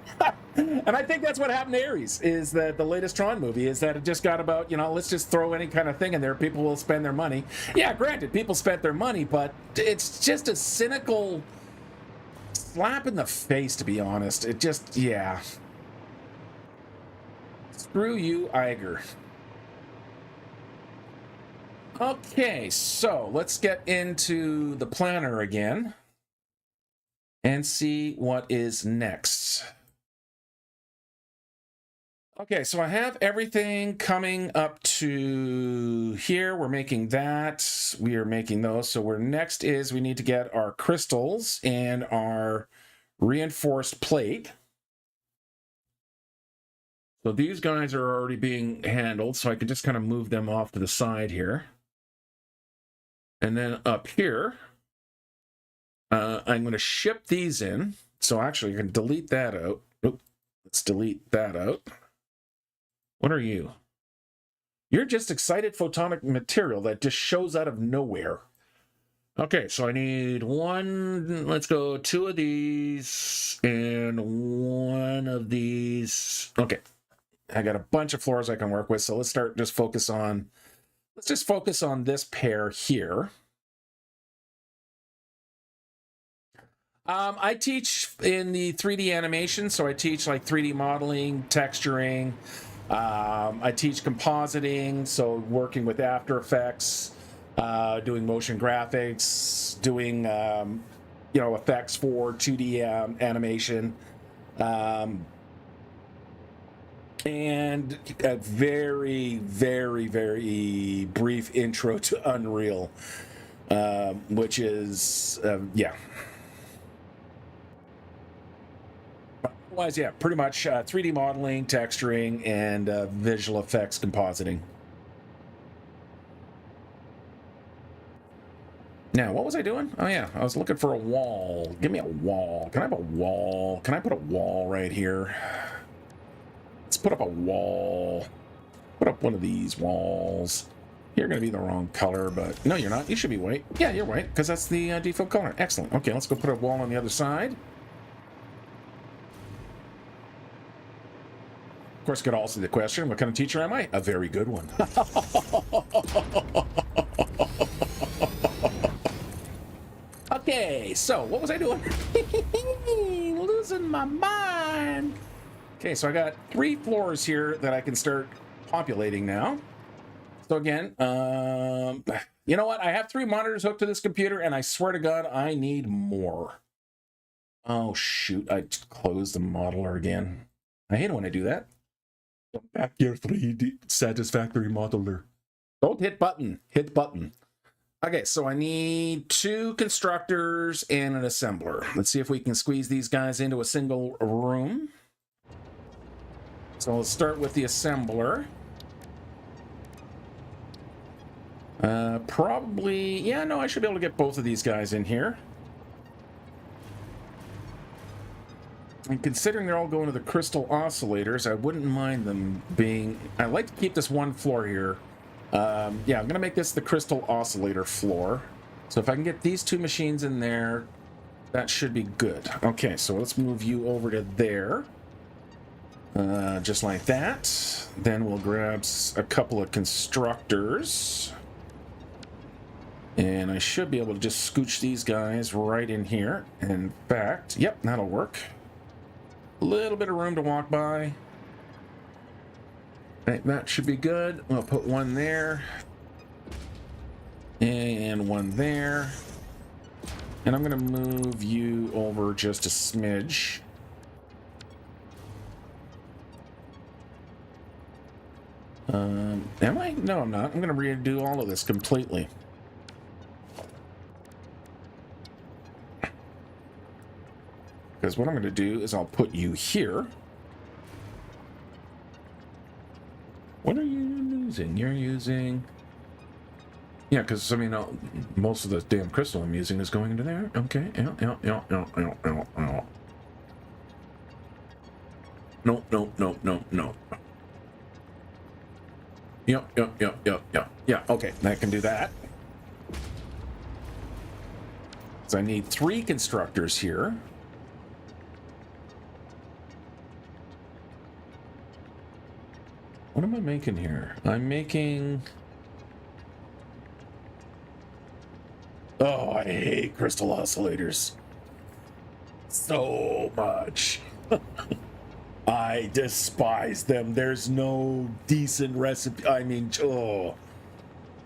And I think that's what happened to Ares, is that the latest Tron movie is that it just got about, let's just throw any kind of thing in there. People will spend their money. Yeah, granted, people spent their money, but it's just a cynical slap in the face, to be honest. It just, yeah. Screw you, Iger. Okay, so let's get into the planner again and see what is next. Okay, so I have everything coming up to here. We're making that. We are making those. So next is we need to get our crystals and our reinforced plate. So these guys are already being handled, so I can just kind of move them off to the side here. And then up here, I'm going to ship these in. So actually, you can delete that out. Oop, let's delete that out. What are you? You're just excited photonic material that just shows out of nowhere. Okay, so I need one, let's go 2 of these and 1 of these. Okay. I got a bunch of floors I can work with, so let's just focus on this pair here. I teach in the 3D animation, so I teach like 3D modeling, texturing. I teach compositing, so working with After Effects, doing motion graphics, doing effects for 2D animation. and a very, very, very brief intro to Unreal, which is, yeah. Otherwise, yeah, pretty much 3D modeling, texturing, and visual effects compositing. Now, what was I doing? Oh, yeah, I was looking for a wall. Give me a wall. Can I have a wall? Can I put a wall right here? Let's put up a wall. Put up one of these walls. You're going to be the wrong color, but no, you're not. You should be white. Yeah, you're white, because that's the default color. Excellent. Okay, let's go put a wall on the other side. Of course, could also the question, what kind of teacher am I? A very good one. Okay, so what was I doing? Losing my mind. Okay, so I got 3 floors here that I can start populating now. So again, you know what? I have 3 monitors hooked to this computer, and I swear to God, I need more. Oh, shoot. I closed the modeler again. I hate it when I do that. Back your 3D Satisfactory modeler. Don't hit button. Hit button. Okay, so I need 2 constructors and an assembler. Let's see if we can squeeze these guys into a single room. So let's start with the assembler. Probably, yeah, no, I should be able to get both of these guys in here. And considering they're all going to the crystal oscillators, I wouldn't mind them being... I'd like to keep this one floor here. Yeah, I'm going to make this the crystal oscillator floor. So if I can get these 2 machines in there, that should be good. Okay, so let's move you over to there. Just like that. Then we'll grab a couple of constructors. And I should be able to just scooch these guys right in here. In fact, yep, that'll work. A little bit of room to walk by. Right, that should be good. We'll put one there. And one there. And I'm going to move you over just a smidge. Am I? No, I'm not. I'm going to redo all of this completely. Because what I'm going to do is I'll put you here. What are you using? You're using... Yeah, because, I mean, most of the damn crystal I'm using is going into there. Okay, yeah. No. Yeah, okay, I can do that. So I need 3 constructors here. What am I making here? I'm making... Oh, I hate crystal oscillators so much. I despise them. There's no decent recipe. I mean, oh.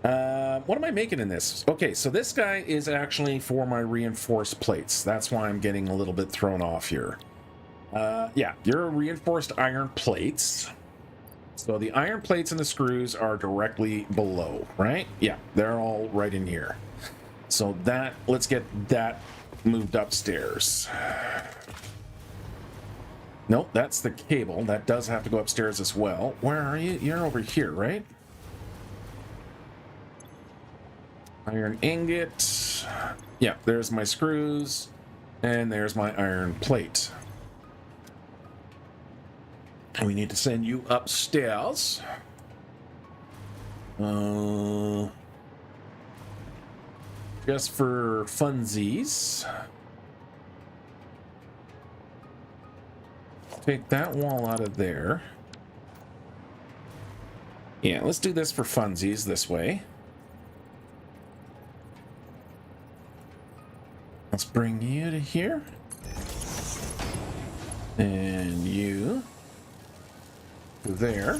What am I making in this? Okay, so this guy is actually for my reinforced plates. That's why I'm getting a little bit thrown off here. Yeah, your reinforced iron plates. So the iron plates and the screws are directly below, right? Yeah, they're all right in here. So that, let's get that moved upstairs. Nope, that's the cable. That does have to go upstairs as well. Where are you? You're over here, right? Iron ingot. Yeah, there's my screws. And there's my iron plate. We need to send you upstairs. Just for funsies. Take that wall out of there. Yeah, let's do this for funsies this way. Let's bring you to here. And you there.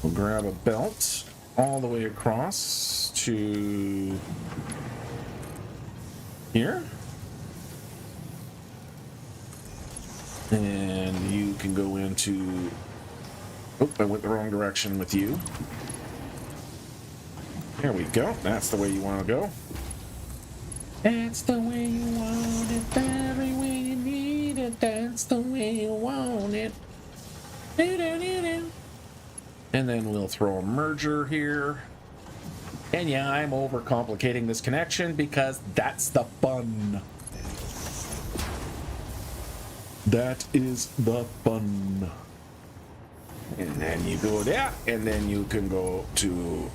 We'll grab a belt all the way across to here. And you can go into... Oh, I went the wrong direction with you. There we go. That's the way you want to go. That's the way you want it. Every way you need it. That's the way you want it. And then we'll throw a merger here. And yeah, I'm overcomplicating this connection because that's the fun. That is the fun. And then you go there, and then you can go to...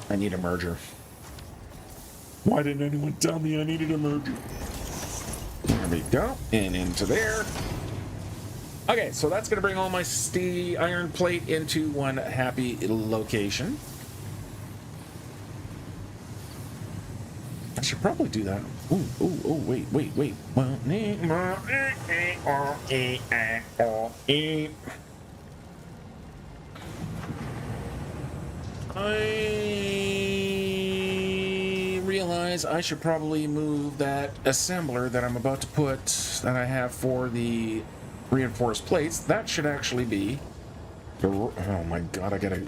I need a merger. Why didn't anyone tell me I needed a merger? There we go, and into there. Okay, so that's going to bring all my iron plate into one happy location. I should probably do that. Wait. Well, I realize I should probably move that assembler that I'm about to put, that I have for the reinforced plates. That should actually be... Oh my god, I gotta...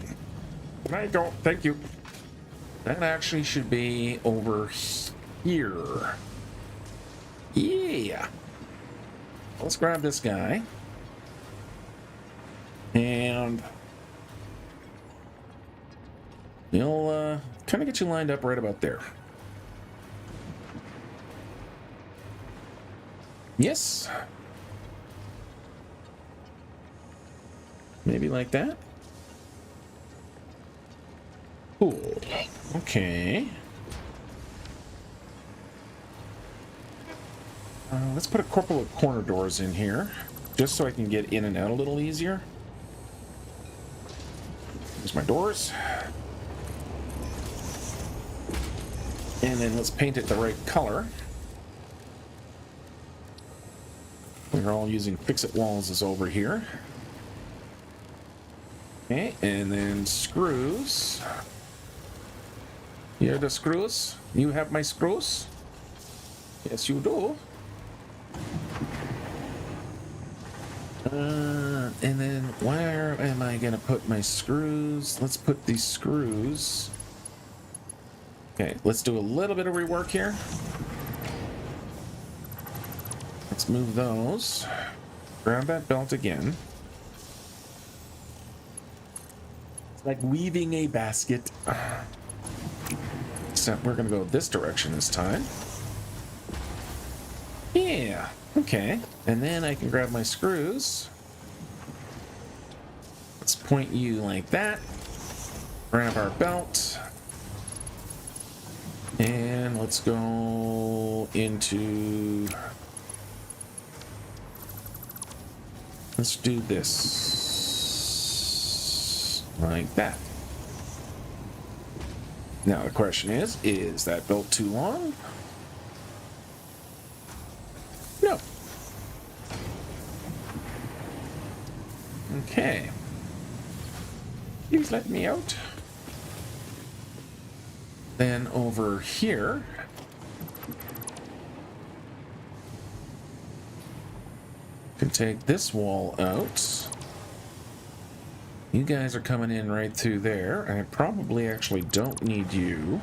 There you go, thank you. That actually should be over here. Yeah. Let's grab this guy. And we'll kind of get you lined up right about there. Yes. Maybe like that. Cool. Okay. Let's put a couple of corner doors in here, just so I can get in and out a little easier. There's my doors. And then let's paint it the right color. We're all using FICSIT walls is over here. Okay, and then screws. You have the screws? You have my screws? Yes, you do. And then where am I gonna put my screws? Let's put these screws. Okay, let's do a little bit of rework here. Let's move those. Grab that belt again. It's like weaving a basket. Except we're gonna go this direction this time. Yeah, okay. And then I can grab my screws. Let's point you like that. Grab our belt. And let's go into... Let's do this. Like that. Now the question is that belt too long? No. Okay. Please let me out. Then over here, can take this wall out. You guys are coming in right through there. I probably actually don't need you.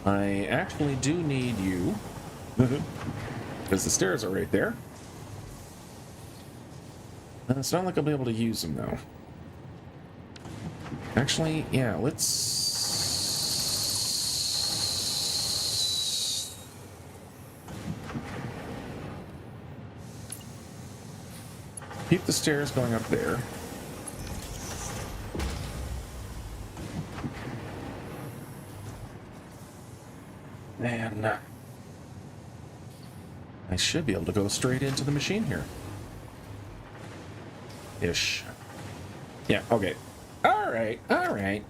I actually do need you. Because the stairs are right there. It's not like I'll be able to use them though. Actually, yeah, let's... keep the stairs going up there. And I should be able to go straight into the machine here. Ish. Yeah, okay. Alright, alright.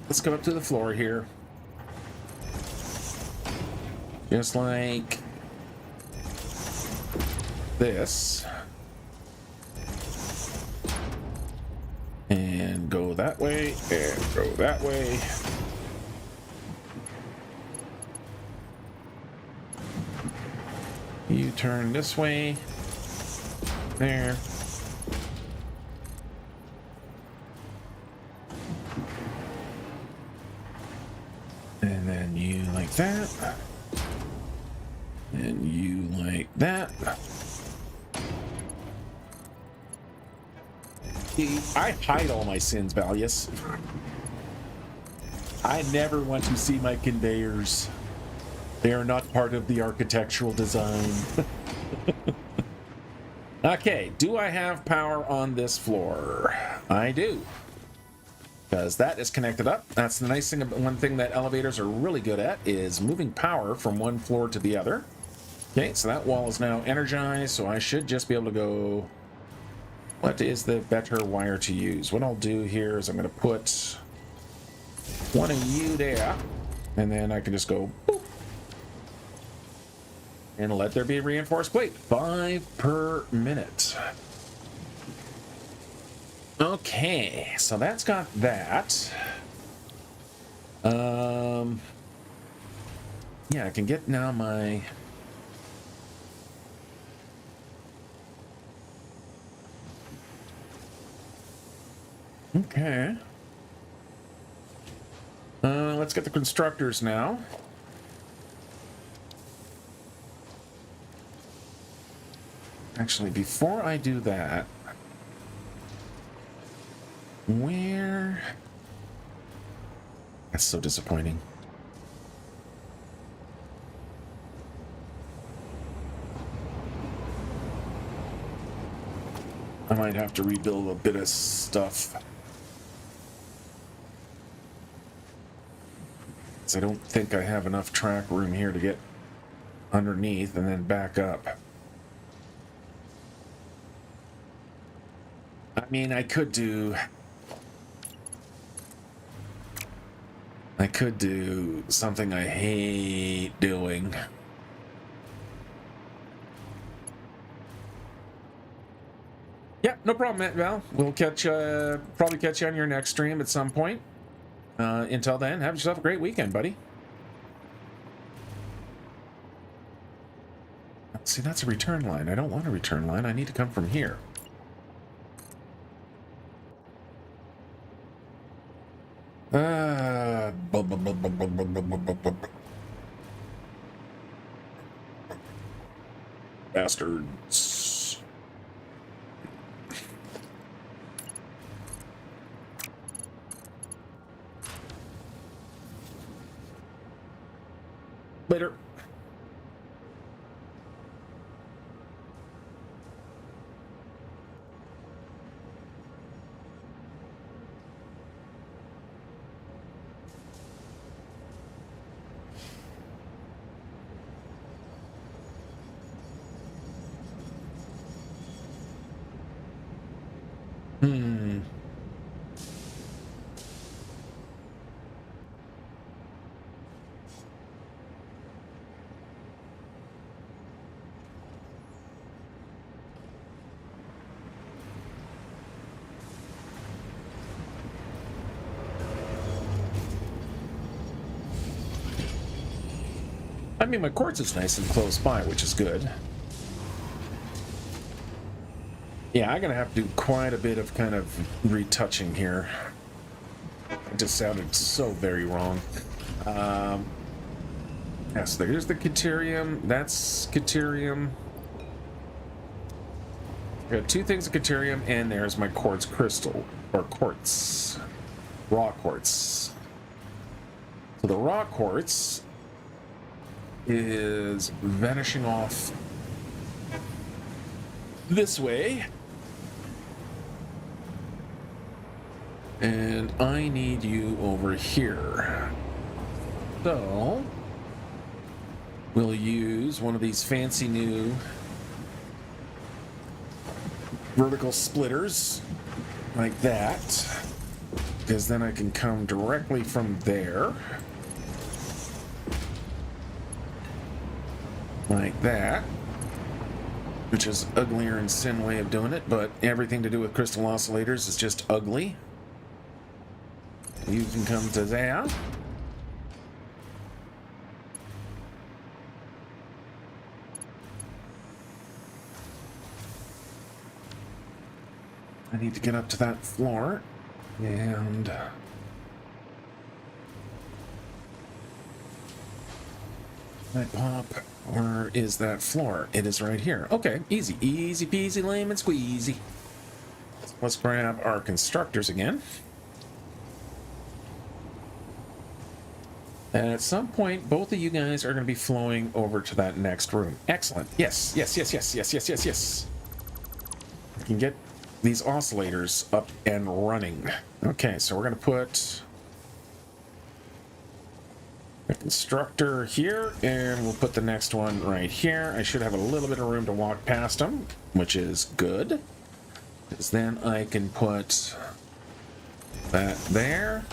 Let's go up to the floor here. Just like this. And go that way, and go that way. You turn this way. There. And then you like that. And you like that. I hide all my sins, Valius. I never want to see my conveyors. They are not part of the architectural design. Okay, do I have power on this floor? I do. Because that is connected up. That's the nice thing. One thing that elevators are really good at is moving power from one floor to the other. Okay, so that wall is now energized, so I should just be able to go... What is the better wire to use? What I'll do here is I'm going to put one of you there, and then I can just go boop, and let there be a reinforced plate. 5 per minute. Okay, so that's got that. Yeah, I can get now my... Okay. Let's get the constructors now. Actually, before I do that, where... That's so disappointing. I might have to rebuild a bit of stuff. I don't think I have enough track room here to get underneath and then back up. I mean, I could do something I hate doing. Yeah, no problem, Matt Val. We'll probably catch you on your next stream at some point. Until then, have yourself a great weekend, buddy. See, that's a return line. I don't want a return line. I need to come from here. Bastards. Later. I mean, my quartz is nice and close by, which is good. Yeah, I'm gonna have to do quite a bit of kind of retouching here. It just sounded so very wrong. Yes, there's the Caterium. That's Caterium. I got 2 things of Caterium, and there's my quartz crystal, or quartz, raw quartz. So the raw quartz is vanishing off this way, and I need you over here. So we'll use one of these fancy new vertical splitters like that, because then I can come directly from there like that, which is uglier and sin way of doing it, but everything to do with crystal oscillators is just ugly. You can come to there. I need to get up to that floor, and I pop. Where is that floor? It is right here. Okay, easy, easy peasy, lemon squeezy. Let's grab our constructors again. And at some point, both of you guys are going to be flowing over to that next room. Excellent. Yes, yes, yes, yes, yes, yes, yes, yes. I can get these oscillators up and running. Okay, so we're going to put a constructor here, and we'll put the next one right here. I should have a little bit of room to walk past them, which is good. Because then I can put that there.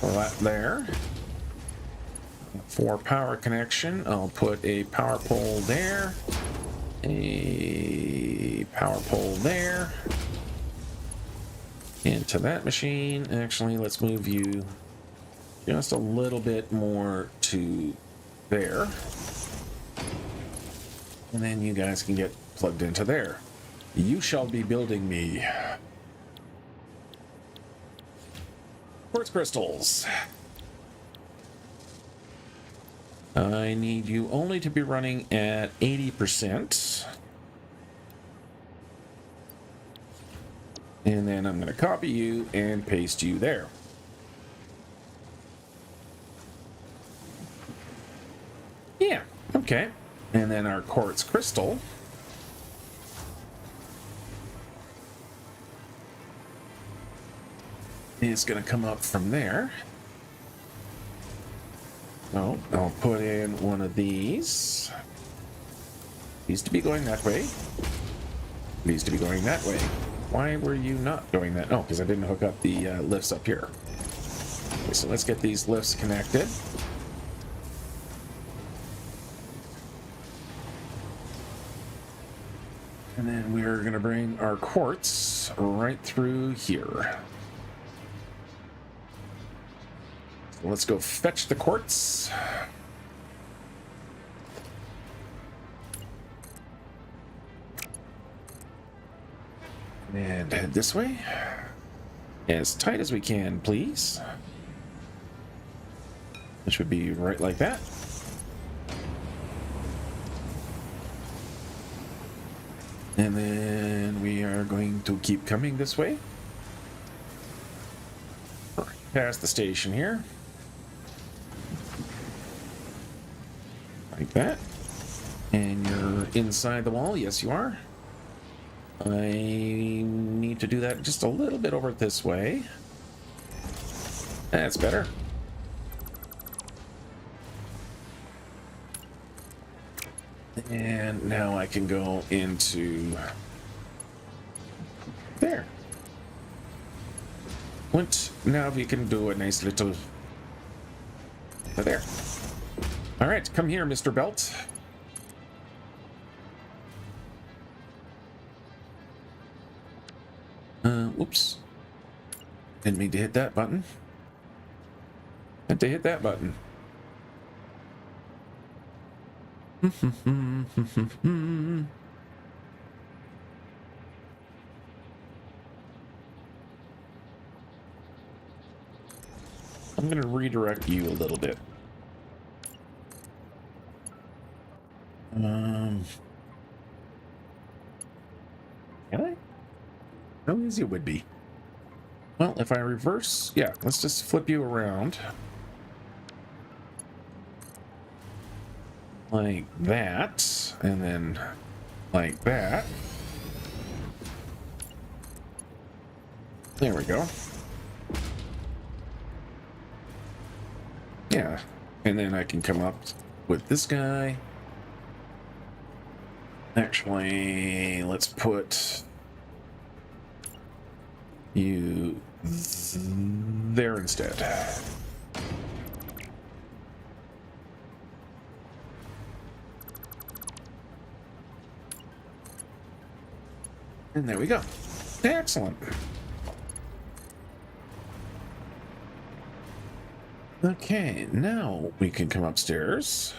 That there. For power connection, I'll put a power pole there. A power pole there. Into that machine. Actually, let's move you just a little bit more to there. And then you guys can get plugged into there. You shall be building me quartz crystals. I need you only to be running at 80%. And then I'm going to copy you and paste you there. Yeah, okay. And then our quartz crystal is going to come up from there. So I'll put in one of these. Needs to be going that way. Needs to be going that way. Why were you not going that? Oh, because I didn't hook up the lifts up here. Okay, so let's get these lifts connected. And then we're going to bring our quartz right through here. So let's go fetch the quartz. And head this way. As tight as we can, please. It should be right like that. And then we are going to keep coming this way. Past the station here. Like that. And you're inside the wall. Yes, you are. I need to do that just a little bit over this way. That's better. And now I can go into there. What? Now we can do a nice little there. All right, come here, Mr. Belt. Whoops. Didn't mean to hit that button. Had to hit that button. I'm going to redirect you a little bit. Can I? How easy it would be. Well, if I reverse, yeah, let's just flip you around. Like that, and then like that. There we go. Yeah, and then I can come up with this guy. Actually, let's put you there instead. And there we go. Excellent. Okay, now we can come upstairs.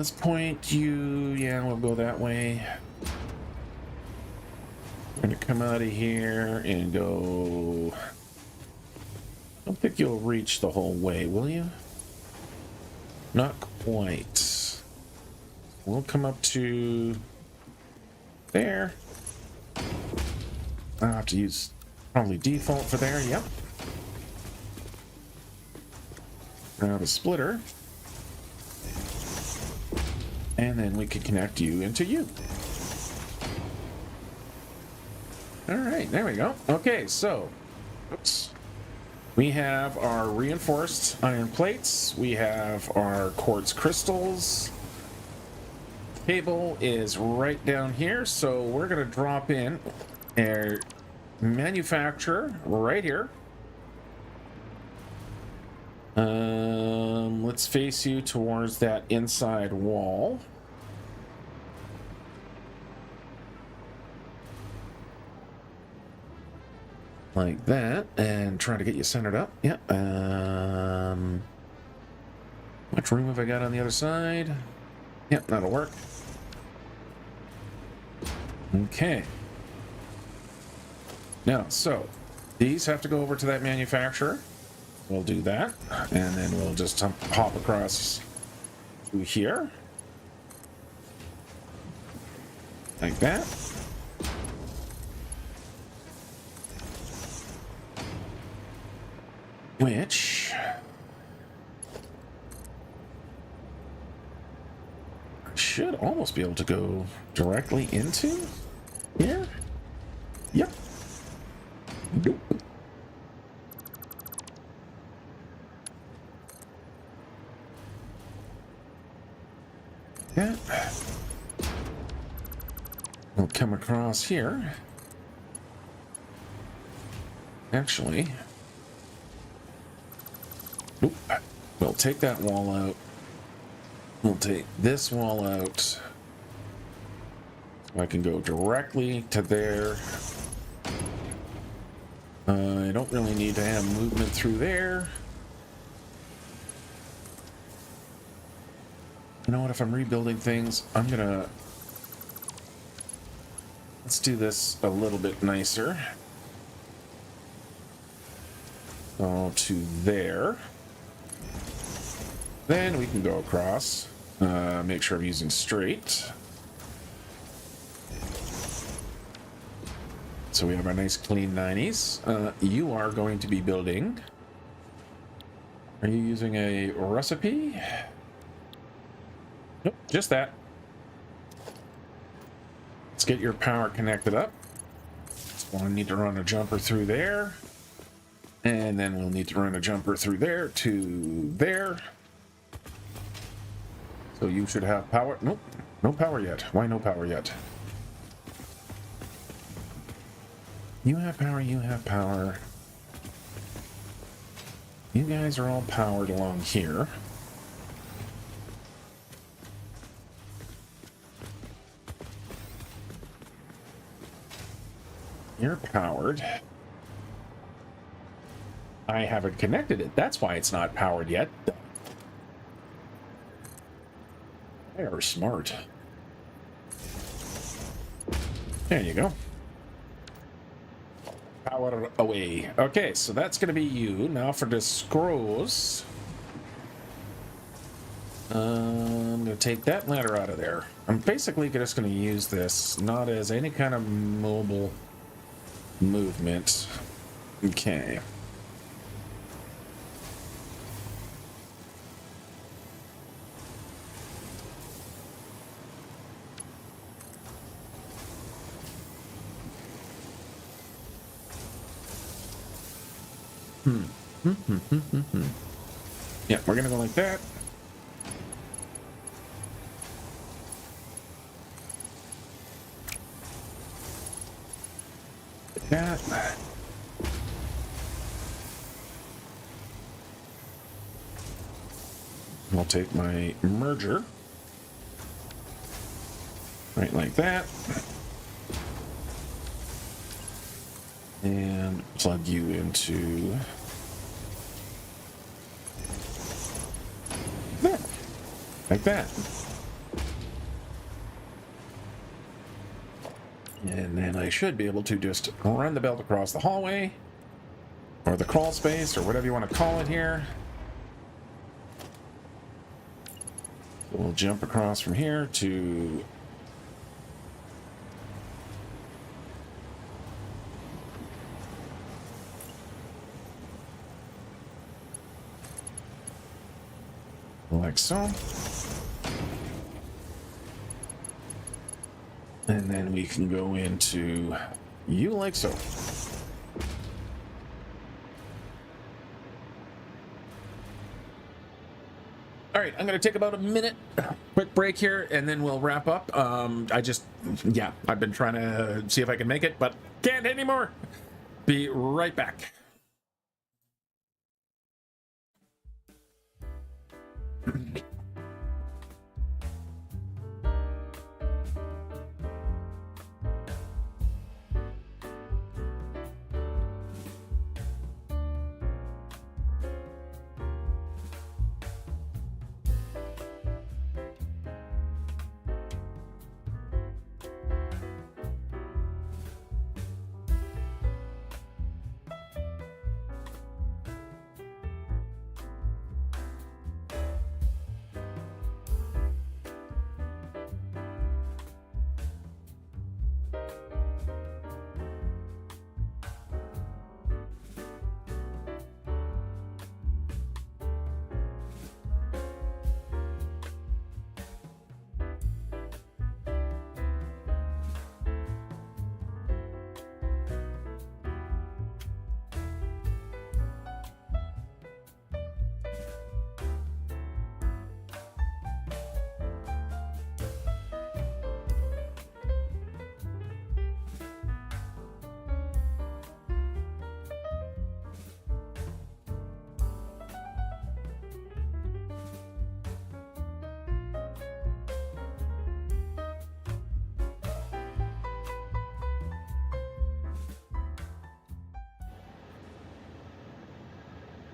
let's point you. Yeah, we'll go that way. We're gonna come out of here and go. I don't think you'll reach the whole way, will you? Not quite. We'll come up to there. I'll have to use probably default for there. Yep. Now the splitter. And then we can connect you into you. All right, there we go. Okay, so, oops. We have our reinforced iron plates. We have our quartz crystals. Cable is right down here, so we're going to drop in a manufacturer right here. Let's face you towards that inside wall. Like that, and try to get you centered up. Yep. Much room have I got on the other side? Yep, that'll work. Okay. Now, so these have to go over to that manufacturer. We'll do that, and then we'll just hop across to here. Like that. Which I should almost be able to go directly into here. Yep. Nope. Yeah. We'll come across here. Actually, nope. We'll take that wall out. We'll take this wall out. So I can go directly to there. I don't really need to have movement through there. You know what, if I'm rebuilding things, I'm gonna... Let's do this a little bit nicer. Go to there. Then we can go across. Make sure I'm using straight. So we have our nice clean 90s. You are going to be building... Are you using a recipe? Nope, just that. Let's get your power connected up. So we'll need to run a jumper through there. And then we'll need to run a jumper through there to there. So you should have power. Nope, no power yet. Why no power yet? You have power, you have power. You guys are all powered along here. You're powered. I haven't connected it. That's why it's not powered yet. They are smart. There you go. Power away. Okay, so that's going to be you. Now for the screws. I'm going to take that ladder out of there. I'm basically just going to use this not as any kind of mobile movement. Okay. Yeah, we're gonna go like that. That. I'll take my merger. Right like that. And plug you into there. Like that. And then I should be able to just run the belt across the hallway, or the crawl space, or whatever you want to call it here. We'll jump across from here to like so. And then we can go into you like so. All right, I'm going to take about a minute, quick break here, and then we'll wrap up. I've been trying to see if I can make it, but can't anymore. Be right back.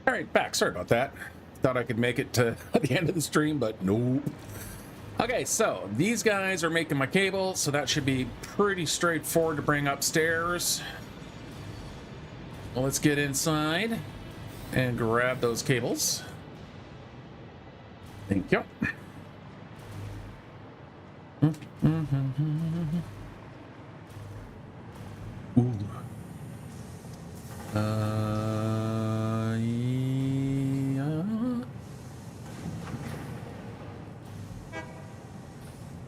All right, back. Sorry about that. Thought I could make it to the end of the stream, but no. Okay, so these guys are making my cable, so that should be pretty straightforward to bring upstairs. Well, let's get inside and grab those cables. Thank you. Ooh.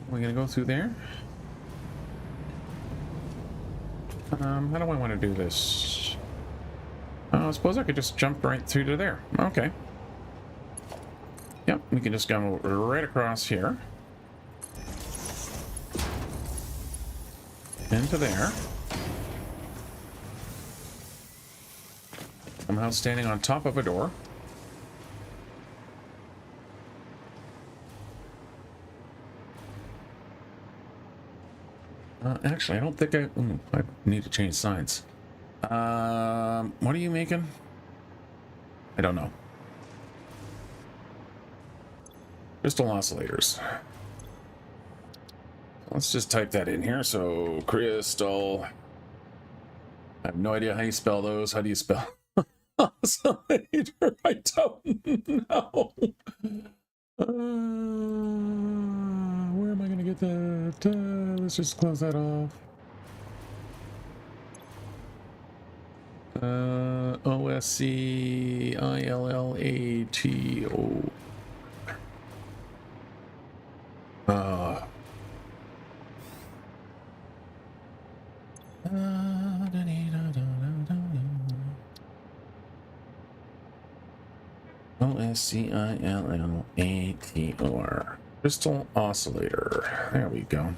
We're gonna go through there. How do I want to do this? I suppose I could just jump right through to there. Okay. Yep, we can just go right across here. Into there. Somehow standing on top of a door. Actually, I don't think I need to change signs. What are you making? I don't know. Crystal oscillators. Let's just type that in here. So, crystal. I have no idea how you spell those. How do you spell oscillator? I don't know. Where am I going to get that? Let's just close that off. OSCILLATO. OSCILLATOR. Crystal oscillator. There we go.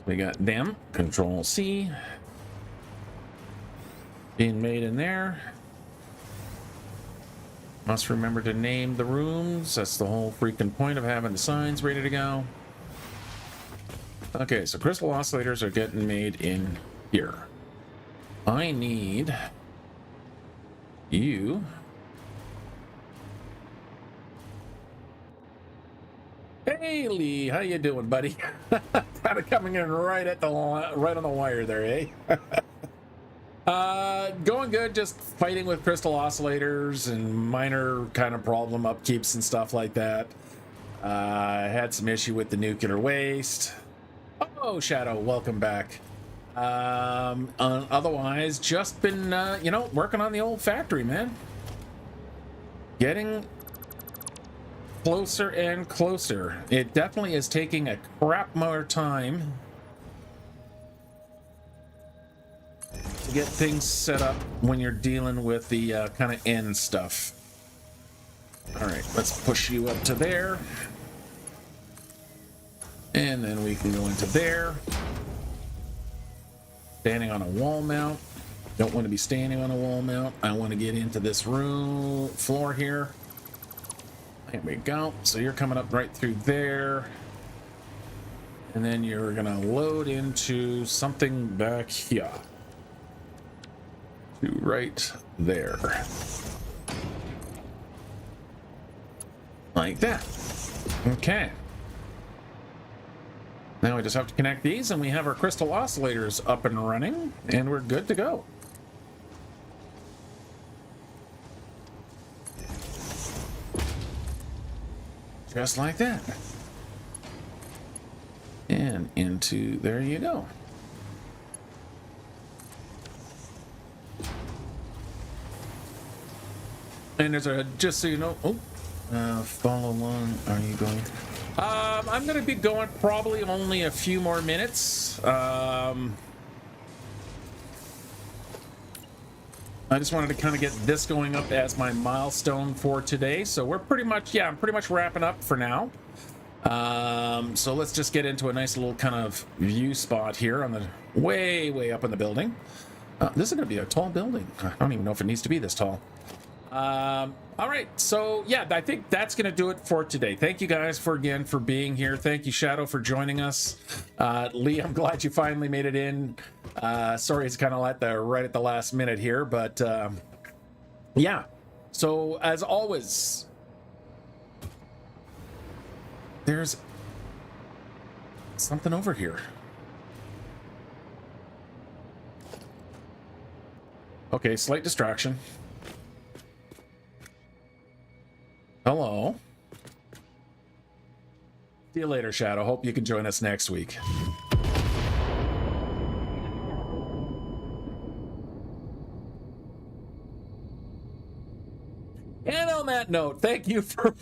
We got them. Control C. Being made in there. Must remember to name the rooms. That's the whole freaking point of having the signs ready to go. Okay, so crystal oscillators are getting made in here. I need you. Hey Lee, how you doing, buddy? kind of coming in right at the right on the wire there, eh? Going good, just fighting with crystal oscillators and minor kind of problem upkeeps and stuff like that. I had some issue with the nuclear waste. Oh, Shadow, welcome back. Otherwise, just been, you know, working on the old factory, man. Getting closer and closer. It definitely is taking a crap more time to get things set up when you're dealing with the kind of end stuff. All right, let's push you up to there. And then we can go into there. Standing on a wall mount. Don't want to be standing on a wall mount. I want to get into this room floor here. There we go. So you're coming up right through there. And then you're going to load into something back here. To right there. Like that. Okay. Now we just have to connect these and we have our crystal oscillators up and running and we're good to go. Just like that. And into, there you go. And there's a, just so you know, follow along, are you going? I'm going to be going probably only a few more minutes. I just wanted to kind of get this going up as my milestone for today. So we're pretty much, yeah, I'm pretty much wrapping up for now. So let's just get into a nice little kind of view spot here on the way up in the building. This is going to be a tall building. I don't even know if it needs to be this tall. All right, so yeah, I think that's gonna do it for today. Thank you guys for being here. Thank you, Shadow, for joining us. Lee, I'm glad you finally made it in. Sorry, it's kind of right at the last minute here, but yeah. So as always, there's something over here. Okay, slight distraction. Hello. See you later, Shadow. Hope you can join us next week. And on that note, thank you for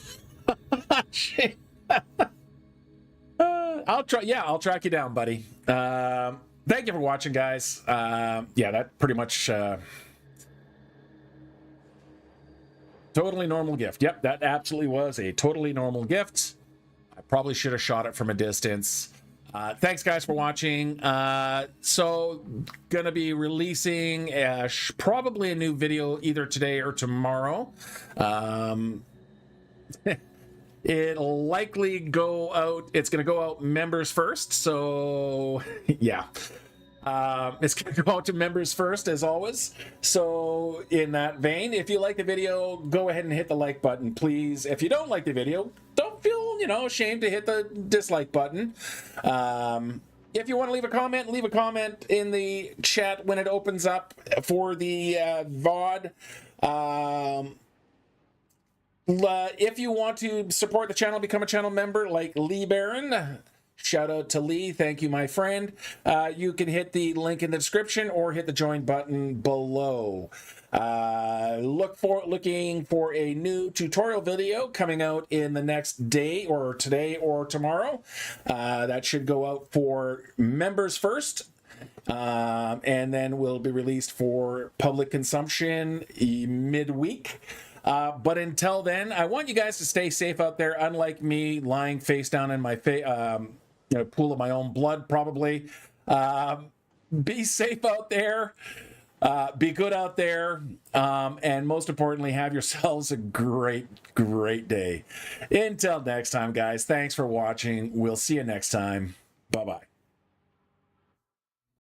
watching. I'll track you down, buddy. Thank you for watching, guys. Yeah, that pretty much totally normal gift. Yep, that absolutely was a totally normal gift. I probably should have shot it from a distance. Thanks, guys, for watching. So, gonna be releasing probably a new video either today or tomorrow. It'll likely go out. It's gonna go out members first. So, yeah. It's going to go out to members first, as always. So in that vein, if you like the video, go ahead and hit the like button, please. If you don't like the video, don't feel, ashamed to hit the dislike button. If you want to leave a comment in the chat when it opens up for the VOD. If you want to support the channel, become a channel member like Lee Barron. Shout out to Lee. Thank you, my friend. You can hit the link in the description or hit the join button below. Looking for a new tutorial video coming out in the next day or today or tomorrow. That should go out for members first. And then will be released for public consumption midweek. But until then, I want you guys to stay safe out there, unlike me lying face down in my pool of my own blood, probably. Be safe out there. Be good out there. And most importantly, have yourselves a great day. Until next time, guys, thanks for watching. We'll see you next time. Bye-bye.